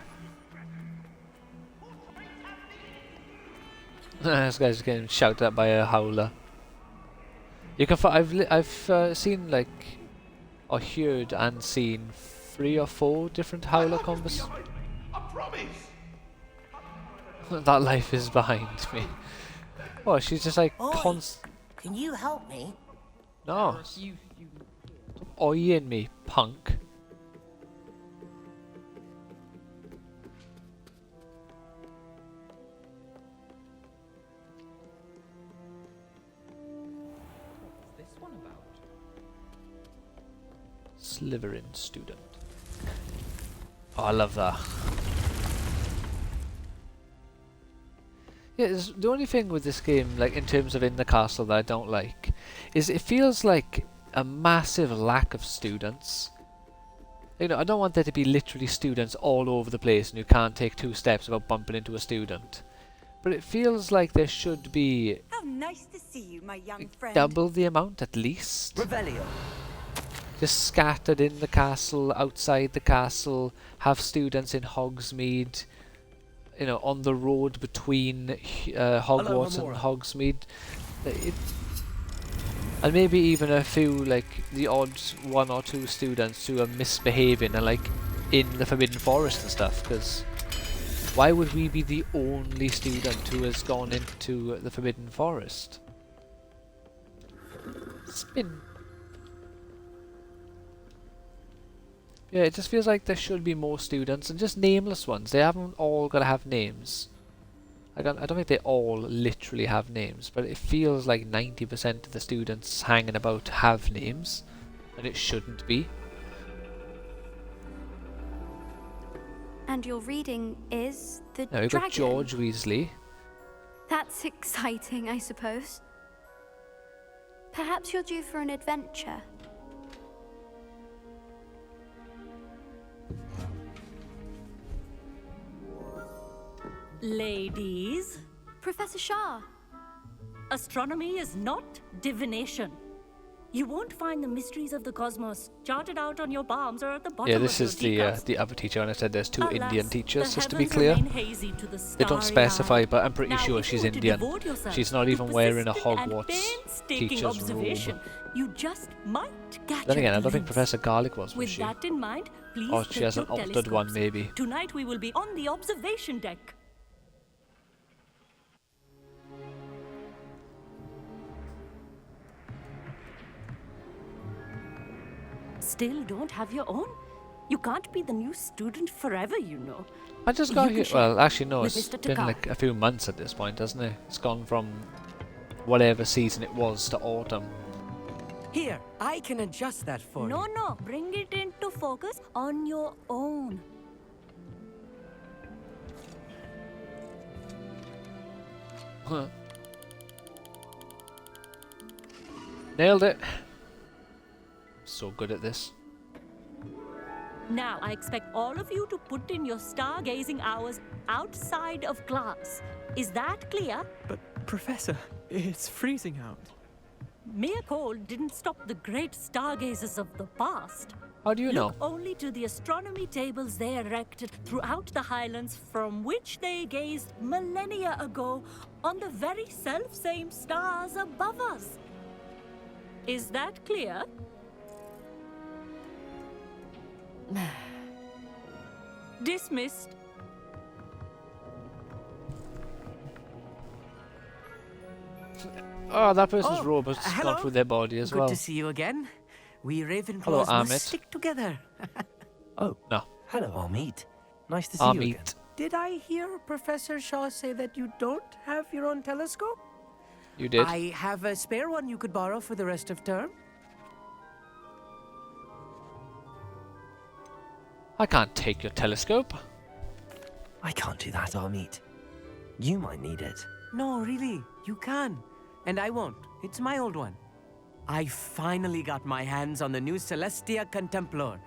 Speaker 1: This guy's getting shouted at by a howler. You can. I've seen like, or heard and seen 3 or 4 different howler combos. That life is behind me. Oh, she's just like
Speaker 16: Can you help me?
Speaker 1: No. Oyin me, punk. Slytherin student. Oh, I love that. Yeah, the only thing with this game, like in terms of in the castle, that I don't like, is it feels like a massive lack of students. You know, I don't want there to be literally students all over the place and you can't take 2 steps without bumping into a student. But it feels like there should be
Speaker 5: How nice to see you, my young friend.
Speaker 1: double the amount at least.
Speaker 18: Revelio.
Speaker 1: Just scattered in the castle, outside the castle, have students in Hogsmeade, you know, on the road between Hogwarts and Hogsmeade. And maybe even a few, like, the odd 1 or 2 students who are misbehaving and, like, in the Forbidden Forest and stuff, because why would we be the only student who has gone into the Forbidden Forest? Spin. Yeah, it just feels like there should be more students, and just nameless ones. They haven't all got to have names. I don't think they all literally have names, but it feels like 90% of the students hanging about have names, and it shouldn't be.
Speaker 17: And your reading is the
Speaker 1: Now we've
Speaker 17: dragon.
Speaker 1: got George Weasley.
Speaker 17: That's exciting, I suppose. Perhaps you're due for an adventure.
Speaker 22: Ladies,
Speaker 17: Professor Shah.
Speaker 22: astronomy is not divination. You won't find the mysteries of the cosmos charted out on your palms or at the bottom
Speaker 1: Yeah,
Speaker 22: of
Speaker 1: this
Speaker 22: your
Speaker 1: is
Speaker 22: teacups.
Speaker 1: the other teacher, and I said there's 2
Speaker 22: Alas,
Speaker 1: Indian teachers,
Speaker 22: the
Speaker 1: just to be
Speaker 22: heavens
Speaker 1: clear.
Speaker 22: remain hazy to the
Speaker 1: They don't specify,
Speaker 22: starry-eyed.
Speaker 1: but I'm pretty
Speaker 22: Now,
Speaker 1: sure
Speaker 22: if
Speaker 1: she's
Speaker 22: you were to
Speaker 1: Indian.
Speaker 22: devote yourself
Speaker 1: She's not
Speaker 22: to
Speaker 1: even wearing a
Speaker 22: persistent and
Speaker 1: Hogwarts
Speaker 22: painstaking
Speaker 1: teacher's
Speaker 22: observation,
Speaker 1: robe.
Speaker 22: you just might catch
Speaker 1: Then again,
Speaker 22: a
Speaker 1: I don't think
Speaker 22: glimpse.
Speaker 1: Professor Garlick was
Speaker 22: With
Speaker 1: she?
Speaker 22: that in mind, please
Speaker 1: Or
Speaker 22: take
Speaker 1: she has an
Speaker 22: your
Speaker 1: altered one,
Speaker 22: telescopes.
Speaker 1: maybe.
Speaker 22: Tonight we will be on the observation deck. Still don't have your own? You can't be the new student forever, you know.
Speaker 1: I just
Speaker 22: You
Speaker 1: got
Speaker 22: can
Speaker 1: here.
Speaker 22: share
Speaker 1: Well, actually, no,
Speaker 22: with
Speaker 1: it's
Speaker 22: Mr.
Speaker 1: been
Speaker 22: Takar.
Speaker 1: like a few months at this point, hasn't it? It's gone from whatever season it was to autumn.
Speaker 23: Here, I can adjust that for
Speaker 22: No,
Speaker 23: you.
Speaker 22: no, bring it into focus on your own.
Speaker 1: Huh. Nailed it. So good at this.
Speaker 22: Now, I expect all of you to put in your stargazing hours outside of class. Is that clear?
Speaker 24: But, Professor, it's freezing out.
Speaker 22: Mere cold didn't stop the great stargazers of the past.
Speaker 1: How do you know?
Speaker 22: Look only to the astronomy tables they erected throughout the Highlands, from which they gazed millennia ago on the very self-same stars above us. Is that clear? Dismissed.
Speaker 1: Oh, that person's
Speaker 23: Oh,
Speaker 1: robe has
Speaker 23: hello.
Speaker 1: gone through their body as
Speaker 23: Good
Speaker 1: well.
Speaker 23: to see you again. We
Speaker 1: Hello,
Speaker 23: Ravenclaws
Speaker 1: Amit.
Speaker 23: must stick together.
Speaker 18: Oh,
Speaker 1: no.
Speaker 18: Hello, Amit. Nice to see you again.
Speaker 1: Amit.
Speaker 23: Did I hear Professor Shaw say that you don't have your own telescope?
Speaker 1: You did.
Speaker 23: I have a spare one you could borrow for the rest of term.
Speaker 1: I can't take your telescope.
Speaker 18: I can't do that, Amit. You might need it.
Speaker 23: No, really, you can. And I won't. It's my old one. I finally got my hands on the new Celestia Contemplar.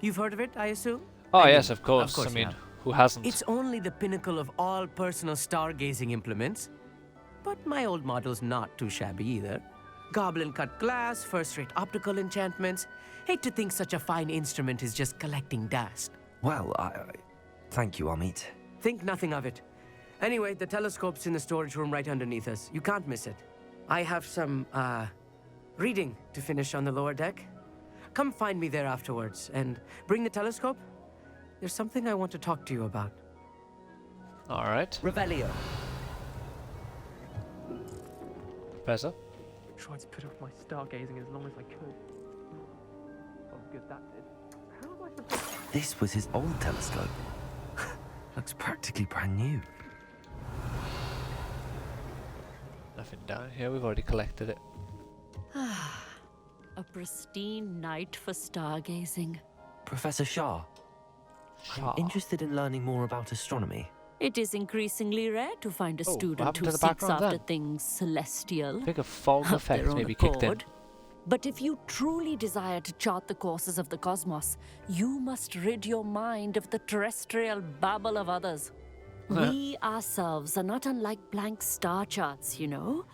Speaker 23: You've heard of it, I assume?
Speaker 1: Oh,
Speaker 23: I
Speaker 1: yes,
Speaker 23: mean,
Speaker 1: of course. I
Speaker 23: you
Speaker 1: mean,
Speaker 23: have.
Speaker 1: who hasn't?
Speaker 23: It's only the pinnacle of all personal stargazing implements. But my old model's not too shabby either. Goblin-cut glass, first-rate optical enchantments. Hate to think such a fine instrument is just collecting dust.
Speaker 18: Well, thank you, Amit.
Speaker 23: Think nothing of it. Anyway, the telescope's in the storage room right underneath us. You can't miss it. I have some, reading to finish on the lower deck. Come find me there afterwards, and bring the telescope. There's something I want to talk to you about.
Speaker 1: All right.
Speaker 18: Revelio.
Speaker 1: Professor?
Speaker 24: I tried to put off my stargazing as long as I could. Oh, good that did. How am I supposed
Speaker 18: This was his old telescope. Looks practically brand new.
Speaker 1: Nothing down here. We've already collected it.
Speaker 22: A pristine night for stargazing.
Speaker 18: Professor Shah. I'm interested in learning more about astronomy.
Speaker 22: It is increasingly rare to find a
Speaker 1: Oh, what
Speaker 22: student
Speaker 1: happened
Speaker 22: who
Speaker 1: to the
Speaker 22: seeks
Speaker 1: background
Speaker 22: after
Speaker 1: then?
Speaker 22: things celestial.
Speaker 1: I think a fog
Speaker 22: of
Speaker 1: effect
Speaker 22: their own
Speaker 1: maybe kicked in.
Speaker 22: accord. But if you truly desire to chart the courses of the cosmos, you must rid your mind of the terrestrial babble of others. We ourselves are not unlike blank star charts, you know.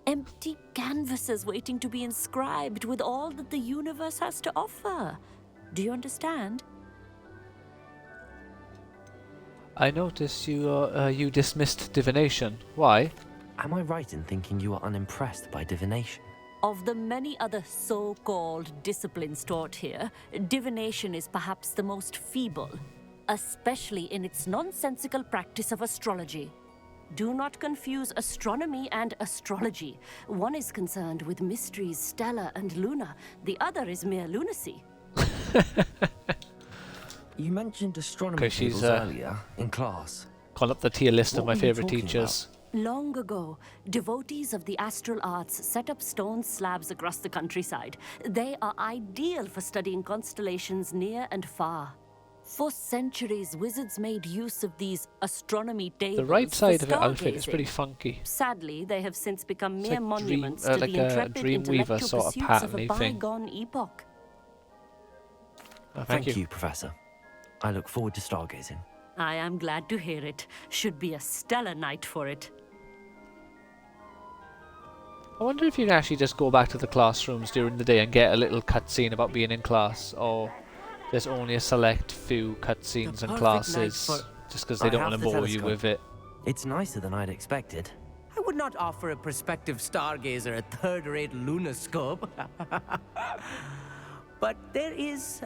Speaker 22: Empty canvases waiting to be inscribed with all that the universe has to offer. Do you understand?
Speaker 1: I noticed you dismissed divination. Why?
Speaker 2: Am I right in thinking you are unimpressed by divination?
Speaker 22: Of the many other so-called disciplines taught here, divination is perhaps the most feeble, especially in its nonsensical practice of astrology. Do not confuse astronomy and astrology. One is concerned with mysteries stellar and lunar. The other is mere lunacy.
Speaker 2: You mentioned astronomy tables earlier in class.
Speaker 1: Call up the tier list of
Speaker 2: What
Speaker 1: my
Speaker 2: were you
Speaker 1: favorite
Speaker 2: talking
Speaker 1: teachers.
Speaker 22: Long ago, devotees of the astral arts set up stone slabs across the countryside. They are ideal for studying constellations near and far. For centuries, wizards made use of these astronomy tables.
Speaker 1: The right side
Speaker 22: for
Speaker 1: of her outfit is
Speaker 22: stargazing.
Speaker 1: pretty funky.
Speaker 22: Sadly, they have since become
Speaker 1: It's
Speaker 22: mere
Speaker 1: like
Speaker 22: monuments
Speaker 1: dream-
Speaker 22: to
Speaker 1: like
Speaker 22: the
Speaker 1: a
Speaker 22: intrepid
Speaker 1: Dreamweaver
Speaker 22: intellectual
Speaker 1: sort of
Speaker 22: pursuits of a
Speaker 1: pattern-y thing.
Speaker 22: bygone epoch.
Speaker 1: Oh,
Speaker 2: Thank you, Professor. I look forward to stargazing.
Speaker 22: I am glad to hear it. Should be a stellar night for it.
Speaker 1: I wonder if you can actually just go back to the classrooms during the day and get a little cutscene about being in class, or there's only a select few cutscenes and
Speaker 2: perfect
Speaker 1: classes
Speaker 2: night
Speaker 1: just because they don't want to bore you with it.
Speaker 2: It's nicer than I'd expected.
Speaker 23: I would not offer a prospective stargazer a third-rate lunoscope. But there is,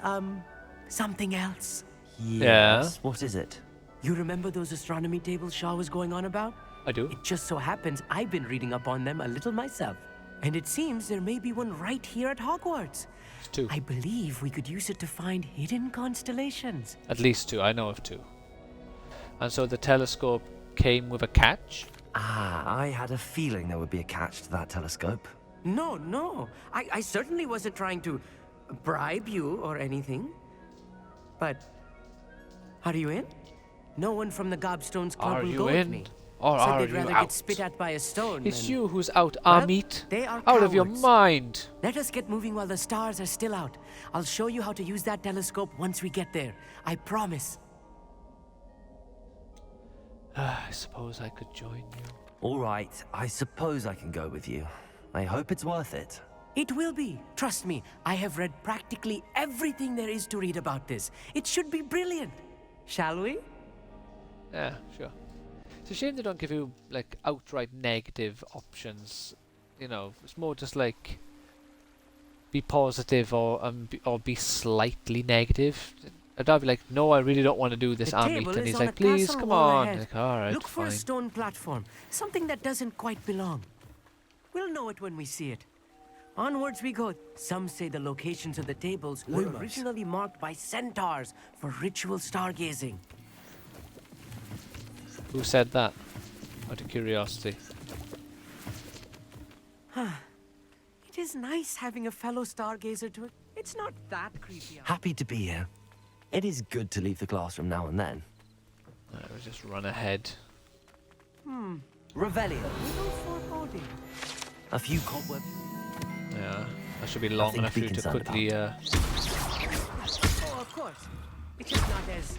Speaker 23: something else.
Speaker 2: Yes. What is it?
Speaker 23: You remember those astronomy tables Shaw was going on about?
Speaker 1: I do.
Speaker 23: It just so happens I've been reading up on them a little myself. And it seems there may be one right here at Hogwarts.
Speaker 1: It's two.
Speaker 23: I believe we could use it to find hidden constellations.
Speaker 1: At least two, I know of two. And so the telescope came with a catch?
Speaker 2: Ah, I had a feeling there would be a catch to that telescope.
Speaker 23: No. I certainly wasn't trying to bribe you or anything. But are you in? No one from the Gobstones Club
Speaker 1: Are
Speaker 23: will
Speaker 1: you
Speaker 23: go with
Speaker 1: in?
Speaker 23: me.
Speaker 1: Or
Speaker 23: Said
Speaker 1: are
Speaker 23: they'd
Speaker 1: you
Speaker 23: rather
Speaker 1: out?
Speaker 23: get spit at by a stone
Speaker 1: It's
Speaker 23: than...
Speaker 1: you who's out,
Speaker 23: Well,
Speaker 1: Amit.
Speaker 23: they are
Speaker 1: Out of your
Speaker 23: cowards.
Speaker 1: mind.
Speaker 23: Let us get moving while the stars are still out. I'll show you how to use that telescope once we get there. I promise.
Speaker 1: I suppose I could join you.
Speaker 2: All right, I suppose I can go with you. I hope it's worth it.
Speaker 23: It will be. Trust me, I have read practically everything there is to read about this. It should be brilliant. Shall we?
Speaker 1: Yeah, sure. It's a shame they don't give you like outright negative options. You know, it's more just like be positive or be slightly negative. I'd be like, no, I really don't want to do this,
Speaker 23: The
Speaker 1: Amit,
Speaker 23: table
Speaker 1: and
Speaker 23: is
Speaker 1: he's
Speaker 23: on
Speaker 1: like,
Speaker 23: a
Speaker 1: please,
Speaker 23: castle
Speaker 1: come
Speaker 23: wall
Speaker 1: on.
Speaker 23: ahead.
Speaker 1: Like, all right,
Speaker 23: Look for
Speaker 1: fine.
Speaker 23: a stone platform, something that doesn't quite belong. We'll know it when we see it. Onwards we go. Some say the locations of the tables were
Speaker 2: Lumos.
Speaker 23: originally marked by centaurs for ritual stargazing.
Speaker 1: Who said that? Out of curiosity.
Speaker 23: It is nice having a fellow stargazer to it. It's not that creepy.
Speaker 2: Happy to be here. It is good to leave the classroom now and then.
Speaker 1: We'll just run ahead.
Speaker 2: Revelio.
Speaker 23: Little foreboding.
Speaker 2: A few cobwebs.
Speaker 1: Yeah, that should be long
Speaker 2: Nothing
Speaker 1: enough
Speaker 2: to
Speaker 1: for
Speaker 2: be
Speaker 1: you to
Speaker 2: concerned
Speaker 1: quickly.
Speaker 23: Oh, of course. It's just not as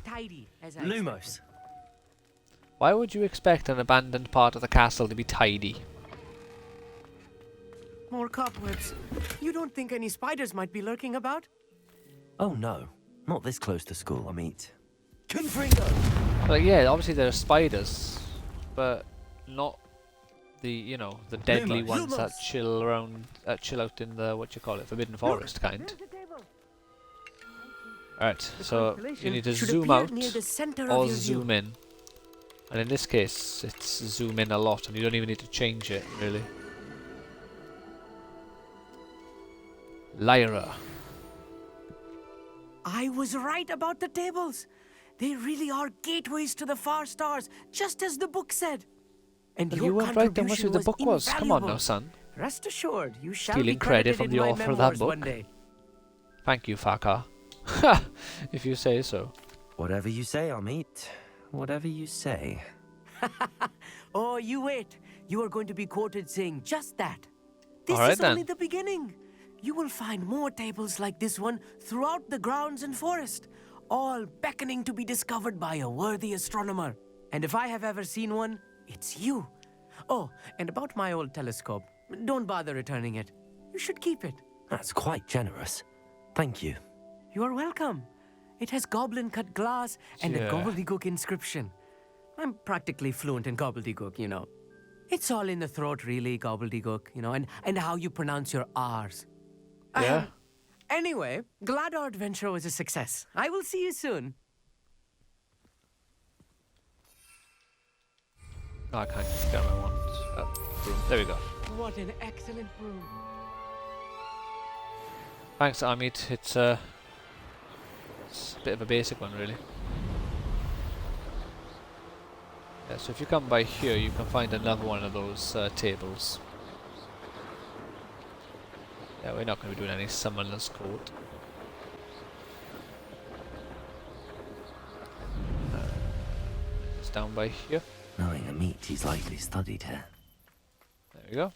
Speaker 23: tidy as I
Speaker 2: Lumos.
Speaker 1: Why would you expect an abandoned part of the castle to be tidy?
Speaker 23: More cobwebs. You don't think any spiders might be lurking about?
Speaker 2: Oh no, not this close to school, Amit. Confringo!
Speaker 1: Like, yeah, obviously there are spiders, but not the the deadly
Speaker 2: Lumos.
Speaker 1: ones that
Speaker 2: Lumos.
Speaker 1: chill around, chill out in the Forbidden Forest kind. Alright, so you need to
Speaker 23: should
Speaker 1: zoom
Speaker 23: appear
Speaker 1: out
Speaker 23: near the center of
Speaker 1: or
Speaker 23: your
Speaker 1: zoom in, and in this case, it's zoom in a lot, and you don't even need to change it really. Lyra.
Speaker 23: I was right about the tables. They really are gateways to the far stars, just as the book said. And
Speaker 1: Well,
Speaker 23: your
Speaker 1: you weren't right then, what
Speaker 23: contribution
Speaker 1: the book was. Come on now,
Speaker 23: invaluable.
Speaker 1: son.
Speaker 23: Rest assured, you shall
Speaker 1: Stealing
Speaker 23: be
Speaker 1: credit
Speaker 23: credited
Speaker 1: from
Speaker 23: in
Speaker 1: the
Speaker 23: my
Speaker 1: author of that
Speaker 23: memoirs
Speaker 1: book.
Speaker 23: one day.
Speaker 1: Thank you, Farquhar. Ha! If you say so.
Speaker 2: Whatever you say, Amit. Whatever you say.
Speaker 23: Oh, you wait. You are going to be quoted saying just that. This
Speaker 1: All right,
Speaker 23: is only
Speaker 1: then.
Speaker 23: the beginning. You will find more tables like this one throughout the grounds and forest, all beckoning to be discovered by a worthy astronomer. And if I have ever seen one, it's you. Oh, and about my old telescope. Don't bother returning it. You should keep it.
Speaker 2: That's quite generous. Thank you.
Speaker 23: You are welcome. It has goblin-cut glass and a
Speaker 1: Yeah.
Speaker 23: gobbledygook inscription. I'm practically fluent in gobbledygook, you know. It's all in the throat, really, gobbledygook, you know, and how you pronounce your R's.
Speaker 1: Yeah.
Speaker 23: Anyway, glad our adventure was a success. I will see you soon.
Speaker 1: No, I can't get my wand. Broom. There we go.
Speaker 23: What an excellent broom.
Speaker 1: Thanks, Amit. It's a bit of a basic one, really. Yeah, so if you come by here, you can find another one of those tables. Yeah, we're not going to be doing any Summoner's Court. It's down by here.
Speaker 2: Knowing Amit, he's likely studied here.
Speaker 1: There we go.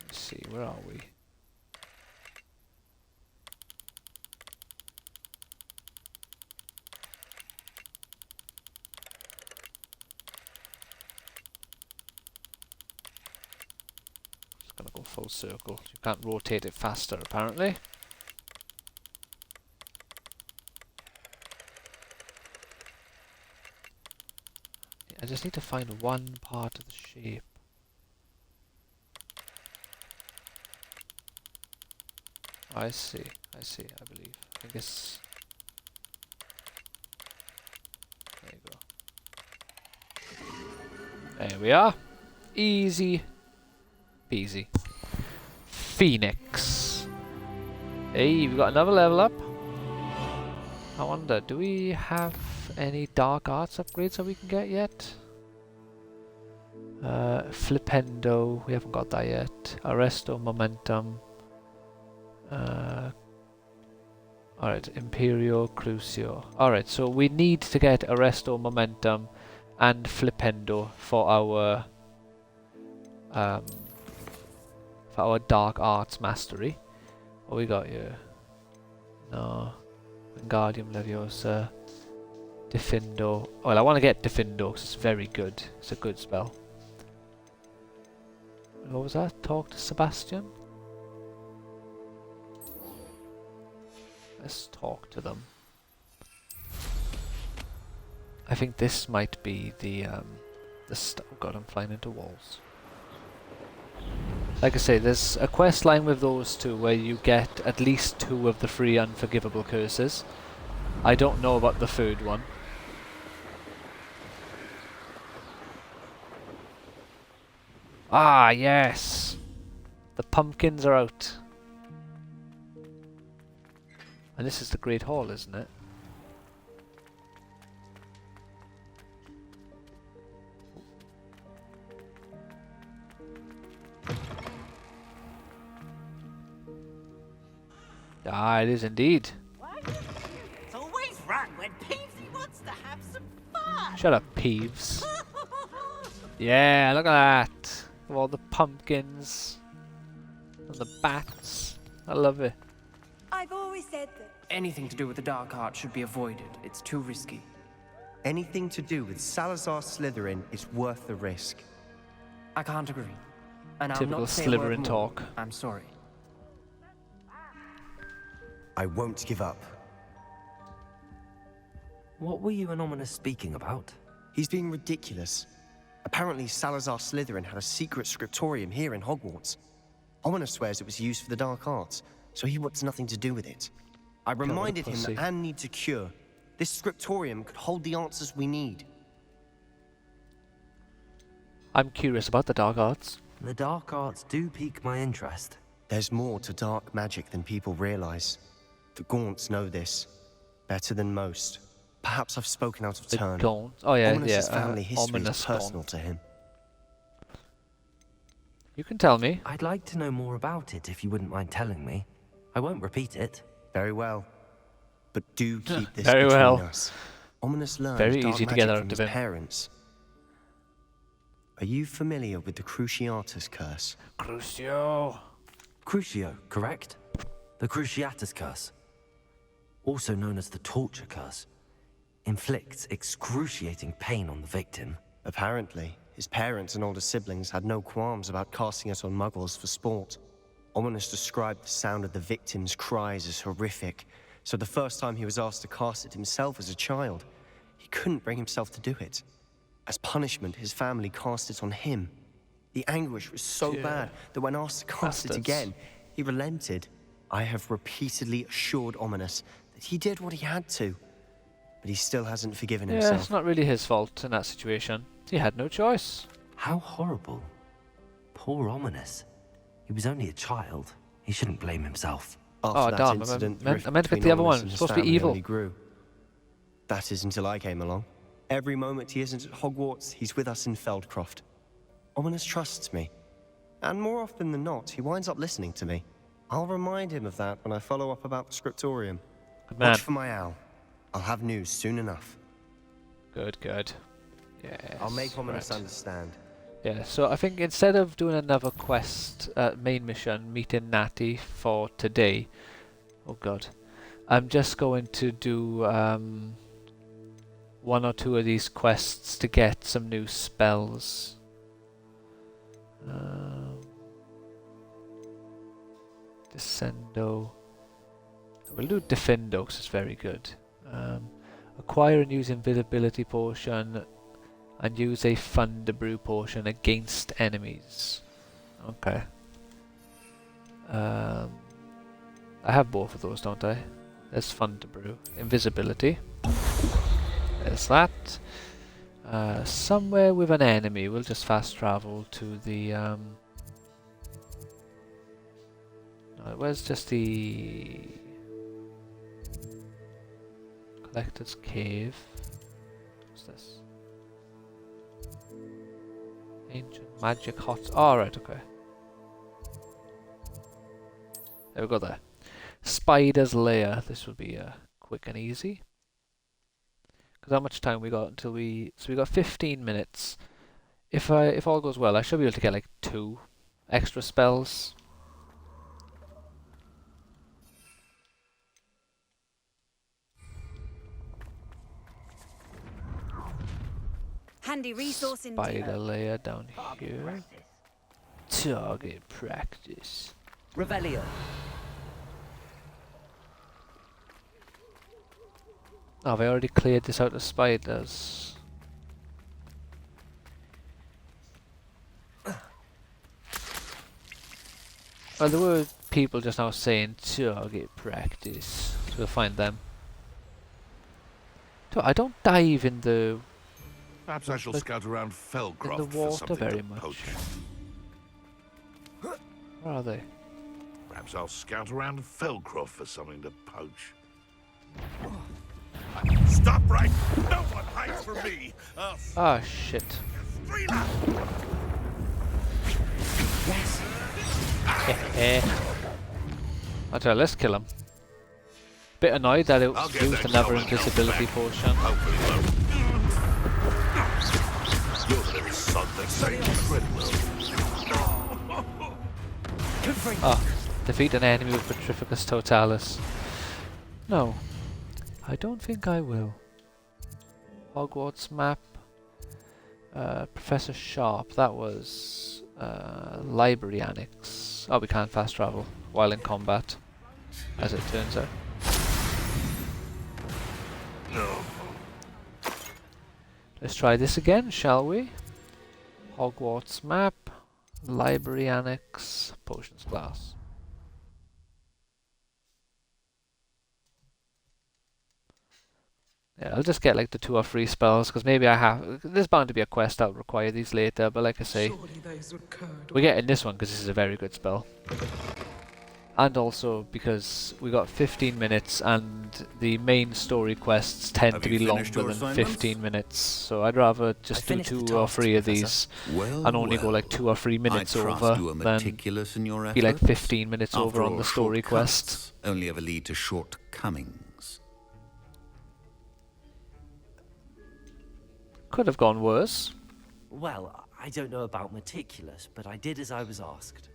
Speaker 1: Let's see, where are we? Just gonna go full circle. You can't rotate it faster, apparently. I just need to find one part of the shape. I see, I believe. I think it's... There you go. There we are. Easy peasy. Phoenix. Hey, we've got another level up. I wonder, do we have any dark arts upgrades that we can get yet? Flipendo, we haven't got that yet. Arresto Momentum. Alright, Imperio Crucio. Alright, so we need to get Arresto Momentum and Flipendo for our Dark Arts Mastery. What we got here? No. Wingardium Leviosa. Diffindo. Well, I want to get Diffindo because it's very good. It's a good spell. What was that? Talk to Sebastian? Let's talk to them. I think this might be the oh god, I'm flying into walls. Like I say, there's a quest line with those two where you get at least 2 of the 3 unforgivable curses. I don't know about the third one. Ah, yes! The pumpkins are out. And this is the Great Hall, isn't it? Ah, it is indeed.
Speaker 16: It's always run when Peavsy wants to have some fun.
Speaker 1: Shut up, Peeves. Yeah, look at that. All the pumpkins. And the bats. I love it.
Speaker 5: I've always said that.
Speaker 23: Anything to do with the dark art should be avoided. It's too risky.
Speaker 18: Anything to do with Salazar Slytherin is worth the risk.
Speaker 23: I can't agree. And I'll
Speaker 1: Typical
Speaker 23: not say a word
Speaker 1: Slytherin
Speaker 23: more.
Speaker 1: talk.
Speaker 23: I'm sorry.
Speaker 18: I won't give up.
Speaker 2: What were you and Ominous speaking about?
Speaker 18: He's being ridiculous. Apparently Salazar Slytherin had a secret scriptorium here in Hogwarts. Ominous swears it was used for the dark arts, so he wants nothing to do with it. I reminded him that Anne needs a cure. This scriptorium could hold the answers we need.
Speaker 1: I'm curious about the dark arts.
Speaker 2: The dark arts do pique my interest.
Speaker 18: There's more to dark magic than people realize. The Gaunts know this better than most. Perhaps I've spoken out of turn.
Speaker 1: Gaunts? Oh yeah,
Speaker 18: Ominous's family history
Speaker 1: Ominous
Speaker 18: is personal to him.
Speaker 1: You can tell me.
Speaker 2: I'd like to know more about it if you wouldn't mind telling me. I won't repeat it.
Speaker 18: Very well. But do keep this
Speaker 1: Very
Speaker 18: between
Speaker 1: well.
Speaker 18: us. Ominous learned
Speaker 1: Very
Speaker 18: dark
Speaker 1: easy to
Speaker 18: magic
Speaker 1: get out
Speaker 18: from
Speaker 1: of
Speaker 18: his
Speaker 1: him.
Speaker 18: parents. Are you familiar with the Cruciatus curse?
Speaker 1: Crucio.
Speaker 2: Crucio, correct? The Cruciatus curse, also known as the torture curse, inflicts excruciating pain on the victim. Apparently, his parents and older siblings had no qualms about casting it on muggles for sport. Ominous described the sound of the victim's cries as horrific, so the first time he was asked to cast it himself as a child, he couldn't bring himself to do it. As punishment, his family cast it on him. The anguish was so bad that when asked to cast it again, he relented. I have repeatedly assured Ominous that he did what he had to, but he still hasn't forgiven himself.
Speaker 1: Yeah, it's not really his fault in that situation. He had no choice.
Speaker 2: How horrible. Poor Ominous. He was only a child. He shouldn't blame himself. After that incident,
Speaker 1: I meant to get the other one. It's supposed to be evil.
Speaker 2: Grew. That is until I came along. Every moment he isn't at Hogwarts, he's with us in Feldcroft. Ominous trusts me. And more often than not, he winds up listening to me. I'll remind him of that when I follow up about the scriptorium.
Speaker 1: Good man.
Speaker 2: Watch for my owl. I'll have news soon enough.
Speaker 1: Good, good. Yes,
Speaker 2: I'll make Ominous understand.
Speaker 1: Yeah, so I think instead of doing another quest, main mission, meeting Natty for today, oh god, I'm just going to do one or two of these quests to get some new spells. Descendo. We'll do Defendo because it's very good. Acquire and use invisibility potion and use a Thunder Brew potion against enemies. Okay. I have both of those, don't I? There's Thunder Brew. Invisibility. There's that. Somewhere with an enemy. We'll just fast travel to the... where's just the... Collector's Cave. What's this? Ancient Magic Hot... Oh, right, okay. There we go there. Spider's Lair. This will be quick and easy. Because how much time we got until we... So we got 15 minutes. If all goes well, I should be able to get like 2 extra spells.
Speaker 4: Handy resource indeed.
Speaker 1: Spider Lair down here. Target practice.
Speaker 2: Revelio.
Speaker 1: Oh, have I already cleared this out of spiders? Well, there were people just now saying target practice. So we'll find them. I don't dive in the...
Speaker 3: Perhaps I shall scout around Feldcroft
Speaker 1: in the water
Speaker 3: for
Speaker 1: very
Speaker 3: something to
Speaker 1: much.
Speaker 3: poach.
Speaker 1: Where are they?
Speaker 3: Perhaps I'll scout around Feldcroft for something to poach. Stop right! No one hides from me!
Speaker 1: Ah, shit.
Speaker 2: Yes.
Speaker 1: Okay, let's kill him. Bit annoyed that it used another invisibility potion.
Speaker 3: You're the little son that saved Treadwell.
Speaker 1: Ah, defeat an enemy with Petrificus Totalis. No, I don't think I will. Hogwarts map. Professor Sharp, that was library annex. Oh, we can't fast travel while in combat, as it turns out. Let's try this again, shall we? Hogwarts map, library annex, potions class. Yeah, I'll just get like the 2 or 3 spells, because maybe I have... There's bound to be a quest that'll require these later, but like I say, we're getting this one because this is a very good spell. And also because we got 15 minutes and the main story quests tend to be longer than 15 minutes. So I'd rather just do 2 or 3 of these and only go like 2 or 3 minutes over than be like 15 minutes over on the story quest.
Speaker 7: Only ever lead to shortcomings.
Speaker 1: Could have gone worse.
Speaker 2: Well, I don't know about meticulous, but I did as I was asked.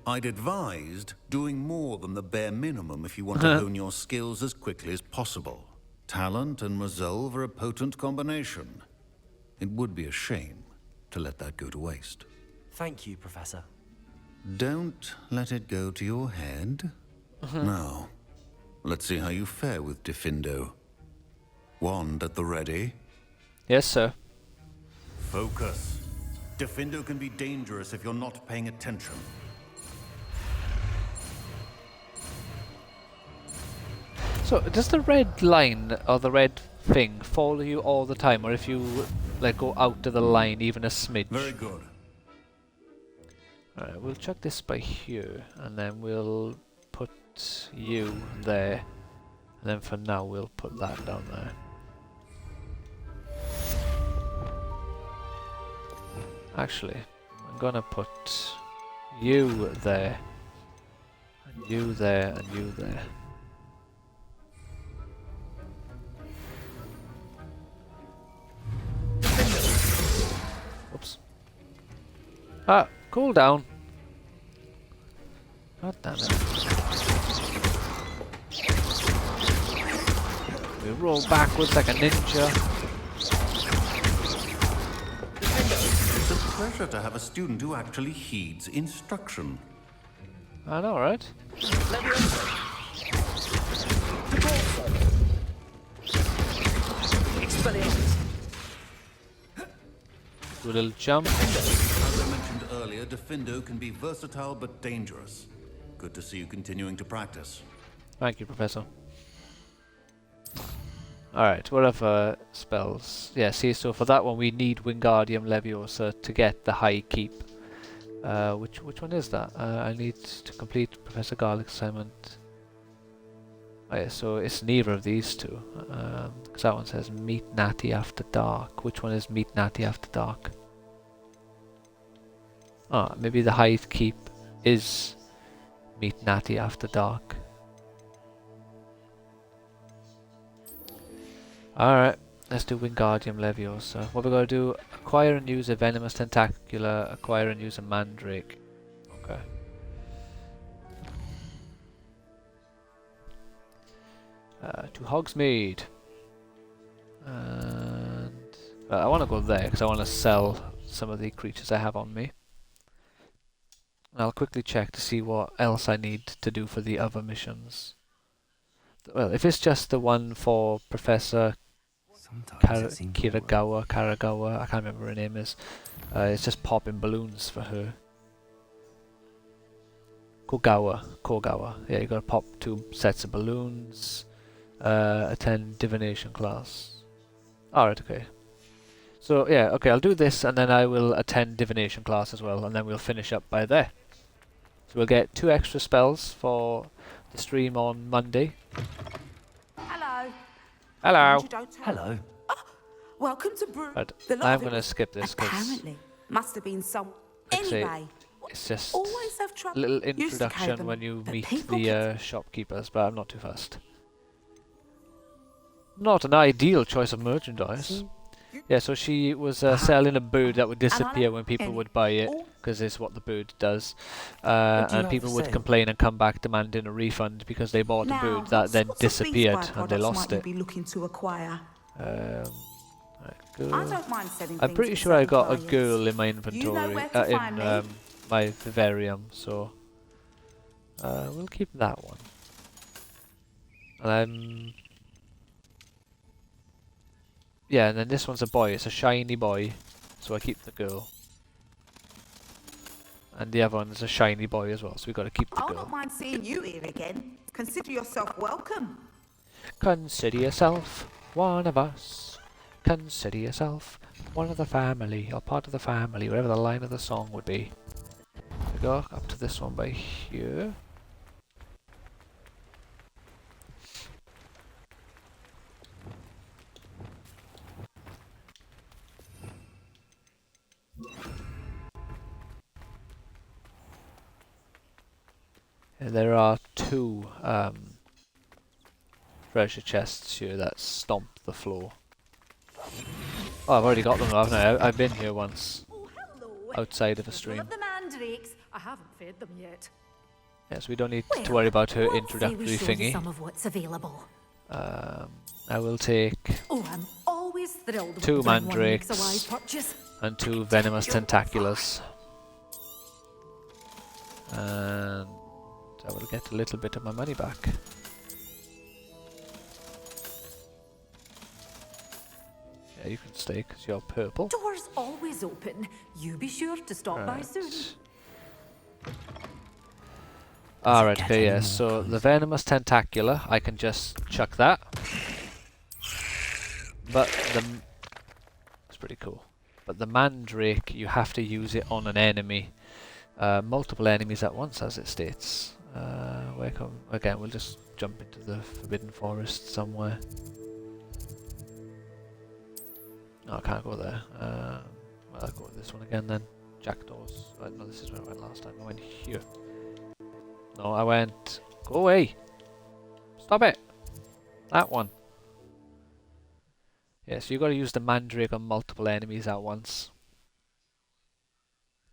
Speaker 7: I'd advised doing more than the bare minimum if you want to hone your skills as quickly as possible. Talent and resolve are a potent combination. It would be a shame to let that go to waste.
Speaker 18: Thank you, Professor.
Speaker 7: Don't let it go to your head. Now, let's see how you fare with Diffindo. Wand at the ready?
Speaker 1: Yes, sir.
Speaker 7: Focus. Diffindo can be dangerous if you're not paying attention.
Speaker 1: So, does the red line or the red thing follow you all the time, or if you like go out of the line even a smidge?
Speaker 7: Very good.
Speaker 1: Alright, we'll chuck this by here, and then we'll put you there, and then for now we'll put that down there. Actually, I'm gonna put you there, and you there, and you there. Oops. Ah, cool down. God damn it. We roll backwards like a ninja.
Speaker 7: It's a pleasure to have a student who actually heeds instruction.
Speaker 1: I know, right? Do a little jump.
Speaker 7: As I mentioned earlier, Diffindo can be versatile but dangerous. Good to see you continuing to practice.
Speaker 1: Thank you, Professor. Alright, what other spells? Yeah, see, so for that one we need Wingardium Leviosa to get the High Keep. Which one is that? I need to complete Professor Garlick's assignment. Oh yeah, so it's neither of these two. Because that one says Meet Natty After Dark. Which one is Meet Natty After Dark? Ah, maybe the High Keep is Meet Natty After Dark. Alright, let's do Wingardium Leviosa. What we're going to do, acquire and use a Venomous Tentacula, acquire and use a Mandrake. Okay. To Hogsmeade. And I want to go there because I want to sell some of the creatures I have on me. And I'll quickly check to see what else I need to do for the other missions. Well, if it's just the one for Professor Karagawa, I can't remember her name is. It's just popping balloons for her. Kogawa. Yeah, you gotta pop 2 sets of balloons. Attend divination class. Alright, okay. So yeah, okay, I'll do this and then I will attend divination class as well, and then we'll finish up by there. So we'll get 2 extra spells for the stream on Monday.
Speaker 5: Hello.
Speaker 1: Hello.
Speaker 18: Hello.
Speaker 5: Oh, welcome to
Speaker 1: But
Speaker 5: the lot
Speaker 1: I'm
Speaker 5: of it
Speaker 1: gonna
Speaker 5: was-
Speaker 1: skip this because
Speaker 5: Apparently, must have been some.
Speaker 1: like I say,
Speaker 5: Anyway,
Speaker 1: it's just
Speaker 5: always have
Speaker 1: a
Speaker 5: trouble.
Speaker 1: little
Speaker 5: Used to carry
Speaker 1: introduction
Speaker 5: them,
Speaker 1: when you
Speaker 5: but
Speaker 1: meet
Speaker 5: people
Speaker 1: the shopkeepers, but I'm not too fussed. Not an ideal choice of merchandise. Yeah, so she was selling a bird that would disappear when people would buy it, because it's what the bird does. And people would complain and come back demanding a refund because they bought a
Speaker 5: Now,
Speaker 1: bird that
Speaker 5: what
Speaker 1: then
Speaker 5: sorts of beast
Speaker 1: disappeared and they
Speaker 5: byproducts
Speaker 1: lost
Speaker 5: might
Speaker 1: it.
Speaker 5: you be looking to acquire?
Speaker 1: Right, go.
Speaker 5: I don't mind selling
Speaker 1: I'm
Speaker 5: things
Speaker 1: pretty
Speaker 5: for
Speaker 1: sure I
Speaker 5: certain
Speaker 1: got a
Speaker 5: clients.
Speaker 1: girl in my
Speaker 5: You know
Speaker 1: inventory,
Speaker 5: where to find me.
Speaker 1: in my vivarium, so we'll keep that one. And yeah, and then this one's a boy. It's a shiny boy, so I keep the girl. And the other one is a shiny boy as well, so we got to keep the
Speaker 5: I'll
Speaker 1: girl.
Speaker 5: not mind seeing you here again. Consider yourself welcome.
Speaker 1: Consider yourself one of us. Consider yourself one of the family, or part of the family, whatever the line of the song would be. We go up to this one by here. And there are 2 treasure chests here that stomp the floor. Oh, I've already got them, haven't I? I've been here once. Outside of a stream.
Speaker 5: The mandrakes, a
Speaker 11: haven't fed them yet.
Speaker 1: Yes, we don't need to worry about her
Speaker 11: Say we
Speaker 1: introductory
Speaker 11: show you
Speaker 1: thingy.
Speaker 11: some of what's available.
Speaker 1: I will take
Speaker 11: Oh, I'm always thrilled
Speaker 1: 2
Speaker 11: when one makes a wise
Speaker 1: mandrakes
Speaker 11: purchase.
Speaker 1: and 2 venomous tentaculars. And I will get a little bit of my money back. Yeah, you can stay because you're purple.
Speaker 11: Doors always open. You be sure to stop by soon.
Speaker 1: Alright, okay, yeah, so the venomous tentacular, I can just chuck that. But it's pretty cool. But the mandrake, you have to use it on an enemy. Multiple enemies at once, as it states. Again, we'll just jump into the Forbidden Forest somewhere. No, I can't go there. Well, I'll go with this one again then. Jackdaws. No, this is where I went last time. I went here. No, I went... Go away! Stop it! That one. Yeah, so you got to use the mandrake on multiple enemies at once.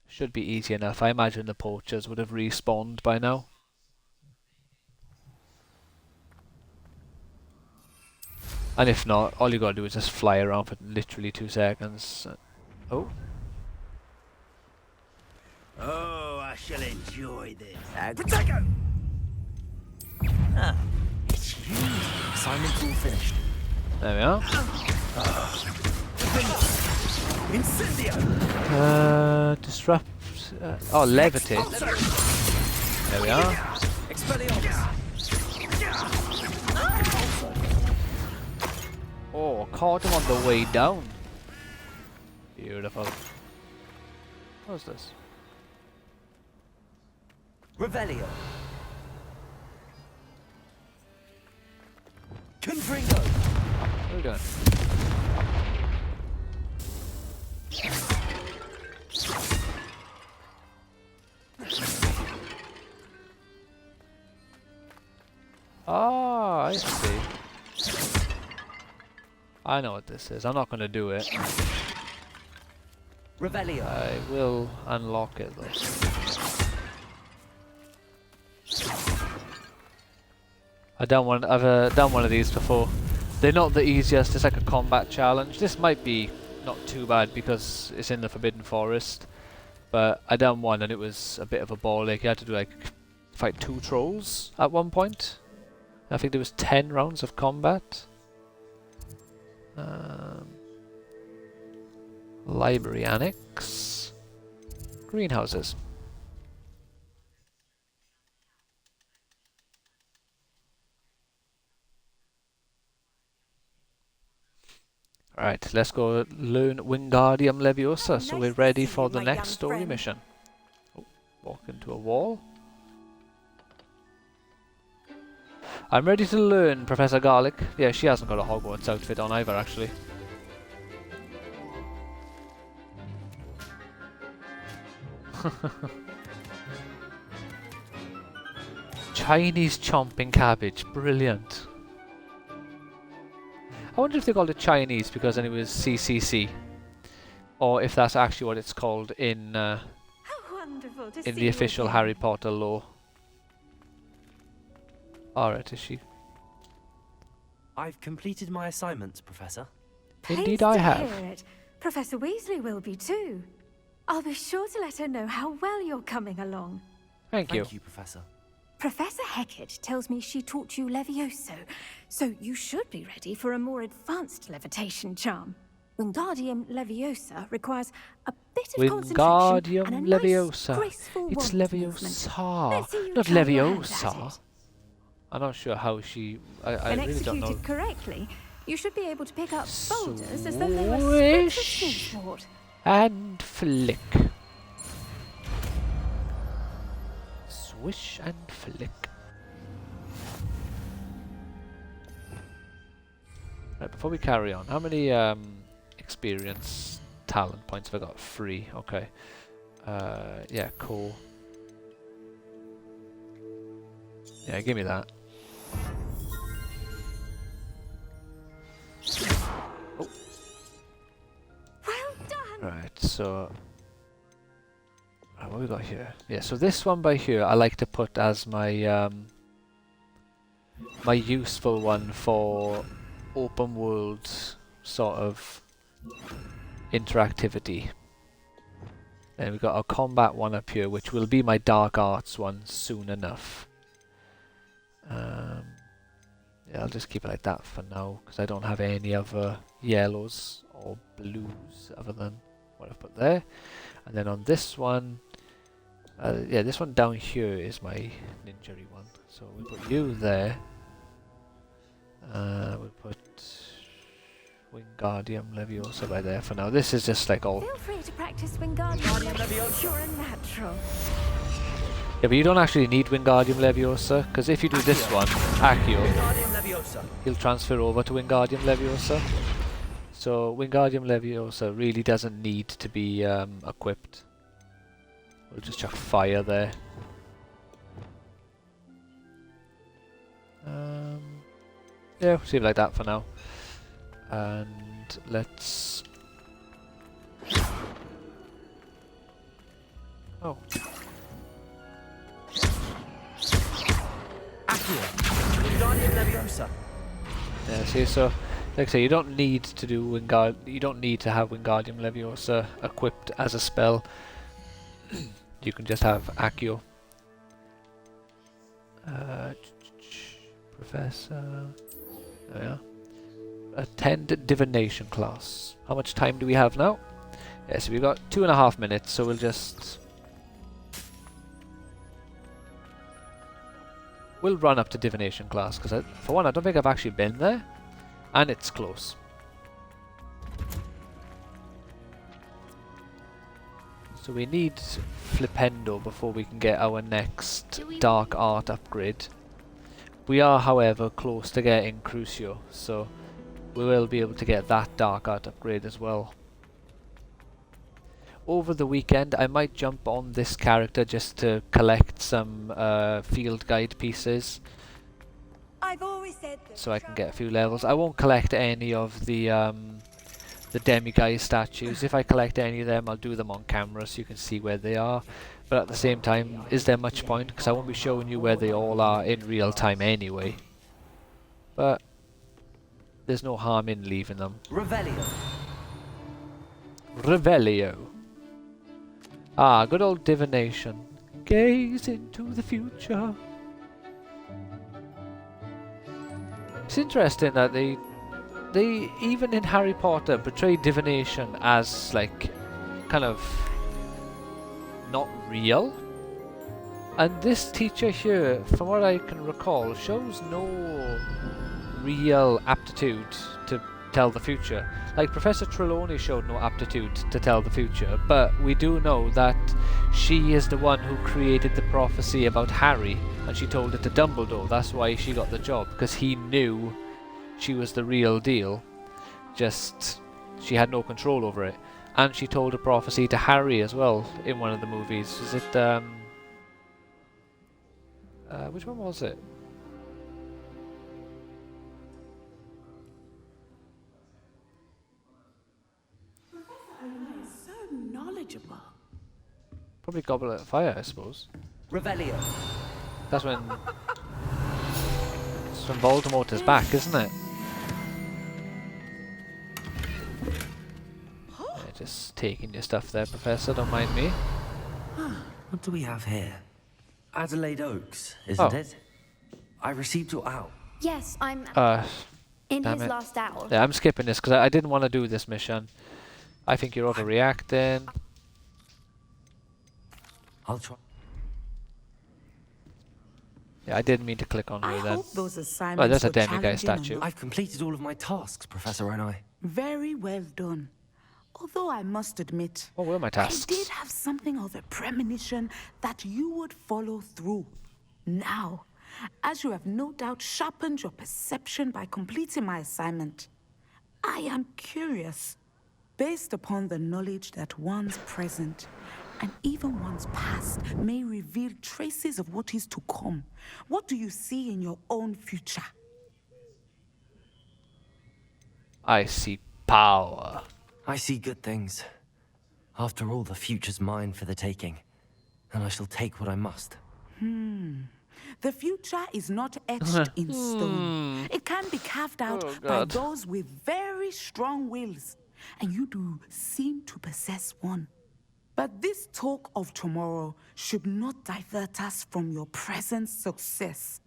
Speaker 1: Should be easy enough. I imagine the poachers would have respawned by now. And if not, all you got to do is just fly around for literally 2 seconds. Oh.
Speaker 8: Oh, I shall enjoy this. Potato! Ah, it's you. Assignment's all finished.
Speaker 1: There we are.
Speaker 8: Incendio!
Speaker 1: Disrupt... oh, levitate. There we are. Oh, caught him on the way down. Beautiful. What's this?
Speaker 2: Revelio.
Speaker 1: What
Speaker 2: Confringo.
Speaker 1: are we doing? Ah, I see. I know what this is. I'm not going to do it.
Speaker 2: Revelio.
Speaker 1: I will unlock it though. I've done one of these before. They're not the easiest. It's like a combat challenge. This might be not too bad because it's in the Forbidden Forest. But I done one and it was a bit of a ball. Like you had to do like fight 2 trolls at one point. I think there was 10 rounds of combat. Library annex. Greenhouses. Alright, let's go learn Wingardium Leviosa, so we're ready for the next story mission. Oh, walk into a wall. I'm ready to learn, Professor Garlic. Yeah, she hasn't got a Hogwarts outfit on either, actually. Chinese chomping cabbage, brilliant. I wonder if they called it Chinese because then it was CCC, or if that's actually what it's called in the official Harry Potter lore. Alright, is she?
Speaker 2: I've completed my assignments, Professor.
Speaker 1: Indeed I have.
Speaker 9: Hear it. Professor Weasley will be too. I'll be sure to let her know how well you're coming along.
Speaker 1: Thank you.
Speaker 2: Thank you, Professor.
Speaker 9: Professor Hecat tells me she taught you Levioso, so you should be ready for a more advanced levitation charm. Wingardium Leviosa requires a bit of concentration and a nice, graceful
Speaker 1: It's
Speaker 9: wand movement.
Speaker 1: Leviosa,
Speaker 9: Let's see you
Speaker 1: not
Speaker 9: try your hand at
Speaker 1: Leviosa.
Speaker 9: it.
Speaker 1: I'm not sure how she... I
Speaker 9: When
Speaker 1: really don't know.
Speaker 9: executed correctly, you should be able to pick up boulders as though they were strips of smoothbord.
Speaker 1: And flick. Swish and flick. Right, before we carry on, how many experience talent points have I got? 3, okay. Yeah, cool. Yeah, give me that. Oh.
Speaker 9: Well done!
Speaker 1: Right, so... what we got here? Yeah, so this one by here I like to put as my my useful one for open world sort of interactivity. And we've got our combat one up here, which will be my dark arts one soon enough. Yeah, I'll just keep it like that for now, because I don't have any other yellows or blues other than what I've put there. And then on this one, yeah, this one down here is my ninja one. So we'll put you there. We'll put Wingardium Leviosa by there for now. This is just like all...
Speaker 9: Feel free to practice Wingardium Leviosa. You're a natural.
Speaker 1: Yeah, but you don't actually need Wingardium Leviosa, because if you do this one, Accio, he'll transfer over to Wingardium Leviosa. So Wingardium Leviosa really doesn't need to be equipped. We'll just chuck fire there. Yeah, we'll see it like that for now. And let's... Oh.
Speaker 23: Wingardium Leviosa.
Speaker 1: Yeah, see, so like I say, you don't need to do you don't need to have Wingardium Leviosa equipped as a spell. You can just have Accio. Professor. There we are. Attend divination class. How much time do we have now? Yeah, so we've got 2.5 minutes, so we'll just... We'll run up to divination class, because for one, I don't think I've actually been there, and it's close. So we need Flipendo before we can get our next dark art upgrade. We are, however, close to getting Crucio, so we will be able to get that dark art upgrade as well. Over the weekend, I might jump on this character just to collect some field guide pieces, so I can get a few levels. I won't collect any of the demiguise statues. If I collect any of them, I'll do them on camera so you can see where they are. But at the same time, is there much point? Because I won't be showing you where they all are in real time anyway. But there's no harm in leaving them.
Speaker 23: Revelio.
Speaker 1: Revelio. Ah, good old divination. Gaze into the future. It's interesting that they even in Harry Potter portray divination as like kind of not real. And this teacher here, from what I can recall, shows no real aptitude to tell the future. Like Professor Trelawney showed no aptitude to tell the future, but we do know that she is the one who created the prophecy about Harry, and she told it to Dumbledore. That's why she got the job, because he knew she was the real deal, just she had no control over it. And she told a prophecy to Harry as well in one of the movies. Is it which one was it?
Speaker 21: So knowledgeable.
Speaker 1: Probably Goblet of Fire, I suppose.
Speaker 23: Revelio.
Speaker 1: That's when Voldemort is back, isn't it? Yeah, just taking your stuff there, Professor, don't mind me.
Speaker 2: What do we have here? Adelaide Oaks, isn't
Speaker 1: Oh.
Speaker 2: it? I received your owl.
Speaker 17: Yes, I'm in
Speaker 1: damn
Speaker 17: his
Speaker 1: it.
Speaker 17: last hour.
Speaker 1: Yeah, I'm skipping this because I didn't want to do this mission. I think you're overreacting.
Speaker 2: I'll try.
Speaker 1: Yeah, I didn't mean to click on her
Speaker 21: I
Speaker 1: then.
Speaker 21: hope those
Speaker 1: Oh,
Speaker 21: assignments
Speaker 1: there's a
Speaker 21: were
Speaker 1: demiguise
Speaker 21: challenging
Speaker 1: statue.
Speaker 21: enough.
Speaker 2: I've completed all of my tasks, Professor Onai.
Speaker 21: Very well done. Although I must admit,
Speaker 1: What were my tasks?
Speaker 21: I did have something of a premonition that you would follow through. Now, as you have no doubt sharpened your perception by completing my assignment, I am curious, based upon the knowledge that one's present and even one's past may reveal traces of what is to come. What do you see in your own future?
Speaker 1: I see power.
Speaker 2: I see good things. After all, the future's mine for the taking. and I shall take what I must.
Speaker 21: The future is not etched in stone. It can be carved out by those with very strong wills, and you do seem to possess one. But this talk of tomorrow should not divert us from your present success.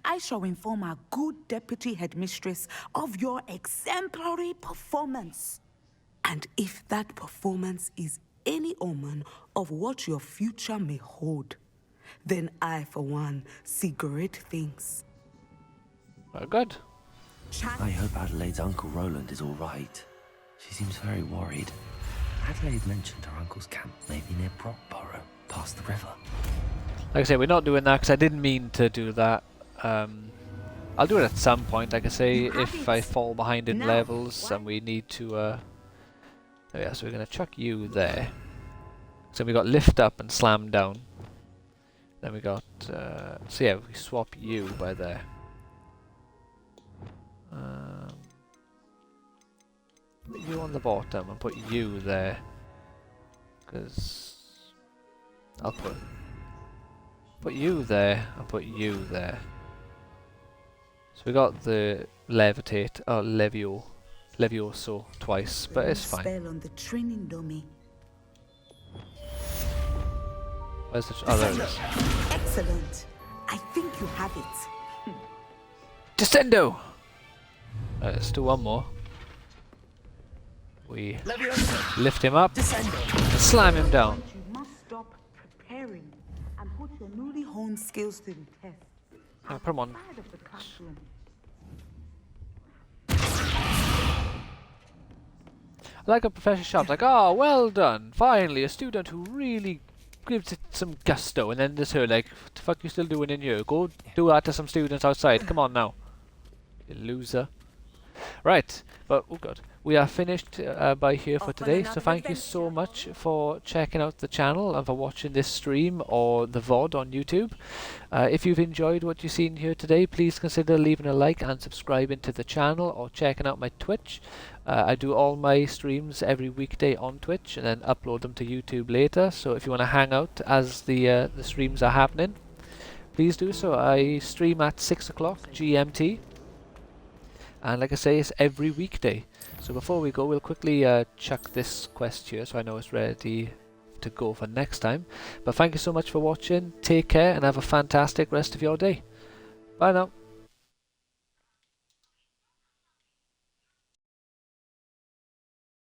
Speaker 21: I shall inform our good deputy headmistress of your exemplary performance. And if that performance is any omen of what your future may hold, then I, for one, see great things.
Speaker 1: Very good.
Speaker 2: I hope Adelaide's Uncle Roland is all right. She seems very worried. Adelaide mentioned her uncle's camp may be near Brockborough, past the river.
Speaker 1: Like I say, we're not doing that because I didn't mean to do that. I'll do it at some point, like I say, if I fall behind in levels and we need to... oh yeah, so we're going to chuck you there. So we got lift up and slam down. Then we got... so yeah, we swap you by there. Put you on the bottom and put you there. Because... I'll put you there and put you there. So we got the levitate, levioso twice, but it's fine.
Speaker 21: Spell on the training dummy.
Speaker 1: Where's the... oh, there it is.
Speaker 21: Excellent. I think you have it.
Speaker 1: Descendo! Let's do one more. We lift him up, and slam him down.
Speaker 21: You must stop preparing and put your newly honed skills to the test.
Speaker 1: Put him on.
Speaker 21: Outside of the classroom.
Speaker 1: Like a Professor Sharp's like, oh, well done. Finally, a student who really gives it some gusto. And then there's her like, what the fuck you still doing in here? Go do that to some students outside. Come on now. You loser. Right, but oh god, we are finished by here for today, so thank you so much for checking out the channel and for watching this stream or the VOD on YouTube. If you've enjoyed what you've seen here today, please consider leaving a like and subscribing to the channel or checking out my Twitch. I do all my streams every weekday on Twitch and then upload them to YouTube later, so if you want to hang out as the streams are happening, please do so. I stream at 6 o'clock GMT. And like I say, it's every weekday. So before we go, we'll quickly chuck this quest here so I know it's ready to go for next time. But thank you so much for watching. Take care and have a fantastic rest of your day. Bye now.